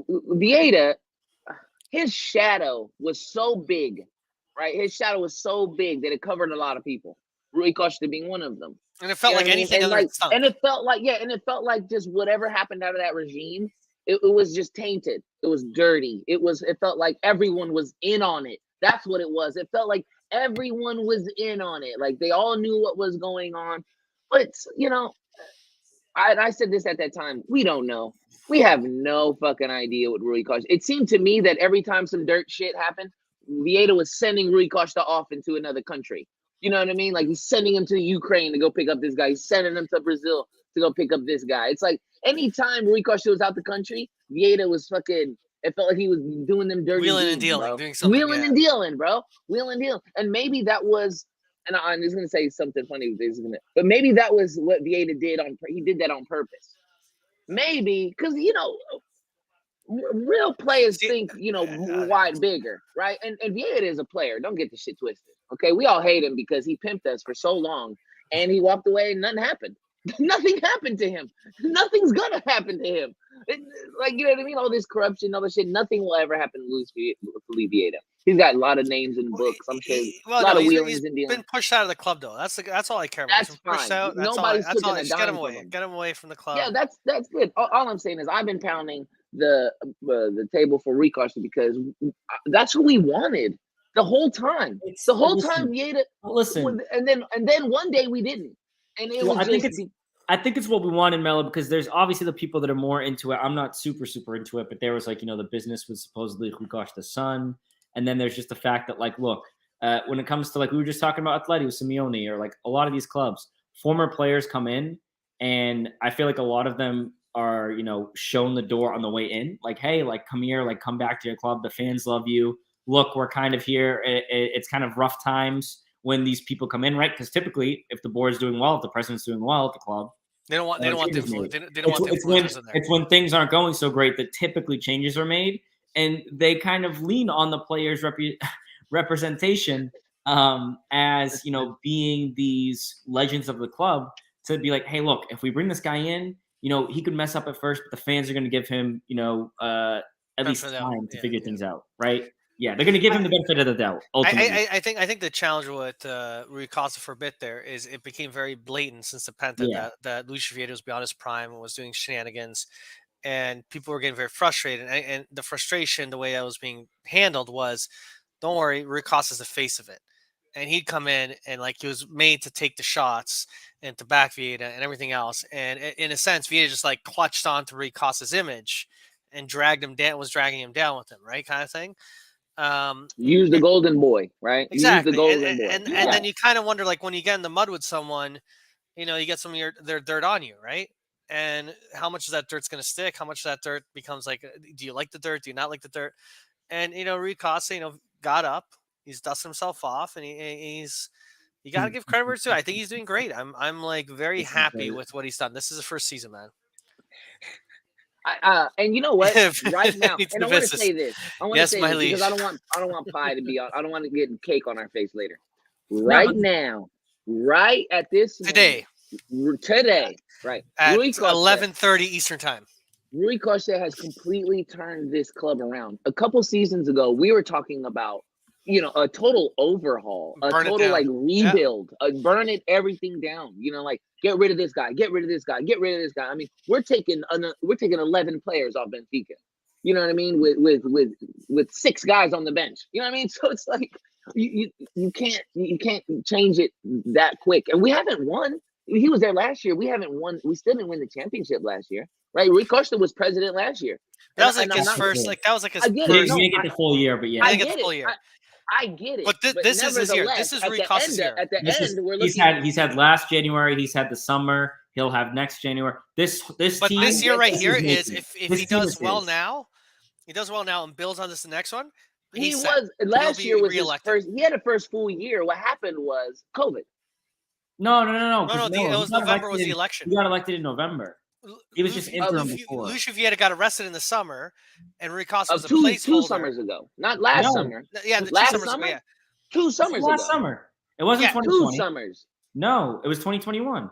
Vieira, his shadow was so big, right? His shadow was so big that it covered a lot of people. Rui Costa being one of them. And it felt like anything other than stunk. And it felt like just whatever happened out of that regime, it was just tainted. It was dirty. It felt like everyone was in on it. That's what it was. It felt like everyone was in on it. Like they all knew what was going on. But, I said this at that time. We don't know. We have no fucking idea what Rui Costa. It seemed to me that every time some dirt shit happened, Vieira was sending Rui Costa off into another country. You know what I mean? Like he's sending him to Ukraine to go pick up this guy. He's sending him to Brazil to go pick up this guy. It's like anytime Rui Costa was out the country, Vieira was fucking. It felt like he was doing them dirty wheeling deeds, and dealing, bro. doing something. Wheeling and dealing, bro. Wheeling and dealing. And maybe that was. And I'm just gonna say something funny with this, but maybe that was what Vieira did he did that on purpose. Maybe because real players think wide bigger, right? And Vieira is a player. Don't get the shit twisted. Okay, we all hate him because he pimped us for so long, and he walked away and nothing happened. Nothing happened to him. Nothing's gonna happen to him. Like, you know what I mean? All this corruption, all this shit. Nothing will ever happen to Luis Vieira. He's got a lot of names in books. I'm sure a lot of wheelings and dealings. He's been pushed out of the club though. That's all I care about. That's fine. Pushed out, Nobody's taking a just dime get him from away. him. Get him away from the club. Yeah, that's good. All I'm saying is I've been pounding the table for Rui Costa because that's who we wanted the whole time. Vieira. Listen, and then one day we didn't, and it was. I think it's what we wanted, Mello, because there's obviously the people that are more into it. I'm not super into it, but there was the business was supposedly Rui Costa's son, and then there's just the fact that look, when it comes to we were just talking about Atleti with Simeone or a lot of these clubs, former players come in, and I feel like a lot of them are shown the door on the way in, hey, come here, come back to your club. The fans love you. Look, we're kind of here. It's kind of rough times when these people come in, right? Because typically, if the board's doing well, if the president's doing well at the club, they don't want the influencers in there. It's when things aren't going so great that typically changes are made, and they kind of lean on the players' representation as being these legends of the club to be like, hey, look, if we bring this guy in, he could mess up at first, but the fans are going to give him, at least time to figure things out, right? Yeah, they're going to give him the benefit of the doubt. Ultimately, I think the challenge with Rui Costa for a bit there is it became very blatant since the Penta that Luis Vieira was beyond his prime and was doing shenanigans, and people were getting very frustrated. And the frustration, the way that was being handled was, don't worry, Rui Costa's the face of it, and he'd come in and he was made to take the shots and to back Vieira and everything else. And in a sense, Vieira just clutched onto Rui Costa's image and dragging him down with him, right, kind of thing. Use the golden boy, right? Exactly. Use the golden boy. And then you kind of wonder, when you get in the mud with someone, you get some of their dirt on you, right? And how much of that dirt's going to stick? How much of that dirt becomes do you like the dirt? Do you not like the dirt? And Rui Costa, got up He's dusting himself off, and he's. You got to give credit where it's due. I think he's doing great. I'm like very happy with what he's done. This is his first season, man. And you know what? Right now, and I want to say this. I want to say this because I don't want pie to be on. I don't want to get cake on our face later. Right now, right at this today, right at 11:30 Eastern time. Rui Costa has completely turned this club around. A couple seasons ago, we were talking about, a total overhaul, a total like rebuild, burn everything down. Like get rid of this guy, get rid of this guy, get rid of this guy. I mean, we're taking 11 players off Benfica. You know what I mean? With 6 guys on the bench. You know what I mean? So it's like you can't change it that quick. And we haven't won. He was there last year. We haven't won. We still didn't win the championship last year, right? Rui Costa was president last year. That was like his first. Like that was like his. I get He it. didn't get the full year, but yeah, I get the full year. I get it. But this is his year. This is Rui Costa's year. At the end, we're looking. He's had last January. He's had the summer. He'll have next January. This team, this year right here is if he does well now, and builds on this the next one. He was last year was his first. He had a first full year. What happened was COVID. No. It was November was the election. He got elected in November. He was just interim before. Lucio Vieira got arrested in the summer, and Rui Costa was a 2 placeholder. summers ago, not last summer. Yeah, last 2 summers summer. Ago, yeah. 2 summers ago. Last summer. It wasn't 2020. 2 summers. No, it was 2021.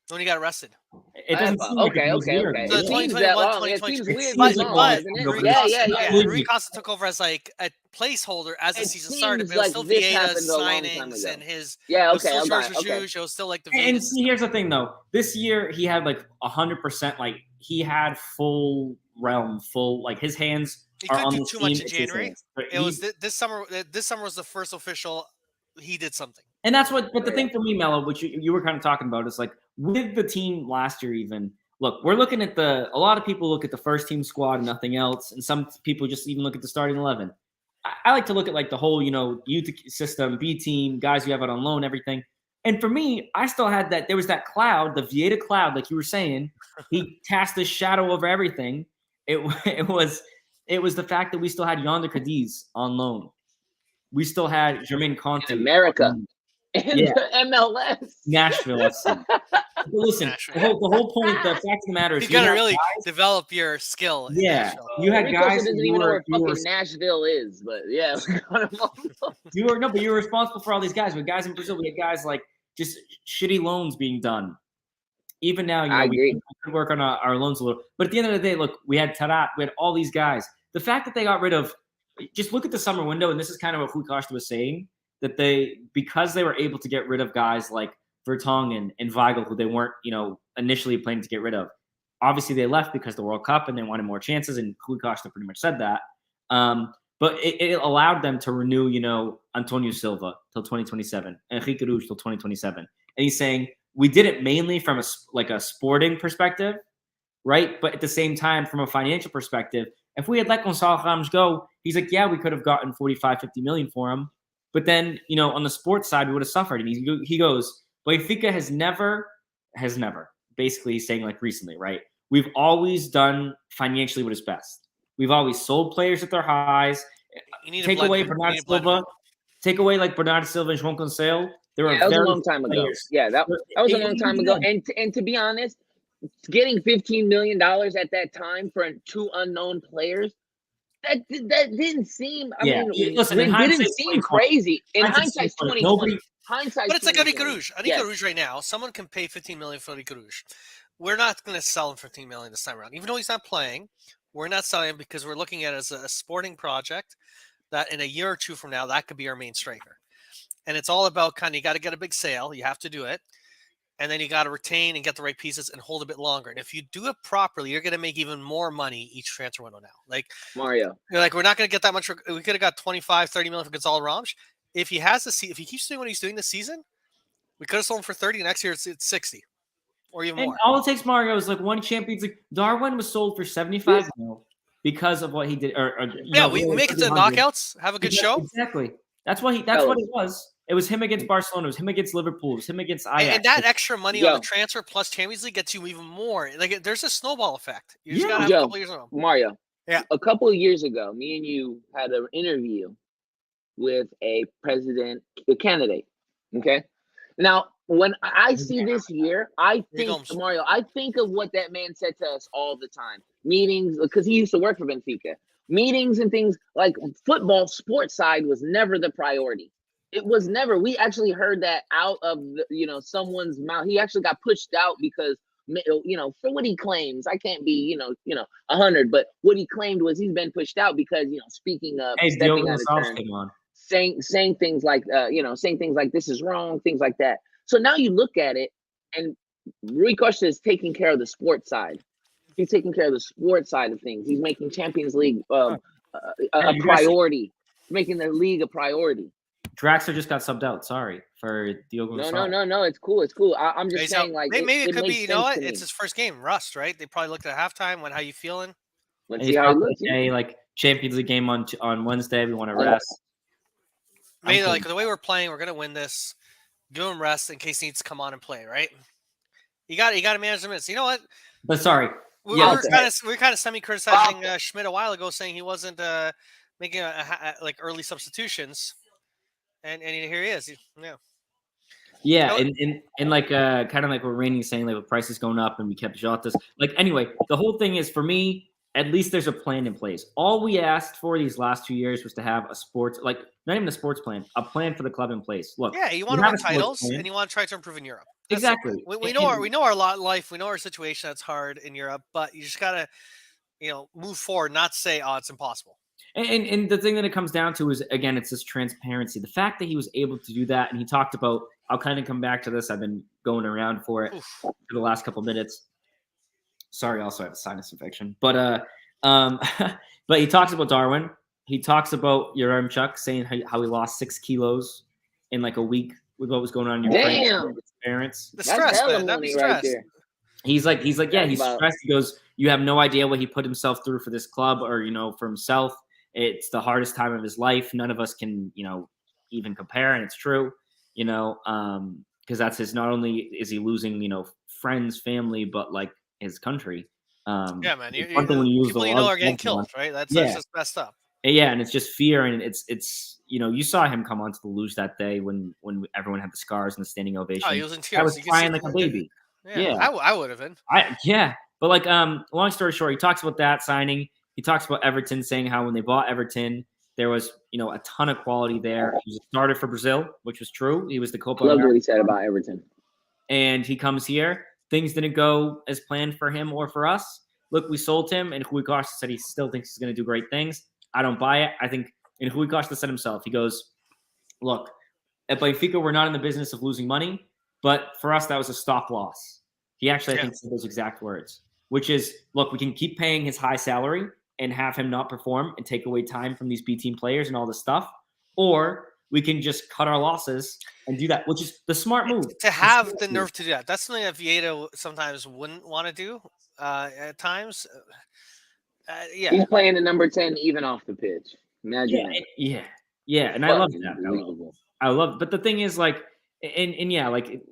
When he got arrested. It doesn't seem like it was weird. So It seems that long. It seems weird. Rui Costa took over as like a placeholder as the season started. But it was still Vieira's signings and his. Yeah, okay. It was still like the. And see, here's the thing, though. This year he had like 100%. Like he had full realm, like his hands. He are couldn't on do the too team. much in January. It was this summer. This summer was the first official. He did something. And that's what. But the thing for me, Mello, which you were kind of talking about, is like with the team last year. Even look, we're looking at a lot of people look at the first team squad and nothing else, and some people just even look at the starting 11. I like to look at like the whole, youth system, B team, guys you have out on loan, everything. And for me, I still had that. There was that cloud, the Vieira cloud, like you were saying. He cast a shadow over everything. It was the fact that we still had Yonder Cadiz on loan. We still had Jermaine Conte. America. And MLS. Nashville. Listen, the whole point, the fact of the matter is you got to really develop your skill. Yeah. You had guys doesn't even know where fucking Nashville is, but yeah. you were responsible for all these guys. With guys in Brazil, we had guys like just shitty loans being done. Even now, we could work on our loans a little. But at the end of the day, look, we had Tarat, we had all these guys. The fact that they got rid of, just look at the summer window, and this is kind of what Rui Costa was saying, that because they were able to get rid of guys like Vertonghen and Weigl, who they weren't, initially planning to get rid of. Obviously, they left because of the World Cup and they wanted more chances, and Rui Costa pretty much said that. But it allowed them to renew, Antonio Silva till 2027, and Henrique Rouge till 2027. And he's saying, we did it mainly from a sporting perspective, right? But at the same time, from a financial perspective, if we had let Gonçalo Ramos go, he's like, yeah, we could have gotten 45, 50 million for him. But then, on the sports side, we would have suffered. And he goes, Benfica has never, basically he's saying like recently, right? We've always done financially what is best. We've always sold players at their highs. Take away Bernardo Silva. Take away like Bernardo Silva and João Cancelo. That was a long time ago. Yeah, that was a long time ago. And to be honest, getting $15 million at that time for 2 unknown players, that didn't seem. I mean, listen, it didn't seem crazy. In hindsight, 2020. But it's like Henrique Rouge. Henrique Rouge right now, someone can pay $15 million for Henrique Rouge. We're not going to sell him for $15 million this time around, even though he's not playing. We're not selling him because we're looking at it as a sporting project that in a year or two from now, that could be our main striker. And it's all about you got to get a big sale. You have to do it. And then you got to retain and get the right pieces and hold a bit longer. And if you do it properly, you're going to make even more money each transfer window now. Like Mario. You're like, we're not going to get that much. We could have got 25, 30 million for Gonçalo Ramos. If he keeps doing what he's doing this season, we could have sold him for 30. Next year, it's 60 or even more. All it takes, Mario, is like one Champions League. Darwin was sold for 75 mil because of what he did. We make it to the knockouts, have a good show. Exactly. That's what it was. It was him against Barcelona. It was him against Liverpool. It was him against Ajax. And that extra money on the transfer plus Champions League gets you even more. Like there's a snowball effect. You just gotta have a couple years ago. Mario. Yeah. A couple of years ago, me and you had an interview with a president candidate. Okay. Now, when I see this year, I think, Mario, I think of what that man said to us all the time. Meetings, because he used to work for Benfica. Meetings and things like football, sports side was never the priority. It was never. We actually heard that out of someone's mouth. He actually got pushed out because for what he claims, I can't be 100, but what he claimed was he's been pushed out because speaking up, stepping out of turn, saying things like saying things like this is wrong, things like that. So now you look at it, and Rui Costa is taking care of the sports side. He's taking care of the sports side of things. He's making Champions League a priority, making the league a priority. Draxler just got subbed out. Sorry for Diogo. No. It's cool. I'm just saying, like, maybe it could be. You know what? It's his first game, rust, right? They probably looked at halftime. How you feeling? Let's see how he looks. Like Champions League game on Wednesday. We want to rest. Maybe like the way we're playing, we're gonna win this. Give him rest in case he needs to come on and play. Right? You got to manage the minutes. You know what? But sorry. We were kind of semi-criticizing Schmidt a while ago, saying he wasn't making like early substitutions, and here he is. Yeah, and like kind of like what Rainey's saying, like the price is going up, and we kept Jota's. Like anyway, the whole thing is for me. At least there's a plan in place. All we asked for these last 2 years was to have a sports, like not even a sports plan, a plan for the club in place. Look, you want to win titles and you want to try to improve in Europe. Exactly. We know our life. We know our situation. That's hard in Europe, but you just gotta, move forward. Not say, "Oh, it's impossible." And the thing that it comes down to is, again, it's this transparency. The fact that he was able to do that, and he talked about. I'll kind of come back to this. I've been going around for it for the last couple minutes. Sorry, also I have a sinus infection. But but he talks about Darwin. He talks about Yaremchuk saying how he lost 6 kilos in like a week with what was going on in your parents. The stress, man. That'd be stress. Right, he's like, yeah, he's stressed. He goes, you have no idea what he put himself through for this club or, for himself. It's the hardest time of his life. None of us can, even compare. And it's true, because that's his, not only is he losing, friends, family, but like his country. Yeah, man. When you people are getting killed, right? That's just messed up. Yeah, and it's just fear, and it's you saw him come onto the luge that day when everyone had the scars and the standing ovation. Oh, he was in tears. I was crying like a baby. Yeah. I would have been. But like long story short, he talks about that signing. He talks about Everton, saying how when they bought Everton, there was a ton of quality there. He was a starter for Brazil, which was true. He was the Copa. I love what he said about Everton. And he comes here. Things didn't go as planned for him or for us. Look, we sold him, and Rui Costa said he still thinks he's going to do great things. I don't buy it. I think, and Rui Costa said himself, he goes, look, at Benfica, we're not in the business of losing money, but for us, that was a stop loss. He actually, I think, said those exact words, which is, look, we can keep paying his high salary and have him not perform and take away time from these B team players and all this stuff, or we can just cut our losses and do that, which is the smart move. To have the nerve to do that. That's something that Vieira sometimes wouldn't want to do at times. He's playing the number 10 even off the pitch. Imagine that. Yeah. And I love that. I love it. But the thing is, like, and yeah, like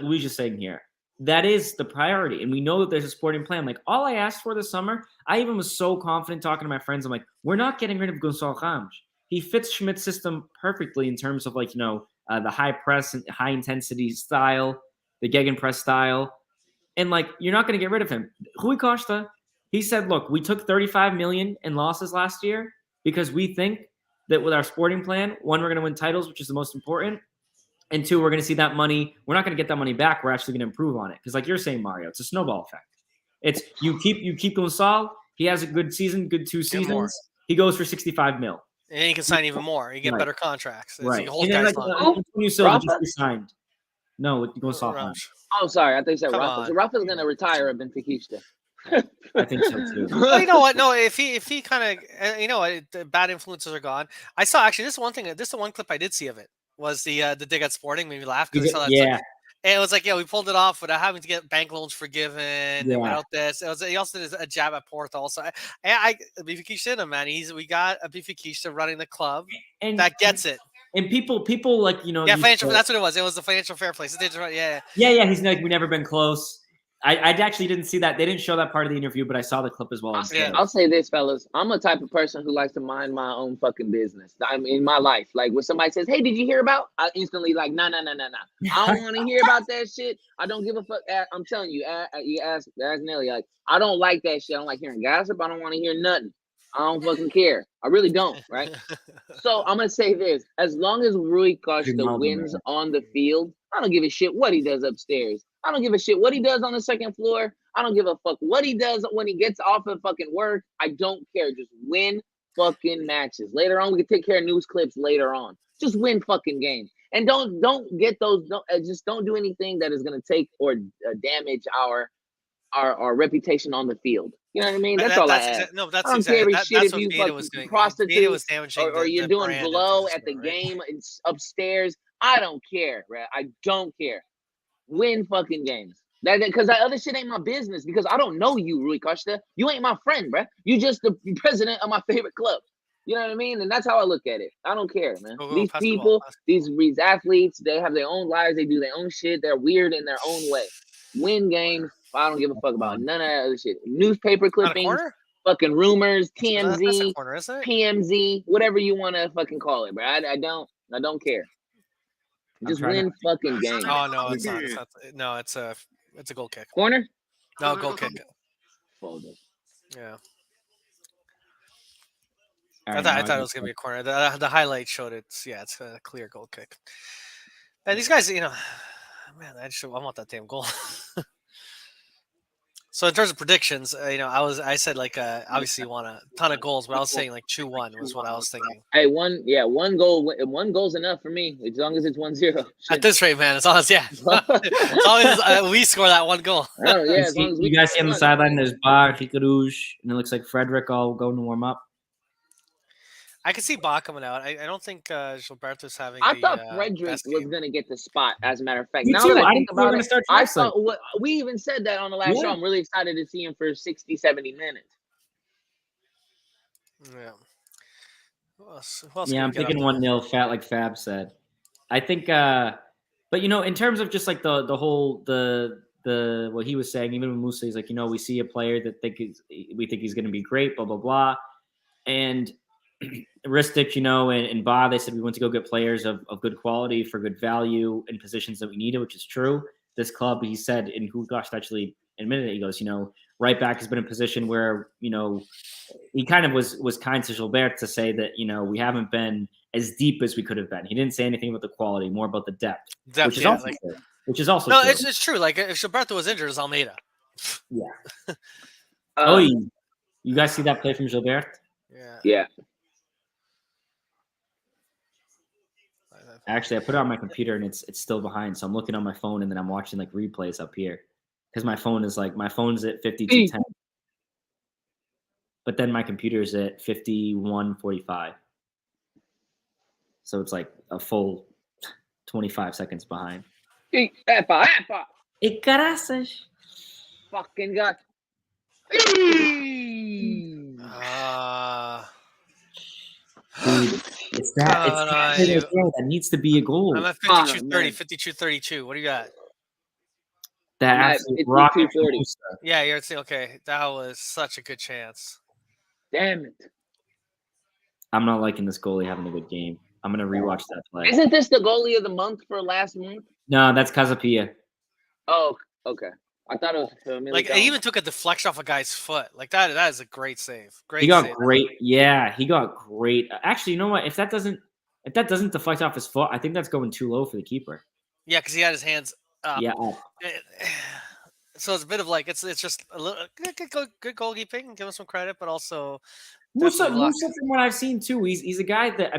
Luis is saying here, that is the priority. And we know that there's a sporting plan. Like, all I asked for this summer, I even was so confident talking to my friends. I'm like, we're not getting rid of Gonçalo Ramos. He fits Schmidt's system perfectly in terms of like, the high press and high intensity style, the gegenpress style. And like, you're not going to get rid of him. Rui Costa, he said, look, we took 35 million in losses last year because we think that with our sporting plan, one, we're going to win titles, which is the most important. And two, we're going to see that money. We're not going to get that money back. We're actually going to improve on it. Because like you're saying, Mario, it's a snowball effect. It's you keep Gonçalo. He has a good season, good 2 seasons. He goes for 65 mil. And you can sign even more. You get better contracts. Right. You hold guys Antonio Silva just resigned. No, it goes off. Oh, sorry. I thought you said Rafa. So Rafa's going to retire at Benfica. I think so too. Well, you know what? No, if he kind of, the bad influences are gone. I saw actually this is the one clip I did see of it was the dig at Sporting made me laugh because I saw that. Yeah. And it was like, we pulled it off without having to get bank loans forgiven. And without this, he also did a jab at Porto. Also, Benfica, man, we got a Benfica running the club and that gets it. And people like financial. That's what it was. It was the financial fair play. So yeah. He's like, we've never been close. I actually didn't see that. They didn't show that part of the interview, but I saw the clip as well. I'll say this, fellas. I'm a type of person who likes to mind my own fucking business. I'm in my life. Like when somebody says, "Hey, did you hear about?" I instantly like, nah. I don't want to hear about that shit. I don't give a fuck. I'm telling you, you ask Nelly. Like, I don't like that shit. I don't like hearing gossip. I don't want to hear nothing. I don't fucking care. I really don't. Right. So I'm gonna say this: as long as Rui Costa wins on the field, I don't give a shit what he does upstairs. I don't give a shit what he does on the second floor. I don't give a fuck what he does when he gets off of fucking work. I don't care. Just win fucking matches. Later on, we can take care of news clips later on. Just win fucking games. And don't get those. Just don't do anything that is gonna take or damage our reputation on the field. You know what I mean? That's all I ask. No, that's I don't exactly care shit that's if you what Vita was doing. prostitute Vita was damaging or you're the doing brand blow of at the right? game upstairs. I don't care, bro. I don't care. Win fucking games. Because that other shit ain't my business. Because I don't know you, Rui Costa. You ain't my friend, bro. You just the president of my favorite club. You know what I mean? And that's how I look at it. I don't care, man. These people, these athletes, they have their own lives. They do their own shit. They're weird in their own way. Win games. I don't give a fuck about none of that other shit. Newspaper clippings, fucking rumors, TMZ, corner, isn't it? PMZ, whatever you want to fucking call it, bro. I don't care. Just win fucking games. Oh no, it's not. No, it's a goal kick. Corner? No, goal kick. Yeah. I thought it was gonna be a corner. The highlight showed it's a clear goal kick. And these guys, man, I want that damn goal. So in terms of predictions, I said like obviously you want a ton of goals, but I was saying like 2-1 was what I was thinking. Hey, one goal's enough for me as long as it's 1-0. At this rate, man, as long as as long as we score that one goal. Oh yeah, as long as you guys see on the sideline, there's Bar, Hikarush, and it looks like Frederick all going to warm up. I can see Bach coming out. I don't think Gilberto's having. I thought Frederick was going to get the spot. As a matter of fact, Me now too. that I think about it, I thought we even said that on the last show. I'm really excited to see him for 60, 70 minutes. Yeah. Who else I'm thinking 1-0. Fat like Fab said. I think, but in terms of just like the whole what he was saying, even with Musa, he's like, we see a player that we think he's going to be great, blah blah blah, and. Ristic, and Ba, they said we want to go get players of good quality for good value in positions that we needed, which is true. This club, he said, and Hugosh actually admitted it, he goes, right back has been a position where, he kind of was kind to Gilbert to say that, we haven't been as deep as we could have been. He didn't say anything about the quality, more about the depth which is also true. Which is also true. It's true. Like if Gilberto was injured, it's Almeida. Yeah. You guys see that play from Gilbert? Yeah. Actually, I put it on my computer and it's still behind. So I'm looking on my phone and then I'm watching like replays up here because my phone's at 5210, but then my computer's at 5145. So it's like a full 25 seconds behind. Epa. Fucking God. Dude, it's that needs to be a goal. I'm at 52-32. What do you got? That absolute rocket. Yeah, you're saying okay. That was such a good chance. Damn it! I'm not liking this goalie having a good game. I'm gonna rewatch that play. Isn't this the goalie of the month for last month? No, that's Casapia. Oh, okay. I thought it was Famalicao. Like he even took a deflection off a guy's foot. Like that is a great save. He got great. Yeah, he got great. Actually, you know what? If that doesn't deflect off his foot, I think that's going too low for the keeper. Yeah, because he had his hands up. Yeah. So it's a bit of like it's just a little good goalkeeping. Give him some credit, but also Musa, from what I've seen too, he's a guy that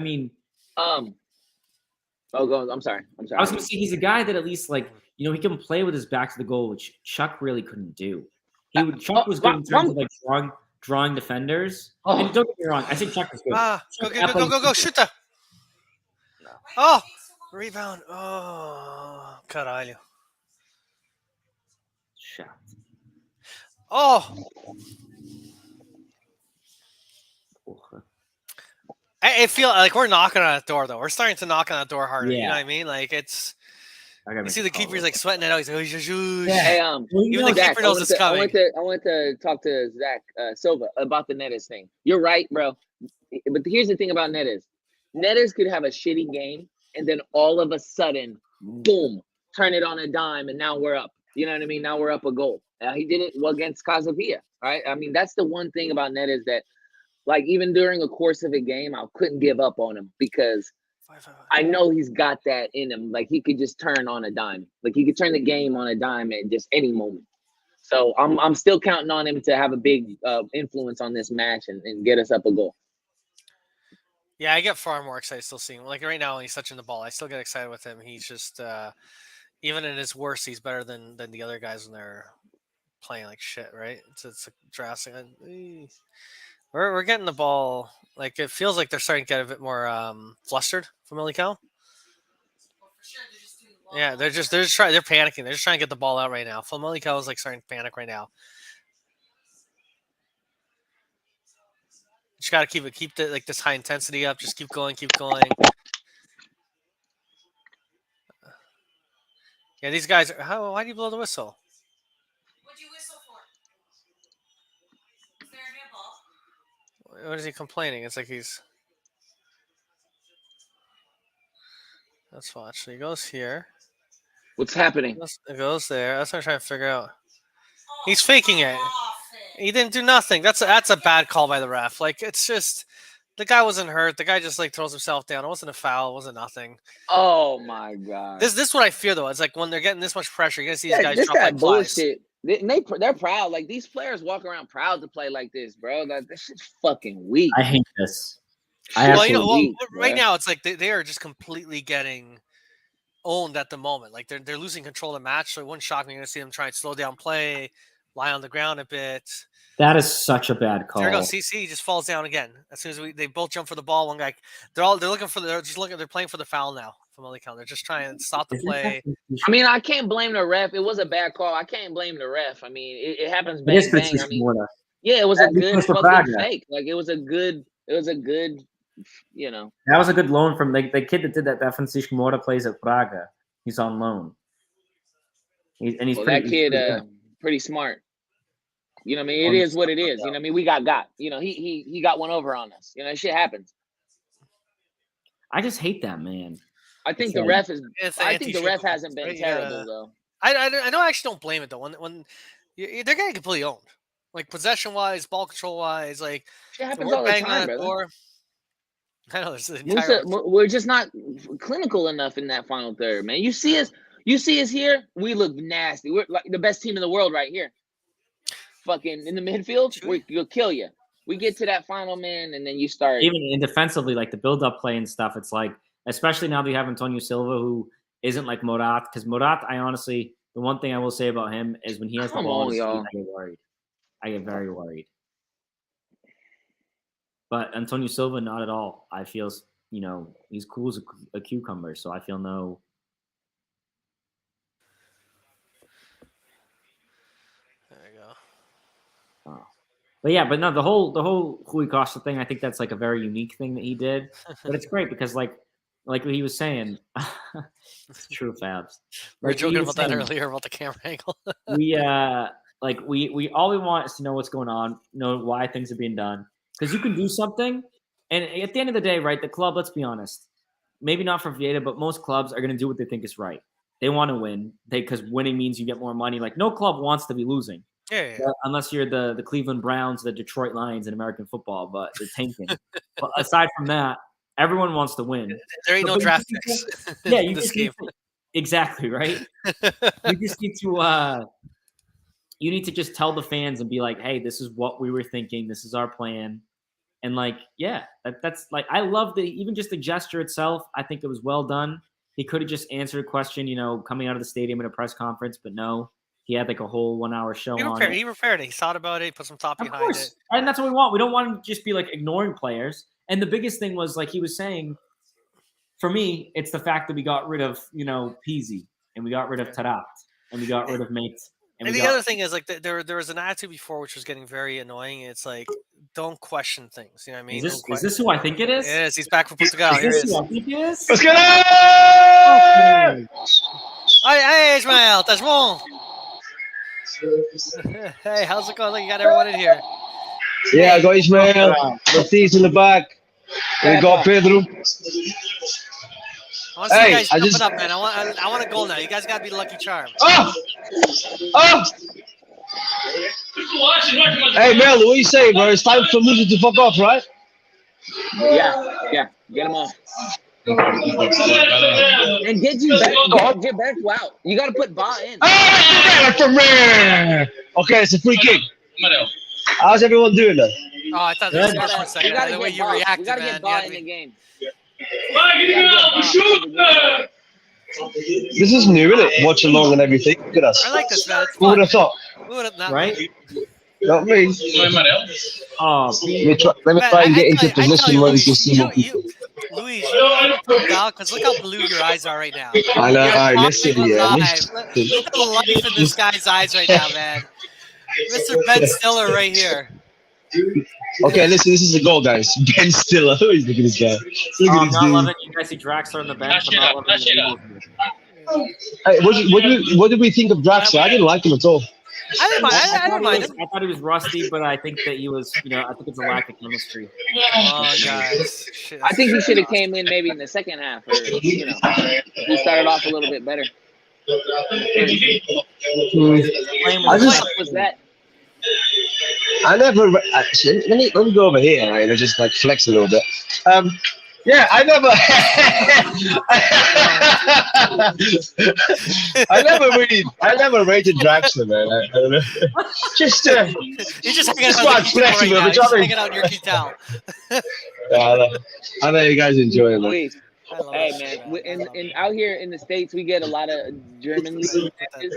go. I'm sorry. I was gonna say he's a guy that at least he can play with his back to the goal, which Chuck really couldn't do. Chuck was good in terms of drawing defenders. And don't get me wrong, I think Chuck was good. Go, shoot that. No. Oh, rebound. Oh, caralho. Shot. Oh. I feel like we're knocking on that door, though. We're starting to knock on that door harder. Yeah. You know what I mean? Like it's. You see the keeper, he's like sweating it out. He's like, yeah. Hey, even the Zach, keeper knows it's coming. I want to talk to Zach Silva about the Neres thing. You're right, bro. But here's the thing about Neres. Neres could have a shitty game, and then all of a sudden, boom, turn it on a dime, and now we're up. You know what I mean? Now we're up a goal. He did it against Casavia, right? I mean, that's the one thing about Neres that, like, even during a course of a game, I couldn't give up on him because I know he's got that in him. Like, he could just turn on a dime. Like, he could turn the game on a dime at just any moment. So I'm still counting on him to have a big influence on this match and get us up a goal. Yeah, I get far more excited still seeing him. Like right now when he's touching the ball, I still get excited with him. He's just even in his worst, he's better than the other guys when they're playing like shit, right? It's a drastic. We're getting the ball. Like it feels like they're starting to get a bit more flustered from Famalicao. Yeah, they're just trying. They're panicking. They're just trying to get the ball out right now. Famalicao is like starting to panic right now. Just gotta keep this high intensity up. Just keep going. Yeah, these guys. Why do you blow the whistle? What'd you whistle for? Is there a handball? What is he complaining? It's like he's. Let's watch. So he goes here. What's happening? It goes there. That's what I'm trying to figure out. He's faking it. He didn't do nothing. That's a bad call by the ref. Like it's just the guy wasn't hurt. The guy just like throws himself down. It wasn't a foul. It wasn't nothing. Oh my god. This is what I fear though. It's like when they're getting this much pressure, you're gonna see these guys drop like bullshit. They're proud. Like these players walk around proud to play like this, bro. Like this shit's fucking weak. I hate this. Right now it's like they are just completely getting owned at the moment. Like they're losing control of the match. So it wouldn't shock me to see them try and slow down play, lie on the ground a bit. That is such a bad call. There you go. CC just falls down again. As soon as they both jump for the ball, one guy they're playing for the foul now from Famalicao. They're just trying to stop the play. I mean, I can't blame the ref. It was a bad call. I can't blame the ref. I mean, it happens bang. I mean, yeah, it was a good fucking fake. Like it was a good, you know. That was a good loan from the kid that did that. Francisco Moura plays at Braga. He's on loan. He's pretty smart. You know what I mean? It is what it is. You know what I mean? We got. You know, he got one over on us. You know, shit happens. I just hate that, man. I think the ref hasn't been terrible though. I know. I actually don't blame it though. When they're getting completely owned, like possession wise, ball control wise, like shit happens all the time, brother. I know we're just not clinical enough in that final third, man. You see us here. We look nasty. We're like the best team in the world right here. Fucking in the midfield, we'll kill you. We get to that final man, and then you start even in defensively, like the build-up play and stuff. It's like, especially now that you have Antonio Silva, who isn't like Morat, because Morat, the one thing I will say about him is when he has the ball, I get worried. I get very worried. But Antonio Silva, not at all. I feel, he's cool as a cucumber, so I feel no. But yeah, but no, the whole Rui Costa thing, I think that's like a very unique thing that he did. But it's great because like what he was saying, it's true, Fabs. We were joking about that earlier about the camera angle. we all we want is to know what's going on, know why things are being done. Because you can do something, and at the end of the day, right, the club, let's be honest, maybe not for Vieta, but most clubs are going to do what they think is right. They want to win because winning means you get more money. Like no club wants to be losing. Yeah. Unless you're the Cleveland Browns, the Detroit Lions in American football, but they're tanking. But aside from that, everyone wants to win. There ain't no draft picks. Yeah, you just need to, exactly right. You just need to just tell the fans and be like, "Hey, this is what we were thinking. This is our plan." And like, yeah, that's like I love even just the gesture itself. I think it was well done. He could have just answered a question, coming out of the stadium in a press conference, but no. He had like a whole 1 hour show on it. He prepared it. He thought about it. He put some thought behind it. And that's what we want. We don't want to just be like ignoring players. And the biggest thing was like he was saying, for me, it's the fact that we got rid of, Pizzi and we got rid of Tarat and we got rid of Mate. And the other thing is like there was an attitude before which was getting very annoying. It's like don't question things. You know what I mean? Is this who I think it is? It is. He's back for Portugal. Here it is. Who I think it is? Let's get it! Hey, Ismael, that's wrong. Hey, how's it going? Look, you got everyone in here. Yeah, I got Ismael. Matisse in the back. We got Pedro. I want to see you guys jumping up, man. I want a goal now. You guys got to be Lucky Charm. Oh! Hey, Mel, what you saying, bro? It's time for Musa to fuck off, right? Yeah. Get him off. And get you back. Get back. Wow. You got to put Ba in. Okay, it's a free kick. How's everyone doing, though? Oh, I thought this was for a second. The way you reacted, we got to man. get Ba in the game. This is new, isn't it? Watch along and everything. Look at us. I like this, man. It's Who would fun. have thought? Right? Not me. Oh, Let me try and get into position where we can see more people. Luis, you know because look how blue your eyes are right now. I know. All right, listen, yeah. Look at the life in this guy's eyes right now, man. Mr. Ben Stiller right here. Okay, listen, this is a goal, guys. Ben Stiller. Look at this guy. Look I'm at not this loving you guys see Draxler on the bench. I'm not loving the dude. Hey, what did we think of Draxler? I didn't like him at all. I didn't mind him. I thought he was rusty, but I think that he was, I think it's a lack of chemistry. Oh, guys. Shit, I think he should have came in maybe in the second half, or he started off a little bit better. Was that? I never. Actually, let me go over here, right, and just like flex a little bit. Yeah, I never. I never rated Draxler, man. I don't know. Just He's just hanging out on your right now. He's just hanging out on your towel. I know you guys enjoy it, man. Please. Hey man, and out here in the States, we get a lot of German league matches.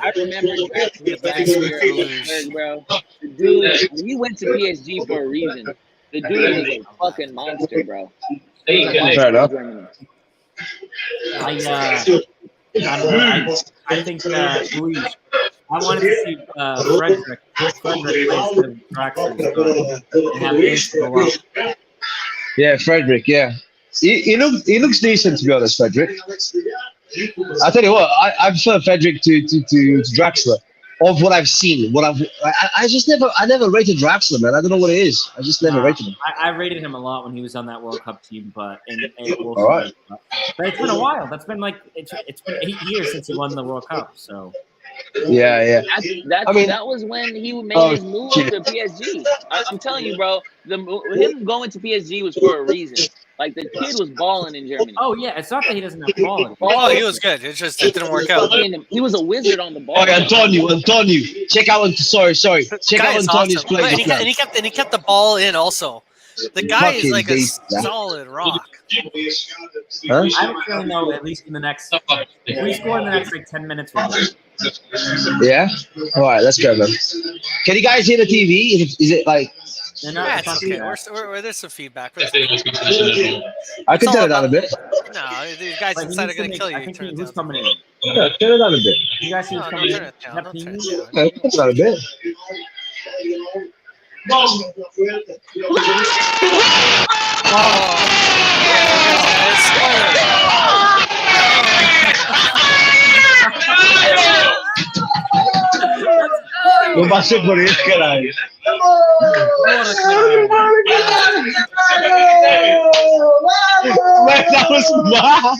I remember Draxler back here in Pittsburgh, bro. The dude, he went to PSG for a reason. The dude is a fucking monster, bro. Fair enough. I think that Luis, I wanted to see Frederick instead of Draxler and have Ace go up. Yeah, Frederick. Yeah, he looks decent, to be honest, Frederick. I tell you what, I prefer Frederick to Draxler. Of what I've seen, I never rated Draxler, man. I don't know what it is. I just never rated him. I rated him a lot when he was on that World Cup team, but all right. But it's been a while. That's been like it's been 8 years since he won the World Cup. So yeah. That was when he made his move to PSG. I'm telling you, bro. Him going to PSG was for a reason. Like, the kid was balling in Germany. Oh, yeah. It's not that he doesn't have balling. Oh, he was good. It didn't work out. He was a wizard on the ball. Okay, Antonio. Check out. Sorry. Check out Antonio's play. And he kept the ball in also. The guy is like a solid rock. Huh? I don't really know. At least in the next, if we score in the next like 10 minutes, we're good. Yeah. All right, let's go, man. Can you guys hear the TV? Is it like? Yeah, it's okay. There's some feedback. I can turn it down a bit. No, these guys inside are going to kill you. Who's coming in? Yeah, turn it down a bit. You guys see who's coming in? Turn it down a bit. Non basta por isso, caralho. That was mad.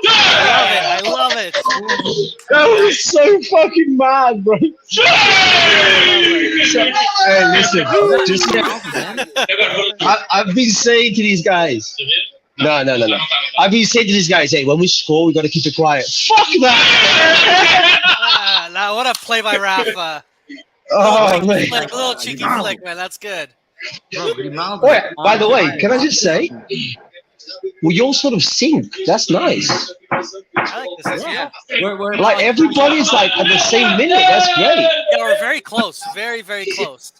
I love it. That was so fucking mad, bro. Hey, listen. I've been saying to these guys. No. I've been saying to these guys, hey, when we score, we got to keep it quiet. Fuck that. Now, what a play by Rafa. Man. Like a little cheeky flick, man. That's good. Wait, by the way, can I just say, we all sort of sync. That's nice. I like this. Yeah. We're like everybody's like at the same minute. That's great. Yeah, we're very close. Very, very close.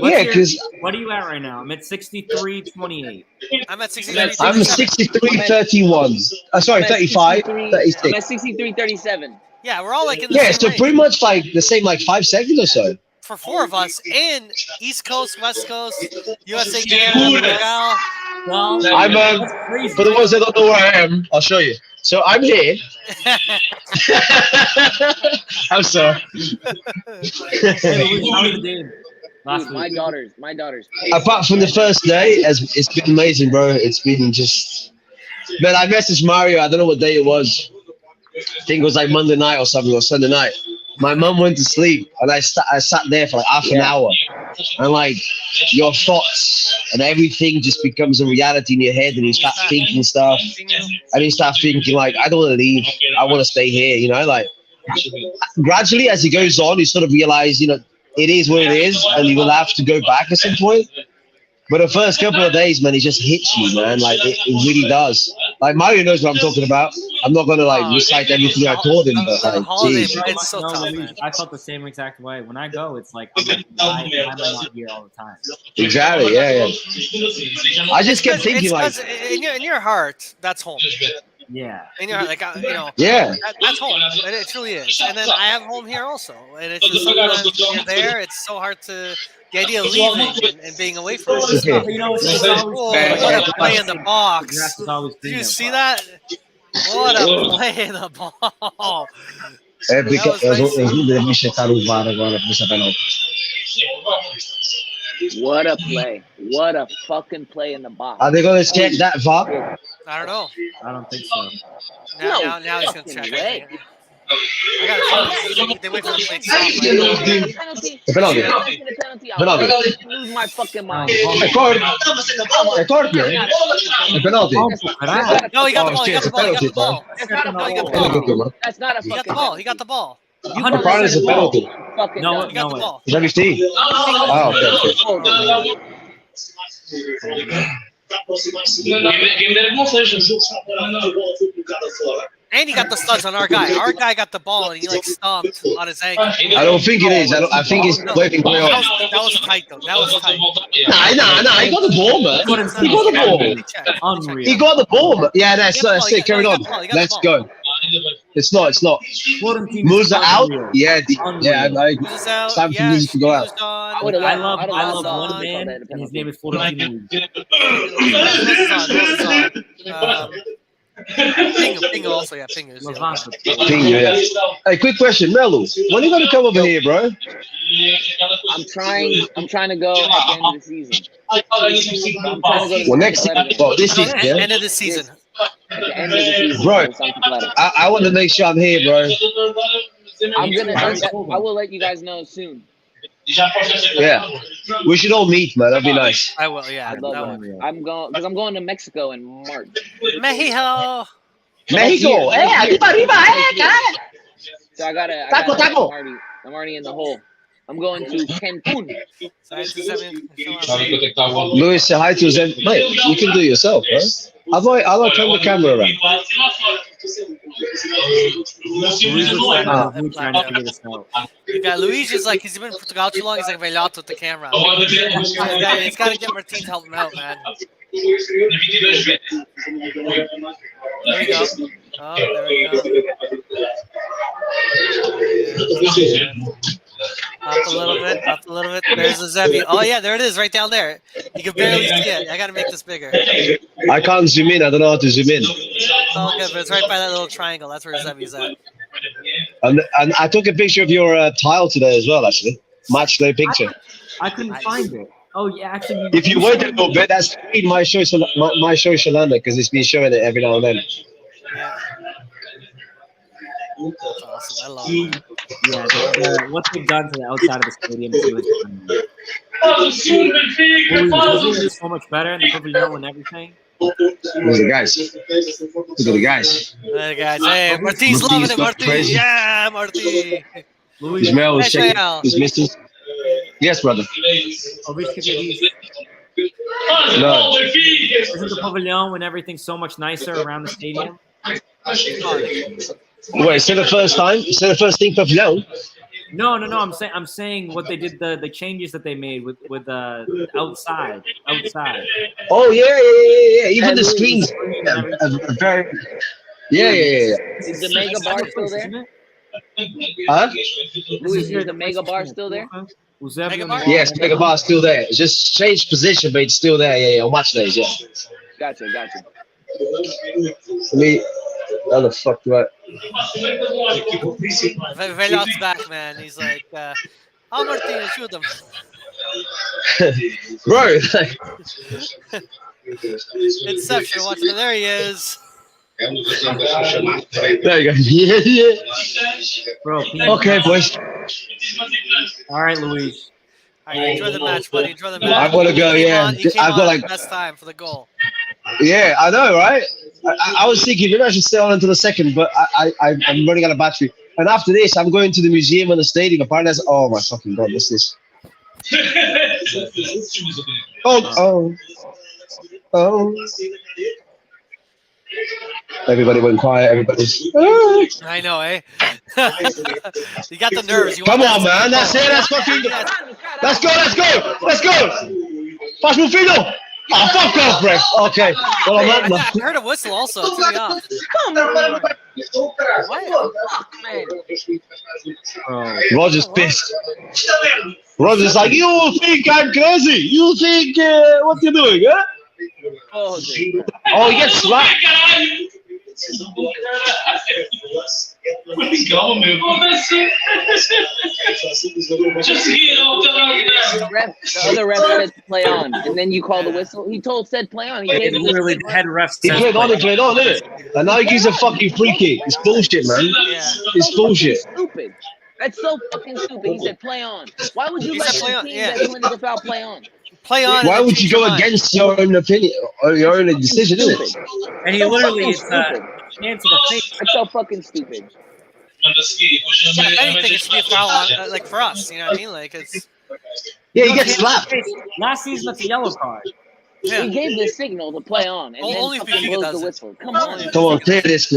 Yeah, because what are you at right now? I'm at 63-28. I'm at 63. I'm 63-31. Sorry, 35, 36. I'm at 63-37. Yeah, we're all like in the same so range. pretty much like the same, like 5 seconds or so. For 4 of us, and East Coast, West Coast, USA, Canada, Portugal. Well, I'm for the ones that don't know where I am, I'll show you. So I'm here. I'm sorry. Dude, my daughters. Apart from the first day, it's been amazing, bro. It's been just. Man, I messaged Mario. I don't know what day it was. I think it was like Monday night or something, or Sunday night. My mum went to sleep, and I sat there for like half an hour, and like your thoughts and everything just becomes a reality in your head, and you start thinking stuff, and you start thinking like, I don't want to leave, I want to stay here, you know, like gradually as it goes on, you sort of realize, you know, it is what it is, and you will have to go back at some point. But the first couple of days, man, it just hits you, man. Like it really does. Like Mario knows what I'm talking about. I'm not gonna like recite everything I told him, but like, geez. It's so tough, man. I felt the same exact way. When I go, it's like, why am I not here all the time? Exactly, yeah. I just kept thinking like, in your heart, that's home. Yeah. In your heart, like you know. yeah. That's home. It truly is. And then I have home here also, and it's just sometimes when you're there, it's so hard to. The idea of leaving and being away from it. You know, it's always What a play in the box. Did you see that? What a play in the ball. É porque eles devem checar o VAR agora para saber não. What a play. What a fucking play in the box. Are they going to check that VAR? I don't know. I don't think so. Now he's going to check it. I got it. They wait for the play to stop. Penalty. Lose my fucking mind. É corte, man. É penalty. No, he got the ball. He got the ball. That's not a fucking ball. He got the ball. Apparently it's a penalty. No, He got the ball. Já viste? Ah, ok. And he got the studs on our guy. Our guy got the ball and he like stomped on his ankle. I don't think it is. I think he's waiting for That was tight though. That was tight. Nah. He got the ball, man. He got the ball. Unreal. He got the ball, man. Yeah, that's it. Carry on. Let's go. It's not. Musa out? Yeah, like time for music to go out. I love one man, and his name is Florentino. Pingo also, yeah, Pingo. Yeah. Hey, quick question, Melu. When are you gonna come over here, bro? I'm trying to go at the end of the season. Well, next season. Well, this season, yeah. End of the season. At the end of the season, Bro, I want to make sure I'm here, bro. I will let you guys know soon. Yeah, we should all meet, man. That'd be nice. I will, yeah. I'm going to Mexico in March. Mexico. Arriba, So I'm already in the hole. I'm going to Cancun. Luis, say hi to them. Mate, you can do it yourself, bro. How do I turn the camera around? Yeah, Luis is like, he's been in Portugal too long, he's like velhoto with the camera. He's got to get Martin to help him out, man. There we go. Oh, there we go. Up a little bit. There's the Zebi. Oh, yeah, there it is, right down there. You can barely see it. I got to make this bigger. I can't zoom in. I don't know how to zoom in. It's all good, but it's right by that little triangle. That's where Zebi's at. And I took a picture of your tile today as well, actually. Match day picture. I couldn't find it. Oh, yeah, actually. If you wait a little bit, that's my show, Shalanda, because it's been showing it every now and then. Yeah. That's awesome. I love it. Yeah, what they've done to the outside of the stadium is so much better, and the pavilion and everything. Look at the guys. Hey, Martin's loving it, Martin. Yeah, Martin. Ismael is checking his missus. Yes, brother. No. Isn't the pavilion and everything so much nicer around the stadium? Wait, is it the first time? Is it the first thing pavilion? No. I'm saying what they did, the changes that they made with outside. Oh yeah. Even the screens are very. Yeah. Is the mega bar still there? Huh? Is the mega bar still there? Yes, mega bar still there. It's just changed position, but it's still there. Yeah. On match days, yeah. Gotcha. How the fuck do I? Velout's back, man. He's like, "Oh, Martinez, shoot them." Bro, like, Inception. Watch him. There he is. there you go. Yeah. Bro, Okay, boys. All right, Luis. All right, enjoy the match, buddy. Enjoy the match. I want to go. Yeah, He came I've got on like. the best time for the goal. Yeah, I know, right? I was thinking maybe I should stay on until the second, but I'm running out of battery. And after this, I'm going to the museum and the stadium. Apparently, oh my fucking god, what's this? Oh. Everybody went quiet. Everybody's. I know, eh? You got the nerves. Come on, man. That's it. That's fucking. Let's go. Pass me Fino. Oh, fuck off, bro. Okay. Well, I'm I heard a whistle also. It threw me off. Roger's pissed. Roger's like, you think I'm crazy? You think what you doing, huh? Oh, he gets slapped. The other ref said play on, and then you call the whistle. He said play on. He gave it Literally, the head ref. He played on, didn't it? And now he gives a fucking free kick. It's bullshit, man. Yeah. It's bullshit. Stupid. That's so fucking stupid. He said play on. Why would you let the team that's winning the foul play on? Play on. Why would you go against your own opinion or your own decision, isn't it? And he literally is hands in the face. That's so fucking stupid. If anything, it should be a foul on, like for us. You know what I mean? Like it's. Yeah, he gets slapped. Last season, that's a yellow card. Yeah. He gave the signal to play on, and then Only fucking Benfica blows does the it. whistle. Come on. Come on, clear this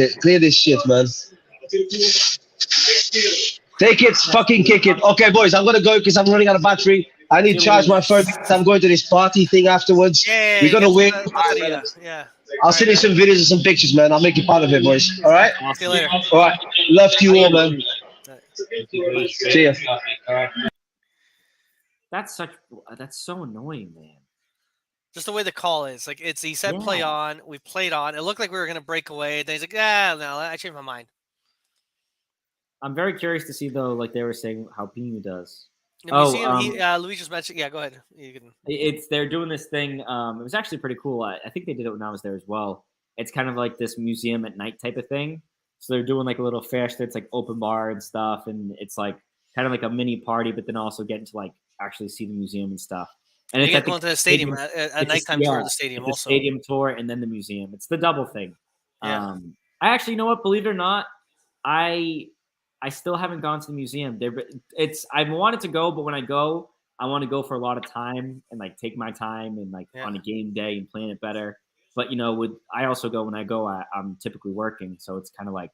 shit, man. Take it, fucking kick it. Okay, boys, I'm gonna go because I'm running out of battery. I need to charge my phone. I'm going to this party thing afterwards. Yeah. We're gonna win. Yeah. I'll send you some videos and some pictures, man. I'll make you part of it, boys. All right? See you later. All right. Love to you all, man. See ya. That's so annoying, man. Just the way the call is. Like he said play on. We played on. It looked like we were gonna break away. Then he's like, no, I changed my mind. I'm very curious to see though, like they were saying, how Pino does. Luis just mentioned. Yeah, go ahead. You can. They're doing this thing. It was actually pretty cool. I think they did it when I was there as well. It's kind of like this museum at night type of thing. So they're doing like a little festa. It's like open bar and stuff, and it's like kind of like a mini party, but then also getting to like actually see the museum and stuff. And it's going to the stadium at nighttime tour of the stadium also. The stadium tour and then the museum. It's the double thing. Yeah. I actually, you know what? Believe it or not, I still haven't gone to the museum. I wanted to go, but when I go, I want to go for a lot of time and like take my time and like on a game day and plan it better. But you know, I also go when I go, I'm typically working, so it's kind of like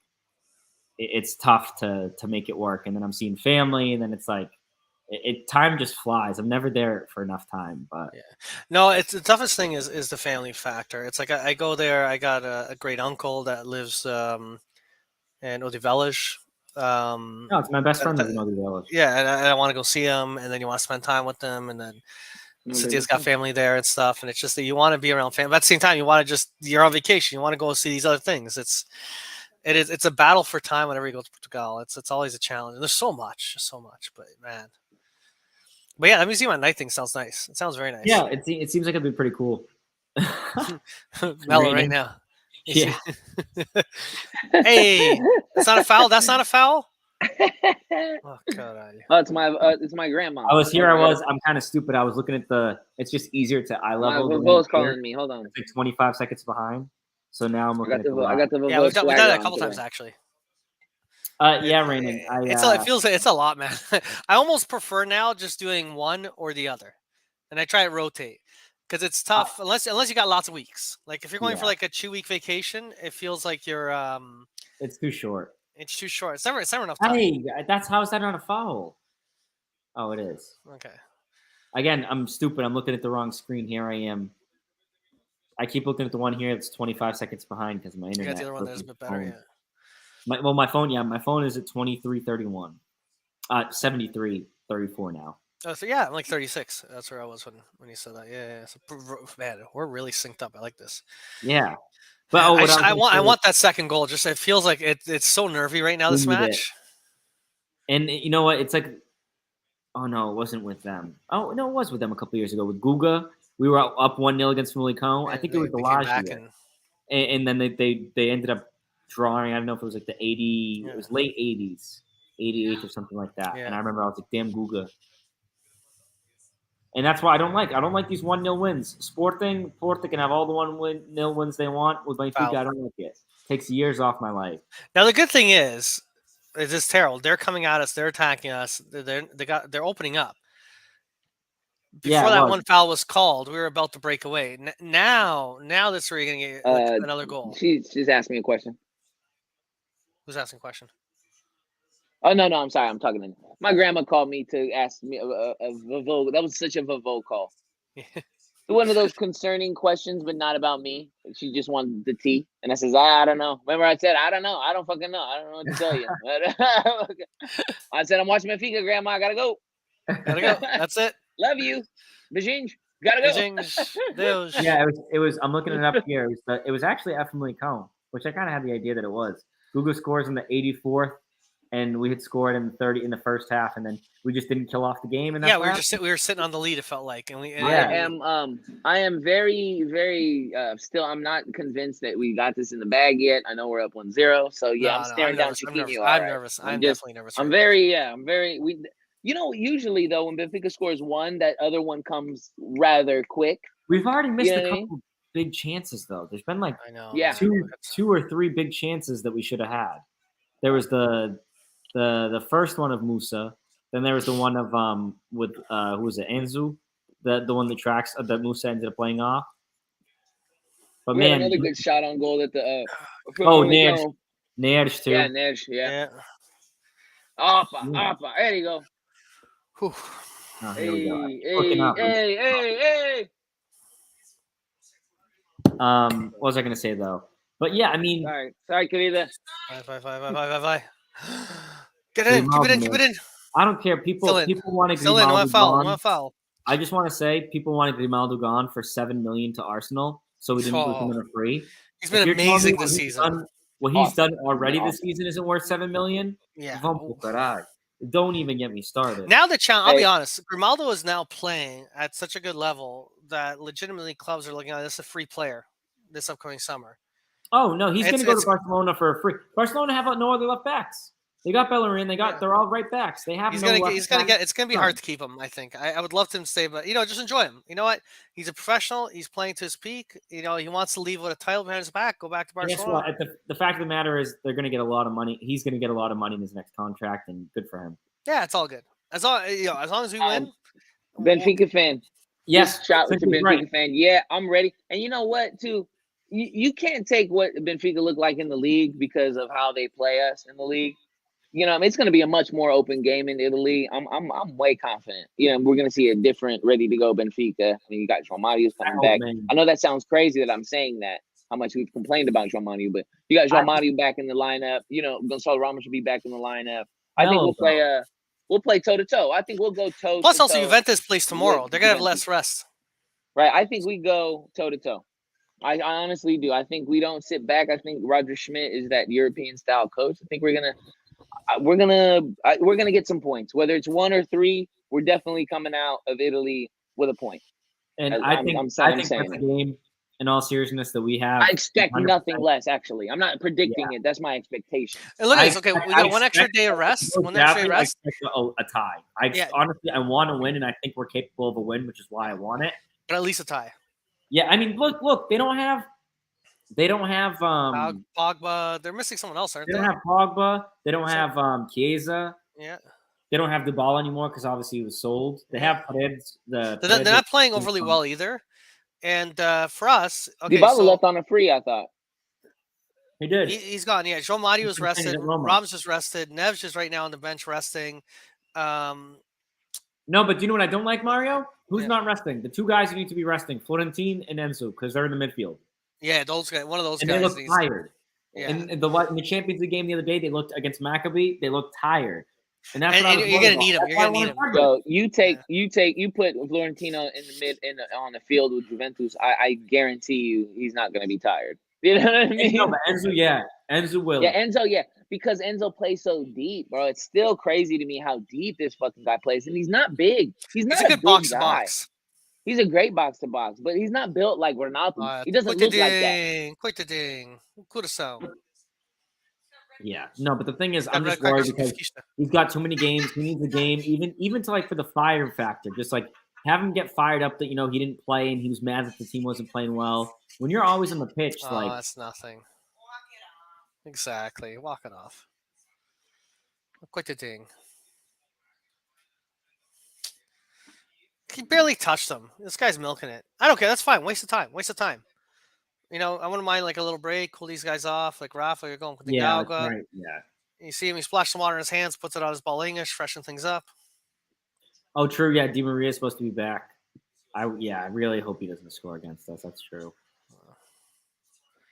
it's tough to make it work. And then I'm seeing family, and then it's like time just flies. I'm never there for enough time. But no, it's the toughest thing is the family factor. It's like I go there. I got a great uncle that lives in Odivelas. No, it's my best friend. Yeah, and I want to go see him, and then you want to spend time with them, and then Cynthia's got family there and stuff, and it's just that you want to be around family. But at the same time, you want to you're on vacation. You want to go see these other things. It's a battle for time whenever you go to Portugal. It's always a challenge. And there's so much, but man. But yeah, that museum at night thing sounds nice. It sounds very nice. Yeah, it seems like it'd be pretty cool. Mellow right now. Yeah. Hey, that's not a foul. That's not a foul. Oh God! It's my grandma. I'm kind of stupid. I was looking at it's just easier to eye level. My Vovo's calling me. Hold on. It's like 25 seconds behind. So now I'm looking at I got the Vovo. Yeah, we've done it a couple times actually. Yeah, Raymond. It feels like it's a lot, man. I almost prefer now just doing one or the other, and I try to rotate because it's tough unless you got lots of weeks. Like if you're going for like a 2-week vacation, it feels like you're it's too short. It's too short. It's never enough time. Hey, how is that not a foul? Oh, it is. Okay. Again, I'm stupid. I'm looking at the wrong screen. Here I am. I keep looking at the one here that's 25 seconds behind because my internet. You got the other one that's a bit better, yeah. My phone is at 23:31. 73:34 now. Oh, so yeah, I'm like 36. That's where I was when you said that. Yeah. So, man, we're really synced up. I like this. Yeah. But I want that second goal. Just it feels like it's so nervy right now. This match. And you know what? It's like, oh no, it wasn't with them. Oh no, it was with them a couple years ago with Guga. We were up 1-0 against Famalicao. I think it was the last year. And then they ended up drawing. I don't know if it was like the 80. Yeah. It was late 80s, 88 or something like that. Yeah. And I remember I was like, damn Guga. And that's why I don't like these 1-0 wins. Sporting can have all the 1-0 wins they want. With Benfica, I don't like it. It takes years off my life. Now the good thing is this terrible. They're coming at us. They're attacking us. They're opening up. Before that one foul was called, we were about to break away. Now that's where you're going to get another goal. She's asking me a question. Who's asking a question? Oh, no, I'm sorry. I'm talking to you. My grandma called me to ask me a Vavo. That was such a Vavo call. One of those concerning questions, but not about me. She just wanted the tea. And I says, I don't know. Remember I said, I don't know. I don't fucking know. I don't know what to tell you. I said, I'm watching Benfica, Grandma. I got to go. Gotta go. That's it. Love you. Beijinhos. Gotta go. Deus. Yeah, it was. I'm looking it up here. It was actually Famalicao, which I kind of had the idea that it was. Guga scores in the 84th, and we had scored in the first half, and then we just didn't kill off the game. And we were sitting on the lead. It felt like, and I am very, very still. I'm not convinced that we got this in the bag yet. I know we're up 1-0, so I'm staring down Chiquinho. I'm nervous. I'm definitely nervous. I'm very. Usually though, when Benfica scores one, that other one comes rather quick. We've already missed a couple big chances though. There's been like two or three big chances that we should have had. There was the first one of Musa. Then there was the one of with who was it, Anzu, the one that Musa ended up playing off. But man, another good shot on goal at the Neres too. Yeah, Neres, yeah. Apa, there you go. Oh, hey. What was I gonna say though? But yeah, I mean, sorry, querida. Bye. Get in, keep it in. I don't care. People want Grimaldo gone. Foul. I just want to say people wanted Grimaldo gone for $7 million to Arsenal, so we didn't put him in a free. He's been amazing this season. What he's done already this season isn't worth $7 million. Yeah. Don't even get me started. Now the challenge. I'll be honest. Grimaldo is now playing at such a good level that legitimately clubs are looking at this as a free player this upcoming summer. Oh no, he's going to go to Barcelona for a free. Barcelona have no other left backs. They got Bellerin. They're all right backs. They have. It's going to be hard to keep him. I think. I would love to stay, but just enjoy him. You know what? He's a professional. He's playing to his peak. He wants to leave with a title behind his back. Go back to Barcelona. Guess what? The fact of the matter is, they're going to get a lot of money. He's going to get a lot of money in his next contract, and good for him. Yeah, it's all good. As long as we win. Benfica fan. Yes, shout out to Benfica fan. Yeah, I'm ready. And you know what? Too, you can't take what Benfica look like in the league because of how they play us in the league. It's going to be a much more open game in Italy. I'm way confident. We're going to see a different, ready to go Benfica. I mean, you got João Mario's coming back. Man. I know that sounds crazy that I'm saying that, how much we've complained about João Mario, but you got João Mario back in the lineup. Gonçalo Ramos should be back in the lineup. I think we'll play toe to toe. I think we'll go toe. Plus, also Juventus plays tomorrow. They're going to have less rest. Right. I think we go toe to toe. I honestly do. I think we don't sit back. I think Roger Schmidt is that European style coach. I think we're gonna get some points. Whether it's 1 or 3, we're definitely coming out of Italy with a point. And I think that's a game, in all seriousness, that we have. I expect 100%. Nothing less. Actually, I'm not predicting it. That's my expectation. And look at this. Okay, we got one extra day of rest. One extra day of rest. A tie. Honestly, I want to win, and I think we're capable of a win, which is why I want it. But at least a tie. Yeah, I mean, look. They don't have Pogba. They're missing someone else, aren't they? They don't have Pogba. They don't have Chiesa. Yeah. They don't have the ball anymore because obviously he was sold. They have Paredes. They're not playing overly well either. And for us, Dybala left on a free, I thought. He did. He's gone. Yeah, João Mario is rested. Ramos is rested. Neves is right now on the bench resting. No, but do you know what I don't like, Mario? Who's not resting? The 2 guys who need to be resting, Florentine and Enzo, because they're in the midfield. Yeah, those guys. One of those and guys. They look tired. Yeah. In the Champions League game the other day, they looked against Maccabi. They looked tired, and that's what you're gonna need them. You're gonna need them. So you put Florentino in the on the field with Juventus. I guarantee you, he's not gonna be tired. You know what I mean? No, but Enzo will. Yeah, Enzo, because Enzo plays so deep, bro. It's still crazy to me how deep this fucking guy plays, and he's not big. He's not a good big box guy. to box. He's a great box to box, but he's not built like Ronaldo. He doesn't look like that. Quite the ding. Coração. Yeah, no, but the thing is, I'm just worried because he's got too many games. He needs a game, even to like for the fire factor. Just like have him get fired up that he didn't play and he was mad that the team wasn't playing well. When you're always on the pitch, that's nothing. Exactly, walk it off. Quite the ding. He barely touched him. This guy's milking it. I don't care. That's fine. Waste of time. I wouldn't mind like a little break, cool these guys off. Like Rafa, you're going with the Galga. Right. Yeah. You see him, he splashed some water in his hands, puts it on his ball English, freshen things up. Oh, true. Yeah, Di Maria's supposed to be back. I really hope he doesn't score against us. That's true.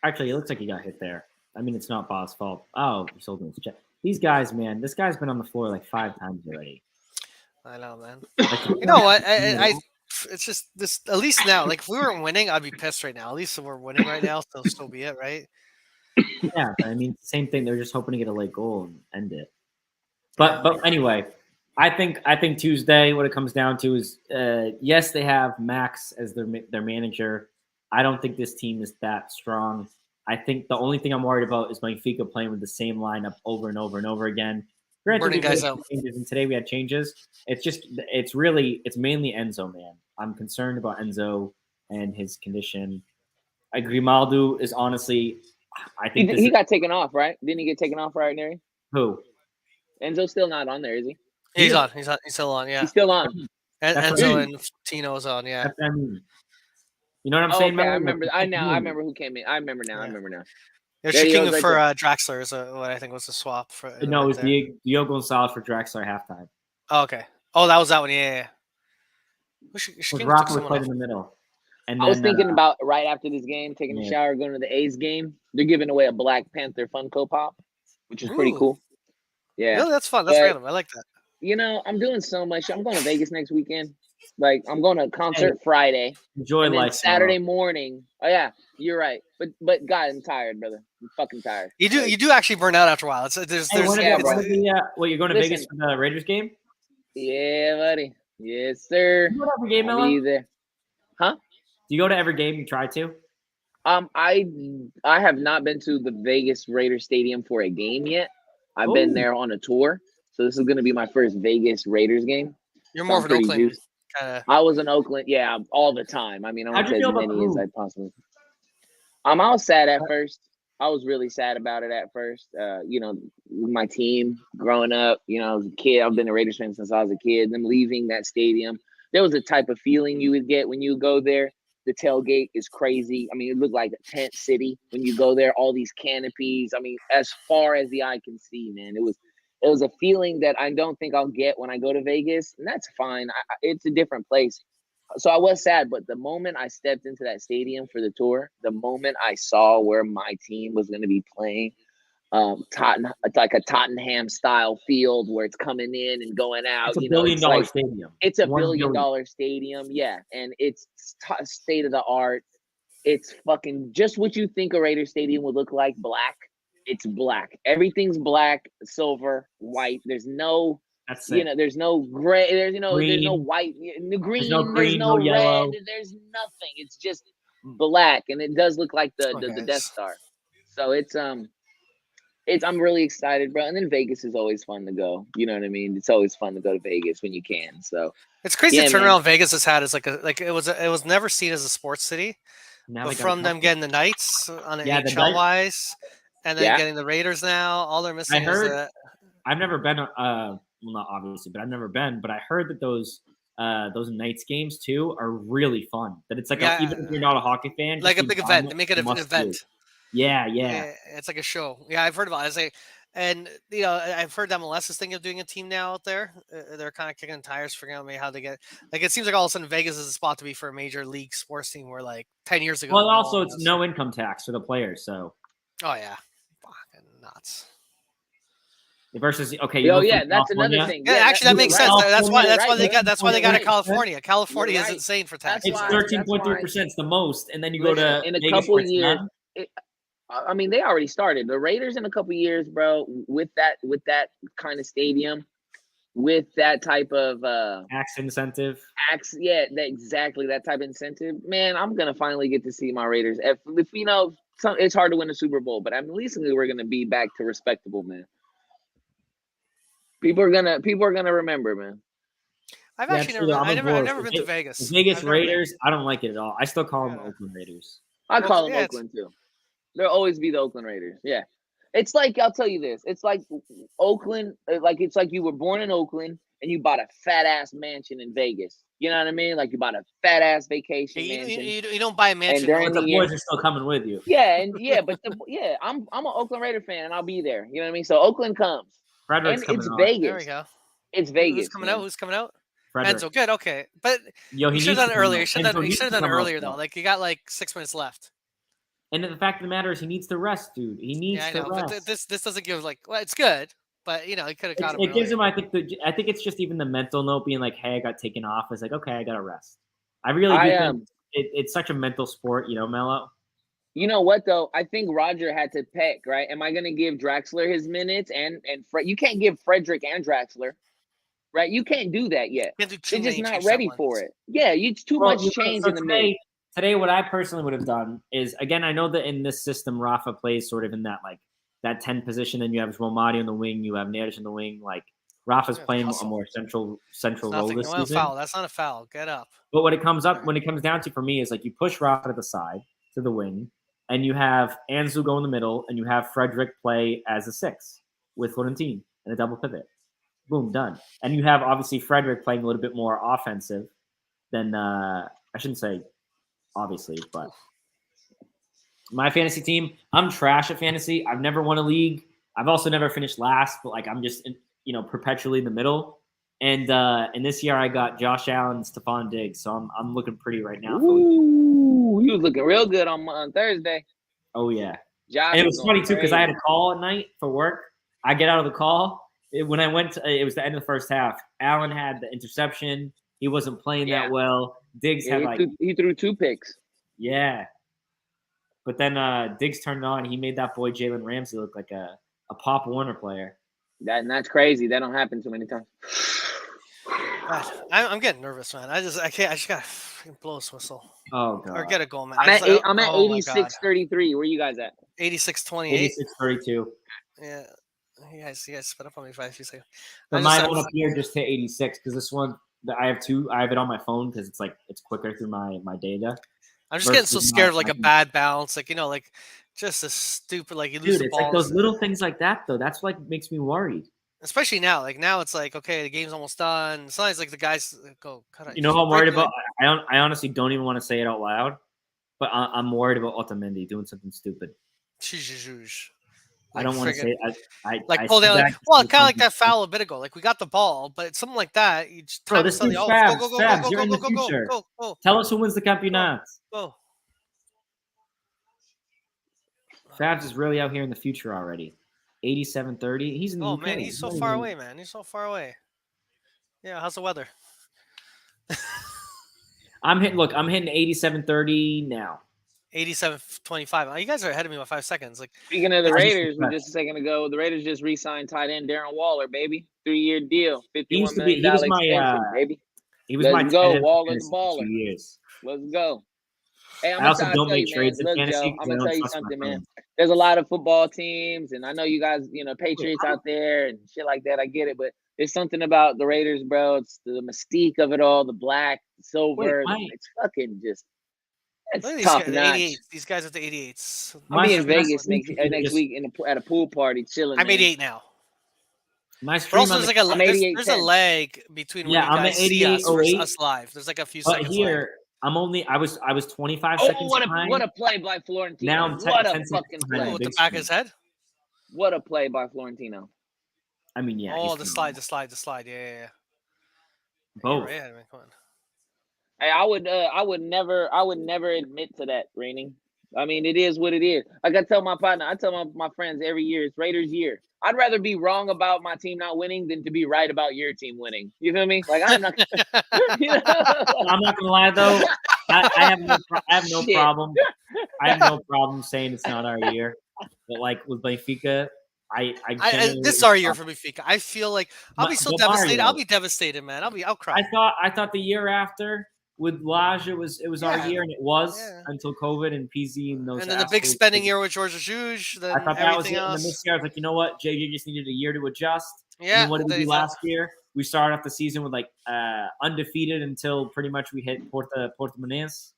Actually, it looks like he got hit there. I mean, it's not Bob's fault. Oh, he's holding his chest. These guys, man, this guy's been on the floor like 5 times already. I know, man. You know what? It's just this. At least now, like if we weren't winning, I'd be pissed right now. At least if we're winning right now, so be it, right? Yeah, I mean, same thing. They're just hoping to get a late goal and end it. But anyway, I think Tuesday, what it comes down to is, yes, they have Max as their manager. I don't think this team is that strong. I think the only thing I'm worried about is Benfica playing with the same lineup over and over and over again. Granted, guys out. Changes, and today we had changes. It's mainly Enzo, man. I'm concerned about Enzo and his condition. Grimaldo is honestly, I think he got taken off, right? Didn't he get taken off, right, Neri? Who? Enzo's still not on there, is he? He's on. He's still on. Yeah. He's still on. Enzo and Tino's on. Yeah. You know what I'm saying? Okay, I remember who came in. I remember now. They're checking for Draxler is what I think was the swap for. No, it was Diogo Gonzalez for Draxler halftime. Oh, okay. Oh, that was that one. Yeah. Rafa played in the middle. And I was thinking about right after this game, taking a shower, going to the A's game. They're giving away a Black Panther Funko Pop, which is pretty cool. Yeah, really, that's fun. That's random. I like that. I'm doing so much. I'm going to Vegas next weekend. Like I'm going to a concert Friday. Enjoy life. Saturday morning. Oh yeah, you're right. But God, I'm tired, brother. I'm fucking tired. You do actually burn out after a while. You're going to Vegas for the Raiders game? Yeah, buddy. Yes, sir. You go to every game, I'll be there. Huh? Do you go to every game you try to? I have not been to the Vegas Raiders Stadium for a game yet. I've been there on a tour, so this is going to be my first Vegas Raiders game. You're more of an Oakland kind of. I was in Oakland, all the time. I mean, I went to as many as I possibly. I was sad at first. I was really sad about it at first. My team growing up, I was a kid. I've been a Raiders fan since I was a kid. Them leaving that stadium, there was a type of feeling you would get when you go there. The tailgate is crazy. I mean, it looked like a tent city when you go there. All these canopies. I mean, as far as the eye can see, man, it was a feeling that I don't think I'll get when I go to Vegas, and that's fine. It's a different place. So I was sad, but the moment I stepped into that stadium for the tour, the moment I saw where my team was going to be playing, like a Tottenham style field where it's coming in and going out. It's a $1 billion stadium. It's a $1 billion stadium, yeah, and it's state of the art. It's fucking just what you think a Raider stadium would look like. Black. It's black. Everything's black, silver, white. There's no. There's no gray. There's no white. Green. There's no red. Yellow. There's nothing. It's just black, and it does look like the Death Star. So I'm really excited, bro. And then Vegas is always fun to go. You know what I mean? It's always fun to go to Vegas when you can. So it's crazy. The turnaround Vegas has had is it was never seen as a sports city, but from them getting the Knights on an NHL wise, and then getting the Raiders now, all they're missing is that. I've never been. Well, not obviously, but I've never been. But I heard that those Knights games too are really fun. That it's like even if you're not a hockey fan, like a big event. They make it an event. Yeah. It's like a show. Yeah, I've heard about it. I've heard MLS is thinking of doing a team now out there. They're kind of kicking tires, figuring out maybe how to get. Like it seems like all of a sudden Vegas is a spot to be for a major league sports team. Where like 10 years ago. Well, also it's no income tax for the players, so. Oh yeah, fucking nuts. Versus that's another thing. Yeah, actually, that makes sense. That's why they got it. California. California is insane for taxes. It's 13.3%. It's the most, and then you go to in a couple of years. I mean, they already started. The Raiders in a couple years, bro, with that kind of stadium, with that type of tax incentive. Exactly that type of incentive. Man, I'm gonna finally get to see my Raiders. If it's hard to win a Super Bowl, but at least we're gonna be back to respectable, man. People are gonna remember, man. I've never been to Vegas. The Vegas Raiders, I don't like it at all. I still call them Oakland Raiders. I call them Oakland too. They'll always be the Oakland Raiders. Yeah. It's like, I'll tell you this. It's like Oakland, it's like you were born in Oakland and you bought a fat ass mansion in Vegas. You know what I mean? Like you bought a fat ass vacation mansion. You don't buy a mansion. But the boys are still coming with you. Yeah, I'm an Oakland Raider fan and I'll be there. You know what I mean? So Oakland comes. Frederick's and coming it's on. Vegas. There we go. It's Vegas. Who's coming out? Frederick. Enzo, good, okay. But he should have done it earlier. He should have done it earlier, though. Like, you got like 6 minutes left. And the fact of the matter is he needs to rest, dude. He needs to rest. But this doesn't give, like, well, it's good. But, he could have got him It gives him, I think it's just even the mental note being like, hey, I got taken off. It's like, okay, I got to rest. I really do think it's such a mental sport, Mello? You know what, though? I think Roger had to pick, right? Am I going to give Draxler his minutes? And you can't give Frederick and Draxler. Right, you can't do that yet. They're just not ready for it. Yeah, it's too much change in the middle. Today, what I personally would have done is, again, I know that in this system, Rafa plays sort of in that 10 position, and you have Romati on the wing, you have Neres on the wing. Like Rafa's playing a more central role this season. Foul. That's not a foul. Get up. But when it comes down to for me is like you push Rafa to the side to the wing, and you have Anzu go in the middle, and you have Frederick play as a 6 with Florentine and a double pivot. Boom, done. And you have obviously Frederick playing a little bit more offensive than I shouldn't say obviously, but my fantasy team, I'm trash at fantasy. I've never won a league. I've also never finished last, but like I'm just perpetually in the middle. And this year I got Josh Allen and Stephon Diggs, so I'm looking pretty right now. Ooh, you was looking real good on Thursday. Oh yeah. Josh, and it was funny too because I had a call at night for work. I get out of the call. When I went, it was the end of the first half. Allen had the interception. He wasn't playing that well. Diggs had he threw 2 picks. Yeah, but then Diggs turned it on. He made that boy Jalen Ramsey look like a Pop Warner player. That's crazy. That don't happen too many times. God, I'm getting nervous, man. I can't. I just gotta blow a whistle. Oh god. Or get a goal, man. I'm at 86-33. Where you guys at? 86-28. 86-32. Yeah. You guys spit up on me for a few seconds. But mine went up here just to 86 because this one I have 2. I have it on my phone because it's quicker through my data. I'm just getting so scared of like a bad bounce, like just a stupid you lose the ball. It's like those little things like that though. That's what makes me worried. Especially now, now it's like okay, the game's almost done. Sometimes like the guys go cut out. You know how I'm worried about? I honestly don't even want to say it out loud, but I'm worried about Otamendi doing something stupid. I don't want to say I pull down. Well, kind of like that foul a bit ago. Like we got the ball, but it's something like that. You just Bro, this is Fabs. You're in the future. Go. Tell us who wins the Campeonato. Go. Fabs is really out here in the future already. 87-30. He's in the UK. Man, he's so far away, man. He's so far away. Yeah, how's the weather? I'm hitting 87-30 now. 87-25. You guys are ahead of me by 5 seconds. Like speaking of the Raiders, just a second ago, the Raiders just re-signed tight end Darren Waller, baby, 3-year deal, $51 million extension, baby. He was Let's go, Waller's baller. Let's go. Hey, I also don't make trades in fantasy. I'm gonna tell you something, man. There's a lot of football teams, and I know you guys, Patriots out there and shit like that. I get it, but there's something about the Raiders, bro. It's the mystique of it all, the black, silver. It's fucking just. It's top notch. These guys with the 88s. I'll be in Vegas next week at a pool party chilling. I'm 88 now. My stream, there's a lag between when you guys see us versus us live. There's like a few seconds. Here, I was 25 seconds behind. What a play by Florentino. Now I'm what a fucking play. With the back of his head? What a play by Florentino. I mean, yeah. Oh, the slide. Yeah. Both. Yeah, man, come on. Hey, I would never admit to that, Raining. I mean, it is what it is. Like I tell my partner, I tell my friends every year, it's Raiders year. I'd rather be wrong about my team not winning than to be right about your team winning. You feel me? Like I'm not. I'm not gonna lie though. I have no problem. I have no problem saying it's not our year, but like with Benfica, this is our year for Benfica. I feel like I'll be so devastated. Mario, I'll be devastated, man. I'll cry. I thought the year after with Lage it was our year, and it was until COVID and PZ and those. And then the big spending year with George Jesus. Then I thought that was it. Else. And then this year I was like, you know what, JJ just needed a year to adjust. Yeah. And then what did we do last year? We started off the season with like undefeated until pretty much we hit Portimonense,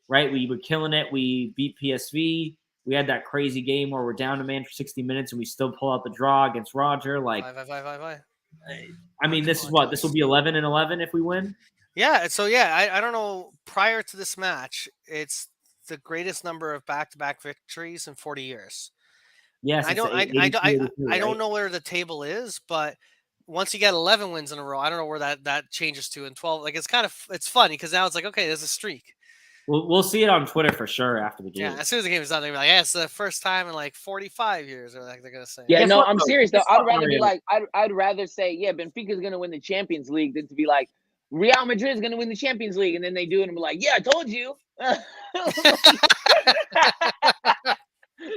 right? We were killing it. We beat PSV. We had that crazy game where we're down to man for 60 minutes and we still pull out the draw against Roger. Like, I mean, this is what? This will be 11-11 if we win? Yeah. So, yeah, I don't know. Prior to this match, it's the greatest number of back-to-back victories in 40 years. Yes. I don't know where the table is, but once you get 11 wins in a row, I don't know where that changes to in 12. Like, it's funny because now it's like, okay, there's a streak. We'll see it on Twitter for sure after the game. Yeah, as soon as the game is done, they'll be like, yeah, it's the first time in like 45 years, or like they're gonna say. Yeah, no, I'm serious though. I'd rather be like, I'd rather say, yeah, Benfica's gonna win the Champions League than to be like, Real Madrid's gonna win the Champions League, and then they do it and be like, yeah, I told you. What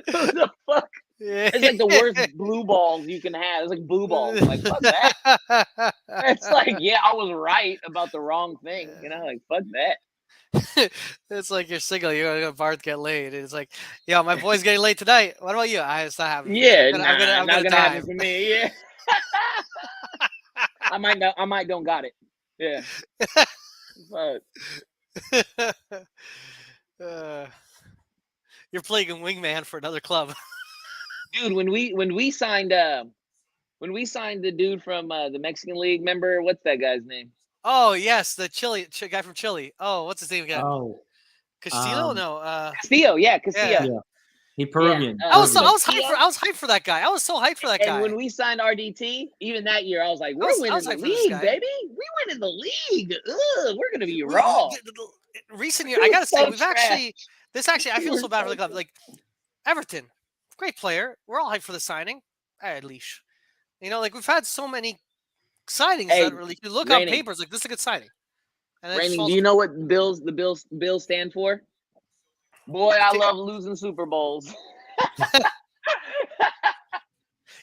the fuck? It's like the worst blue balls you can have. It's like blue balls. Like, fuck that. It's like, yeah, I was right about the wrong thing. You know, like, fuck that. It's like you're single, you're gonna go to bar to get laid. It's like, yo, my boy's getting laid tonight. What about you? It's not happening. Yeah, I'm not gonna happen for me. Yeah. I might don't got it. Yeah. You're playing a wingman for another club. Dude, when we signed the dude from the Mexican League, remember what's that guy's name? Oh yes, the guy from Chile. Oh, what's his name again? Oh, Castillo? No, Castillo. Yeah, Castillo. Yeah. He Peruvian. I was hyped for that guy. I was so hyped for that guy. And when we signed RDT, even that year, I was like, we're winning the league, baby. We winning the league. Ugh, we're gonna be raw. Recent year, I gotta say, I feel so bad for the club. Like Everton, great player. We're all hyped for the signing. At least, you know, like we've had so many signings that really you look on papers like this is a good signing. Rainy, do you know what the bills stand for? Boy, I love losing Super Bowls.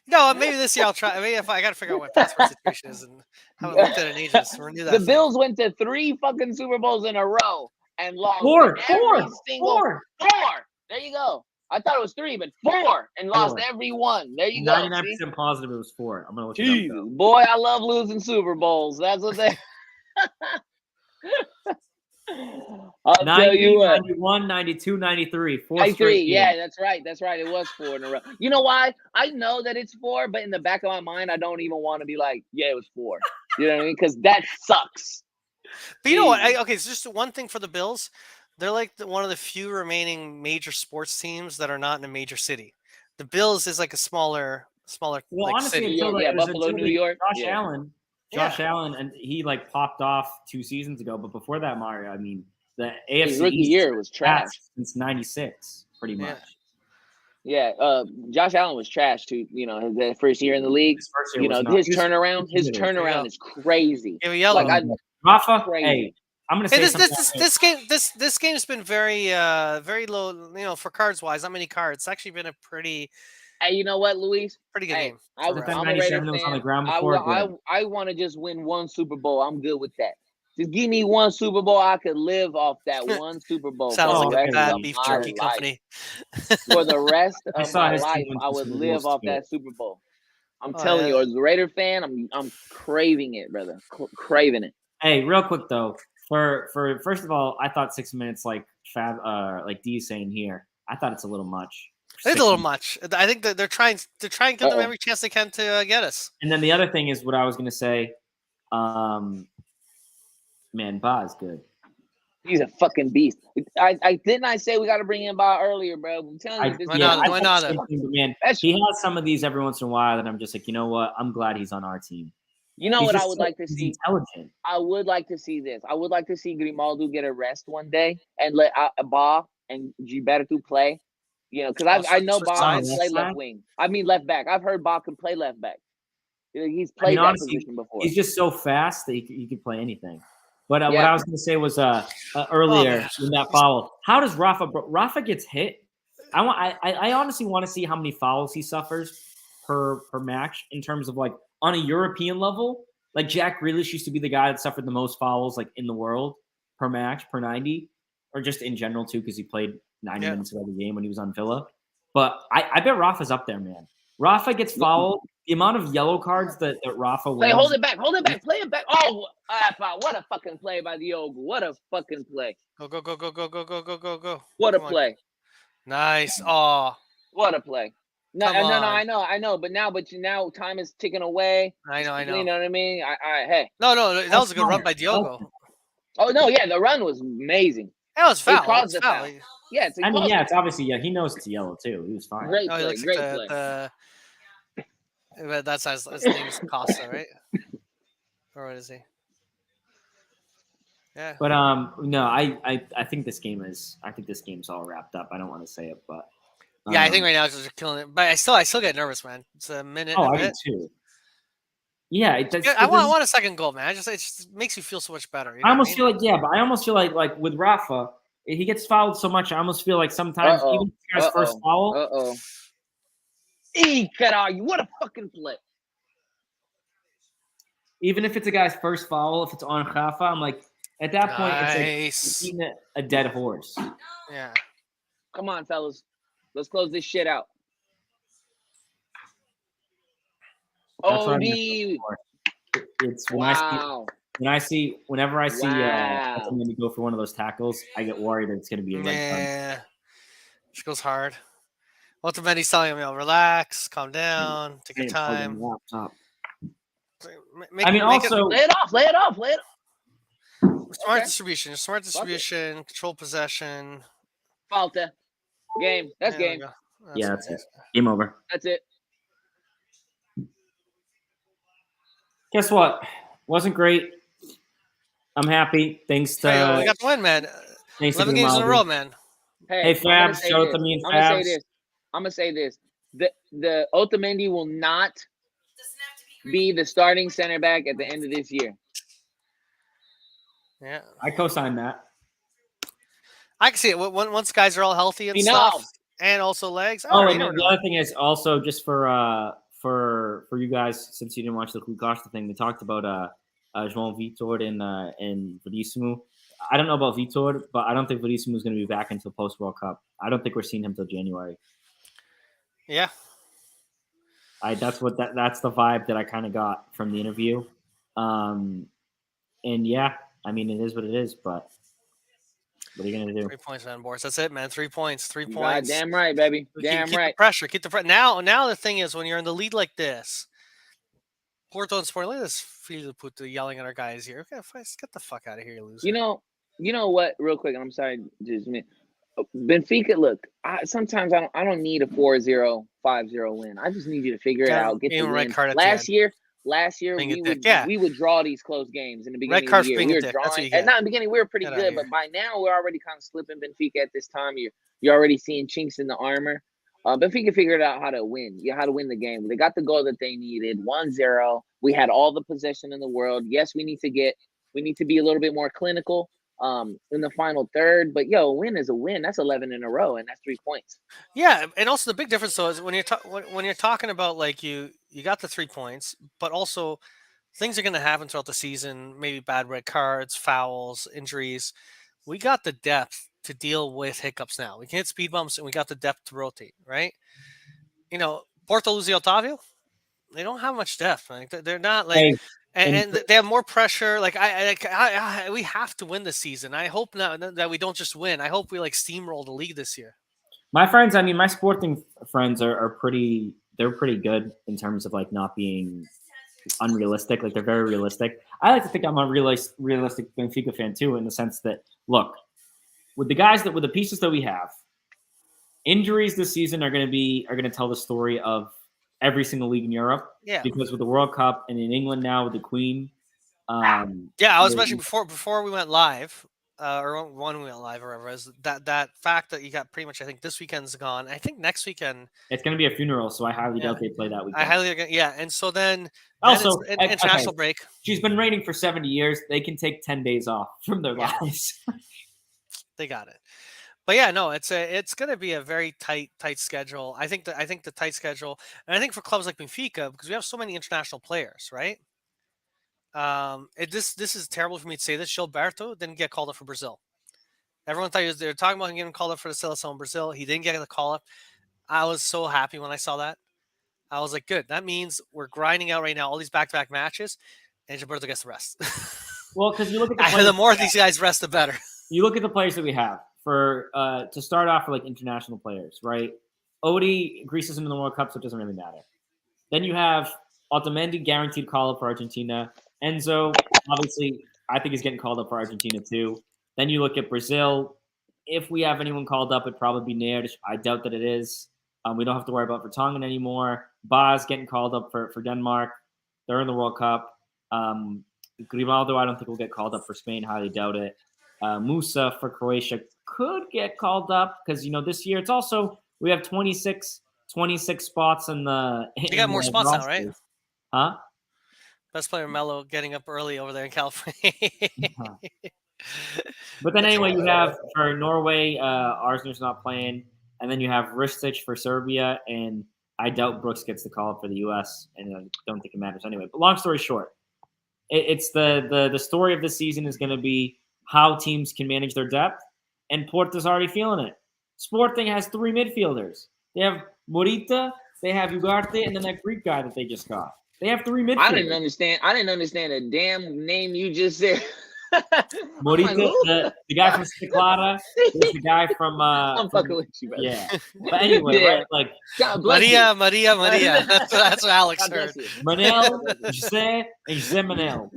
No, maybe this year I'll try. I mean, if I got to figure out what passport situation is, and haven't looked at it in ages. So renew that. The Bills went to 3 fucking Super Bowls in a row and lost four. There you go. I thought it was 3, but 4 and lost every one. There you go. 99% positive it was 4. I'm gonna look it up. Boy, I love losing Super Bowls. That's what they. I'll 90, tell you what. 91, 92, 93. 93. Yeah, that's right. It was 4 in a row. You know why? I know that it's 4, but in the back of my mind, I don't even want to be like, yeah, it was 4. You know what I mean? Because that sucks. But you know what? Okay, it's just one thing for the Bills. They're like one of the few remaining major sports teams that are not in a major city. The Bills is like a smaller well, like, honestly, city. Buffalo, New York. Josh Allen, and he like popped off 2 seasons ago. But before that, Mario, I mean, the AFC his rookie year was trash since '96, pretty much. Yeah, Josh Allen was trash too. You know, his first year in the league. His turnaround is crazy. Rafa, hey, I'm gonna say this game's been very low. You know, for cards wise, not many cards. It's actually been a pretty. Hey, you know what, Luis? Pretty good game. I'm a Raider fan. On the ground before, I want to just win 1 Super Bowl. I'm good with that. Just give me 1 Super Bowl. I could live off that 1 Super Bowl. Sounds like a bad beef jerky company. For the rest of my life, I would live off that Super Bowl. I'm telling you, as a Raider fan, I'm craving it, brother. Craving it. Hey, real quick though, for first of all, I thought 6 minutes like D's saying here. I thought it's a little much. It's a little much. I think that they're trying to give them every chance they can to get us. And then the other thing is what I was going to say. Man, Ba is good. He's a fucking beast. I didn't say we got to bring in Ba earlier, bro. I'm telling you, why not? Man, he has some of these every once in a while that I'm just like, you know what? I'm glad he's on our team. You know what I would like to see? Intelligent. I would like to see this. I would like to see Grimaldo get a rest one day and let Ba and Gilberto play. You know, because I know Ba can play left wing. I mean left back. I've heard Ba can play left back. He's played that position before. He's just so fast that he can play anything. But what I was going to say was earlier in that foul. How does Rafa gets hit? I honestly want to see how many fouls he suffers per match in terms of like on a European level. Like Jack Grealish used to be the guy that suffered the most fouls like in the world per match, per 90, or just in general too, because he played 90 minutes of every game when he was on Villa. But I bet Rafa's up there, man. Rafa gets fouled. The amount of yellow cards that Rafa wins. Hold it back, play it back. Oh, what a fucking play by Diogo. What a fucking play. Go. What a play. Nice. Oh. What a play. No, I know. But now time is ticking away. I know. You know what I mean? Hey. No, that was a good run by Diogo. Oh, no, yeah, the run was amazing. That was foul. It was foul. Yeah, it's obviously, he knows it's yellow too. He was fine. Great play. But that's his name is Costa, right? Or what is he? Yeah. But no, I think this game's all wrapped up. I don't want to say it, but yeah, I think right now it's just killing it. But I still get nervous, man. It's a minute. Oh, I do too. Yeah, I want a second goal, man. It just makes you feel so much better. I almost feel like with Rafa, he gets fouled so much. I almost feel like sometimes even if his first foul. What a fucking play. Even if it's a guy's first foul, if it's on Rafa, I'm like, at that point, it's like eating a dead horse. Yeah. Come on, fellas. Let's close this shit out. It's whenever I see Otamendi go for one of those tackles, I get worried that it's going to be a red card. Yeah. She goes hard. Otamendi's telling him, relax, calm down, take your time. Lay it off. Smart distribution, control possession. Falta. Game. That's game. That's it. Game over. That's it. Guess what? Wasn't great. I'm happy. Thanks to we got the win, man. 11 games in a row, man. Hey Fabs, show it to me and Fabs. I'm gonna say this. The Otamendi will not be the starting center back at the end of this year. Yeah, I co-sign that. I can see it. Once guys are all healthy and stuff, and also legs. And the other thing is also just for you guys, since you didn't watch the Costa thing, they talked about João Vitor and Verissimo. I don't know about Vitor, but I don't think Verissimo is going to be back until post World Cup. I don't think we're seeing him till January. Yeah, that's the vibe that I kind of got from the interview. And yeah, I mean it is what it is, but what are you gonna do? 3 points, man, Boris. That's it, man. 3 points. 3 points. God, damn right, baby. Damn keep right. The pressure. Keep the pressure. Now the thing is, when you're in the lead like this, Porto and Sport, look at this Filippo yelling at our guys here. Okay, get the fuck out of here, you loser. You know what? Real quick, and I'm sorry, just a minute. Benfica, look, sometimes I don't need a 4-0, 5-0 win. I just need you to figure it out. Get the win. Last year we would draw these close games in the beginning of the year. We were drawing, and not in the beginning we were pretty good, but by now we're already kind of slipping Benfica at this time. You're already seeing chinks in the armor. Benfica figured out how to win. How to win the game. They got the goal that they needed. 1-0. We had all the possession in the world. Yes, we need to be a little bit more clinical in the final third, but a win is a win. That's 11 in a row, and that's 3 points. Yeah, and also the big difference though is when you're talking about like you got the 3 points, but also things are going to happen throughout the season. Maybe bad red cards, fouls, injuries. We got the depth to deal with hiccups now. We can hit speed bumps, and we got the depth to rotate. Right? Porto lose Otávio. They don't have much depth. Like they're not like. Hey. And they have more pressure. Like we have to win this season. I hope not that we don't just win. I hope we steamroll the league this year. My friends, my sporting friends are pretty. They're pretty good in terms of not being unrealistic. Like they're very realistic. I like to think I'm a realistic Benfica fan too, in the sense that look, with the pieces that we have, injuries this season are going to tell the story of every single league in Europe. Yeah. Because with the World Cup and in England now with the Queen. I was mentioning before we went live, or one we went live or whatever, is that fact that you got pretty much, I think this weekend's gone. I think next weekend it's going to be a funeral, so I highly doubt they play that weekend. yeah. And so then Also, it's international break. She's been reigning for 70 years. They can take 10 days off from their lives. They got it. But yeah, no, it's going to be a very tight schedule. I think the tight schedule, and I think for clubs like Benfica, because we have so many international players, right? This is terrible for me to say this. Gilberto didn't get called up for Brazil. Everyone thought they were talking about him getting called up for the Seleção in Brazil. He didn't get the call up. I was so happy when I saw that. I was like, good. That means we're grinding out right now all these back-to-back matches, and Gilberto gets the rest. Well, because you look at the more these guys rest, the better. You look at the players that we have for to start off for like international players, right? Odie, Greece isn't in the World Cup, so it doesn't really matter. Then you have Otamendi, guaranteed call up for Argentina. Enzo, obviously, I think he's getting called up for Argentina too. Then you look at Brazil. If we have anyone called up, it'd probably be Nair. I doubt that it is. We don't have to worry about Vertonghen anymore. Baz getting called up for Denmark. They're in the World Cup. Grimaldo, I don't think will get called up for Spain. Highly doubt it. Musa for Croatia could get called up because, this year it's also we have 26 spots in the. You got more spots now, right? Huh? Best player Melo getting up early over there in California. But then anyway, you have for Norway, Arsner's not playing, and then you have Ristic for Serbia, and I doubt Brooks gets the call up for the U.S. and I don't think it matters anyway. But long story short, it's the story of this season is going to be how teams can manage their depth, and Porto's already feeling it. Sporting has 3 midfielders. They have Morita, they have Ugarte, and then that Greek guy that they just got. They have 3 midfielders. I didn't understand a damn name you just said. Morita, the guy from Ciclada, is the guy from. I'm fucking with you, brother. Yeah, but anyway, right? Like Maria. That's what Alex heard. Manel, José, and José Manel.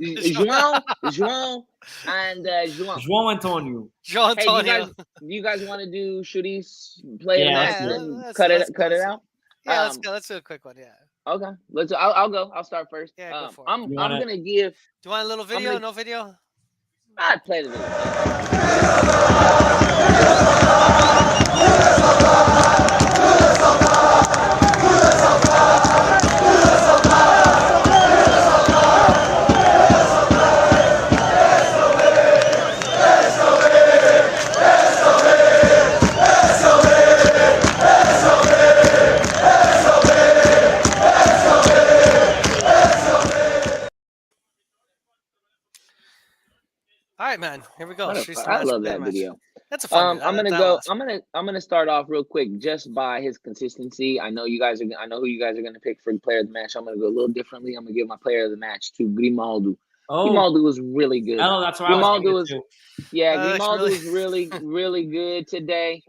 João, and João. João Antonio. João Antonio. Hey, do you guys want to do Shooties play the match and cut it out? Yeah, let's go. Let's do a quick one. Yeah. Okay, I'll go. I'll start first. Yeah, go for it. I'm gonna give. Do you want a little video? No video? I'd play the video. All right, man. Here we go. I love that video. That's a fun. I'm gonna start off real quick just by his consistency. I know who you guys are gonna pick for player of the match. I'm gonna go a little differently. I'm gonna give my player of the match to Grimaldo. Oh, Grimaldo was really good. Oh, that's what Grimaldo was. Grimaldo was really good today.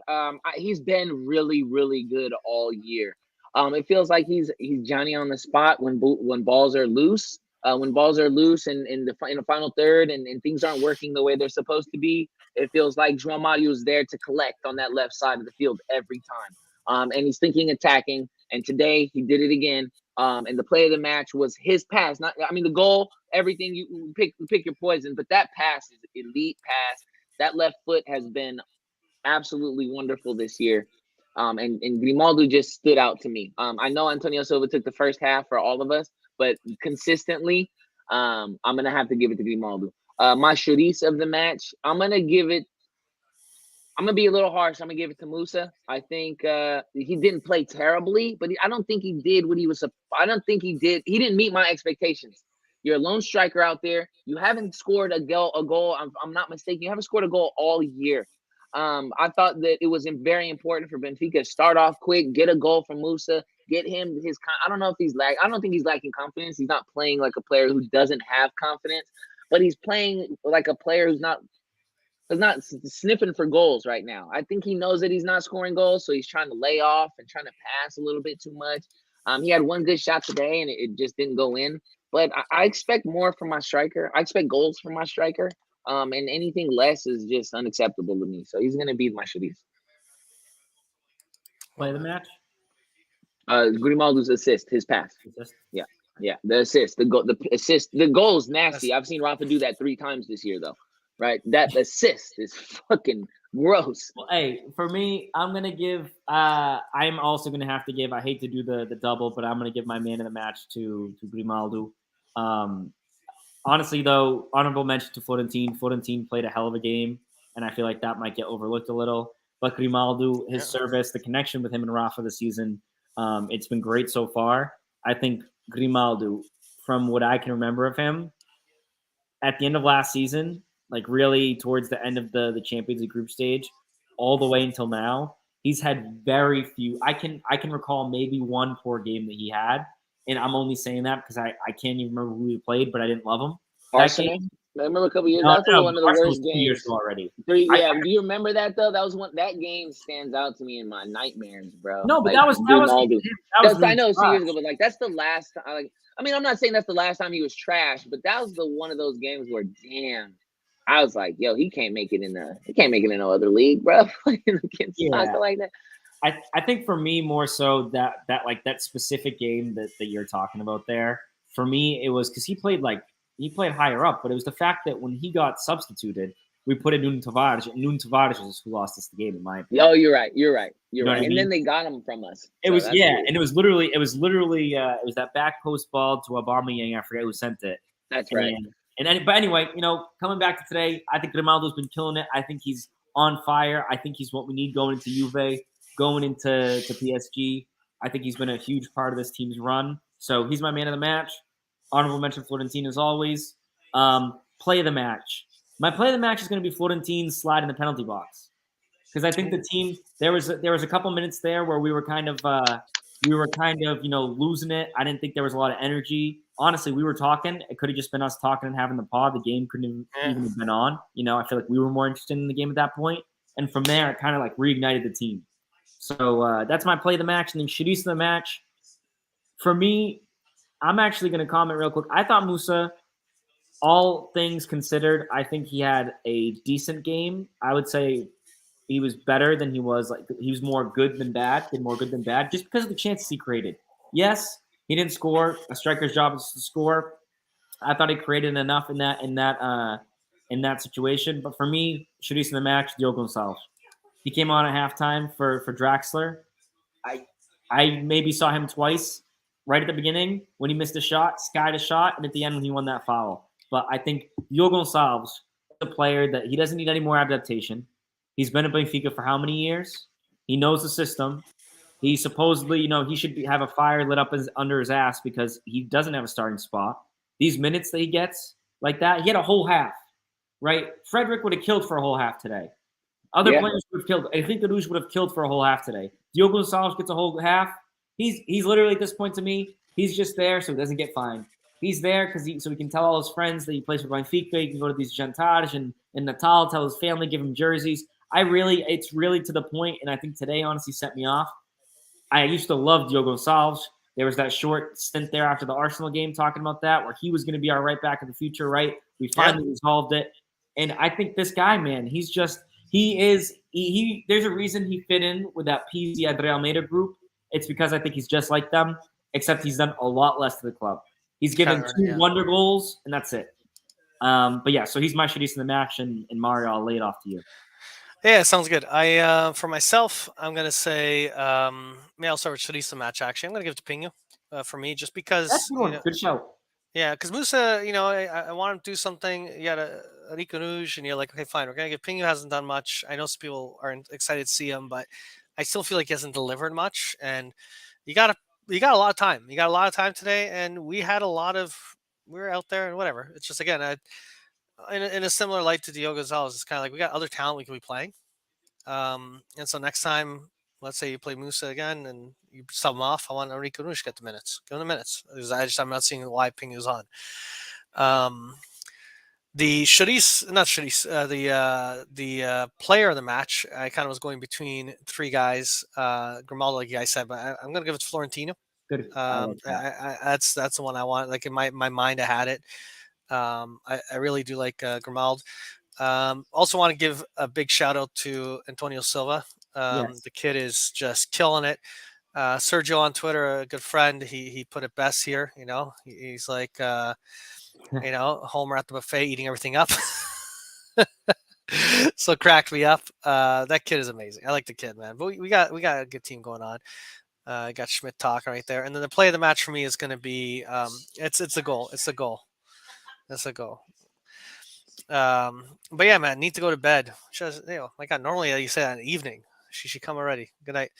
He's been really good all year. It feels like he's Johnny on the spot when balls are loose. When balls are loose and in the final third and things aren't working the way they're supposed to be, it feels like João Mario is there to collect on that left side of the field every time. And he's thinking attacking. And today he did it again. And the play of the match was his pass. The goal, everything you pick your poison, but that pass is elite pass. That left foot has been absolutely wonderful this year. And Grimaldo just stood out to me. I know Antonio Silva took the first half for all of us, but consistently, I'm going to have to give it to Grimaldo. My Shurice of the match, I'm going to be a little harsh. I'm going to give it to Musa. I think he didn't play terribly, but I don't think he did what he was. I don't think he did. He didn't meet my expectations. You're a lone striker out there. You haven't scored a goal. I'm not mistaken. You haven't scored a goal all year. I thought that it was very important for Benfica to start off quick, get a goal from Musa, get him his. I don't know if I don't think he's lacking confidence. He's not playing like a player who doesn't have confidence, but he's playing like a player who's not sniffing for goals right now. I think he knows that he's not scoring goals, so he's trying to lay off and trying to pass a little bit too much. He had one good shot today, and it just didn't go in. But I expect more from my striker. I expect goals from my striker. And anything less is just unacceptable to me. So he's going to be my Shadis. Play the match? Grimaldo's assist, his pass. Yeah. The assist, the goal is nasty. I've seen Rafa do that 3 times this year, though. right? That assist is fucking gross. Well, hey, for me, I'm gonna give. I'm also gonna have to give. I hate to do the double, but I'm gonna give my man of the match to Grimaldo. Honestly, though, honorable mention to Florentine. Florentine played a hell of a game, and I feel like that might get overlooked a little. But Grimaldo, his service, the connection with him and Rafa this season, it's been great so far. I think Grimaldo, from what I can remember of him, at the end of last season, like really towards the end of the Champions League group stage, all the way until now, he's had very few. I can recall maybe one poor game that he had, and I'm only saying that because I can't even remember who he played, but I didn't love him. Arsenal. I remember a couple years. That's one of the worst games. 2 years ago already. Do you remember that though? That was one. That game stands out to me in my nightmares, bro. No, but like, that was I know it was 2 years ago, but like that's the last time. Like, I mean, I'm not saying that's the last time he was trash, but that was the one of those games where, damn, I was like, yo, he can't make it in no other league, bro. Against soccer like that. I think for me more so that specific game that you're talking about there. For me, it was because he played higher up, but it was the fact that when he got substituted, we put in Nuno Tavares. And Nuno Tavares is who lost us the game, in my opinion. Oh, you're right. And mean? then they got him from us. It was and it was literally that back post ball to Aubameyang. I forget who sent it. That's right. But anyway, coming back to today, I think Grimaldo's been killing it. I think he's on fire. I think he's what we need going into Juve, going into PSG. I think he's been a huge part of this team's run. So he's my man of the match. Honorable mention Florentine as always. Play of the match. My play of the match is going to be Florentine's slide in the penalty box, because I think the team there was a couple minutes there where we were kind of losing it. I didn't think there was a lot of energy. Honestly, we were talking. It could have just been us talking and having the pod. The game couldn't even have been on. I feel like we were more interested in the game at that point. And from there, it kind of like reignited the team. So that's my play of the match. And then Shadis of the match. For me, I'm actually going to comment real quick. I thought Musa, all things considered, I think he had a decent game. I would say he was better than he was. Like, he was more good than bad, just because of the chances he created. Yes, he didn't score. A striker's job is to score. I thought he created enough in that situation. But for me, Shadis in the match, Diogo Gonçalves. He came on at halftime for Draxler. I maybe saw him twice. Right at the beginning when he missed a shot, skied a shot, and at the end when he won that foul. But I think Diogo Gonçalves is a player that he doesn't need any more adaptation. He's been at Benfica for how many years? He knows the system. He supposedly, he should have a fire lit up under his ass because he doesn't have a starting spot. These minutes that he gets like that, he had a whole half, right? Frederick would have killed for a whole half today. Other players would have killed. I think Garouche would have killed for a whole half today. Diogo Gonçalves gets a whole half. He's literally at this point to me, he's just there so he doesn't get fined. He's there so he can tell all his friends that he plays for Benfica. He can go to these jantares and Natal, tell his family, give him jerseys. It's really to the point, and I think today honestly set me off. I used to love Diogo Gonçalves. There was that short stint there after the Arsenal game talking about that, where he was going to be our right back in the future, right? We finally resolved it. And I think this guy, man, there's a reason he fit in with that PZ Adriel Almeida group. It's because I think he's just like them, except he's done a lot less to the club. He's given two wonder goals, and that's it. But yeah, so he's my Shadis in the match, and Mario, I'll lay it off to you. Yeah, sounds good. For myself, I'm gonna say, I'll start with Shadis in the match. Actually, I'm gonna give it to Pinho for me, just because. That's good show. Yeah, because Musa, I want him to do something. You got a Rico Rouge, and you're like, okay, fine, we're gonna give Pinho. Hasn't done much. I know some people aren't excited to see him, but I still feel like he hasn't delivered much, and you got a lot of time. You got a lot of time today, and we were out there and whatever. It's just, again, in a similar light to Diogo Gonçalves, it's kind of like we got other talent we can be playing. And so next time, let's say you play Musa again and you sub him off, I want Enrico Nunes to get the minutes. Give him the minutes. I'm not seeing why Pinho's on. The player of the match, I kind of was going between three guys, Grimaldo, like you guys said, but I'm going to give it to Florentino. Good. That's the one I want. Like in my mind, I had it. I really do like Grimaldo. Also want to give a big shout out to Antonio Silva. The kid is just killing it. Sergio on Twitter, a good friend, he put it best here. He's like, Homer at the buffet eating everything up. So cracked me up. That kid is amazing. I like the kid, man. But we got a good team going on. I got Schmidt talking right there, and then the play of the match for me is going to be it's a goal. It's a goal. That's a goal. But yeah, man, need to go to bed. Just, my God, normally you say that in the evening. She should come already. Good night.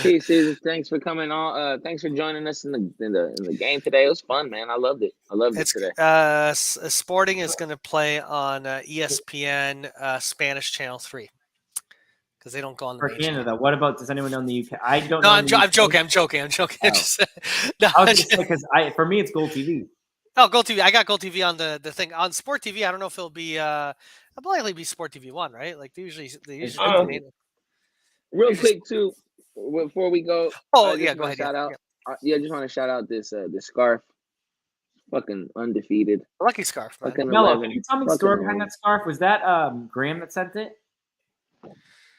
Peace, Caesar. Thanks for coming on. Thanks for joining us in the game today. It was fun, man. I loved it. It today. Sporting is going to play on ESPN Spanish Channel 3 because they don't go on the For main Canada, channel. what about? Does anyone know in the UK? I don't No, know. I'm joking. Oh. Just, I was just because for me it's Gold TV. Oh, Gold TV. I got Gold TV on the thing on Sport TV. I don't know if it'll be. It'll likely be Sport TV 1, right? Like they usually. Real quick too, before we go. Oh yeah, go ahead. Shout out. Yeah, I just want to shout out this scarf. Fucking undefeated. Lucky scarf, man. Fucking Mello, 11. can you tell me the story behind that scarf? Was that Graham that sent it?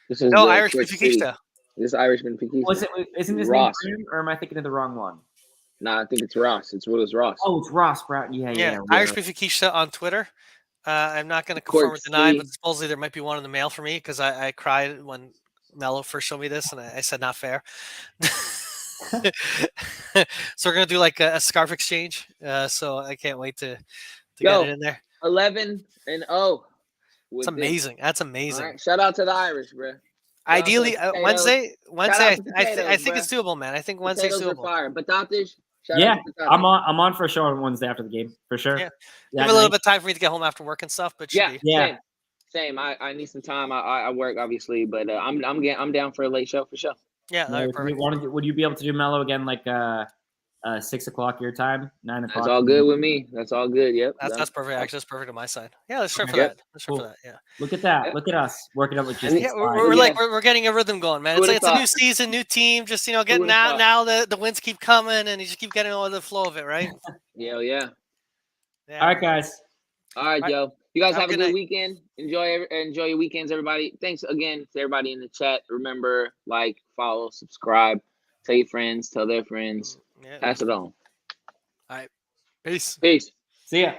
This is no, Irish Benfica. This is Irish Benfica. Was it? Isn't his Ross. name Graham, or am I thinking of the wrong one? Nah, I think it's Ross. It's Willis Ross. Oh, it's Ross Brown. Yeah. Irish Benfica on Twitter. I'm not going to confirm or deny, but supposedly there might be one in the mail for me because I cried when Mello first showed me this, and I said not fair. So we're gonna do like a scarf exchange. So I can't wait to get it in there. 11-0. It's amazing. That's amazing. Right. Shout out to the Irish, bro. Ideally, Wednesday. I think it's doable, man. I think Wednesday's doable. Fire. Batatas. I'm on for a show on Wednesday after the game for sure. Yeah. Give a little bit of time for me to get home after work and stuff, but same. I need some time. I work obviously, but I'm down for a late show for sure. Yeah, would you be able to do Mello again like 6 o'clock your time, 9 o'clock? That's all good with me. That's all good. Yep. That's perfect. Actually, that's perfect on my side. Yeah, let's try for that. Yeah. Look at that. Yep. Look at us working up with just. Yeah, we're getting a rhythm going, man. It's a new season, new team. Just getting now the wins keep coming, and you just keep getting all the flow of it, right? Yeah. All right, guys. All right, Joe. You guys have a good weekend. Enjoy your weekends, everybody. Thanks again to everybody in the chat. Remember, like, follow, subscribe, tell your friends, tell their friends. Yeah. Pass it on. All right. Peace. Peace. See ya.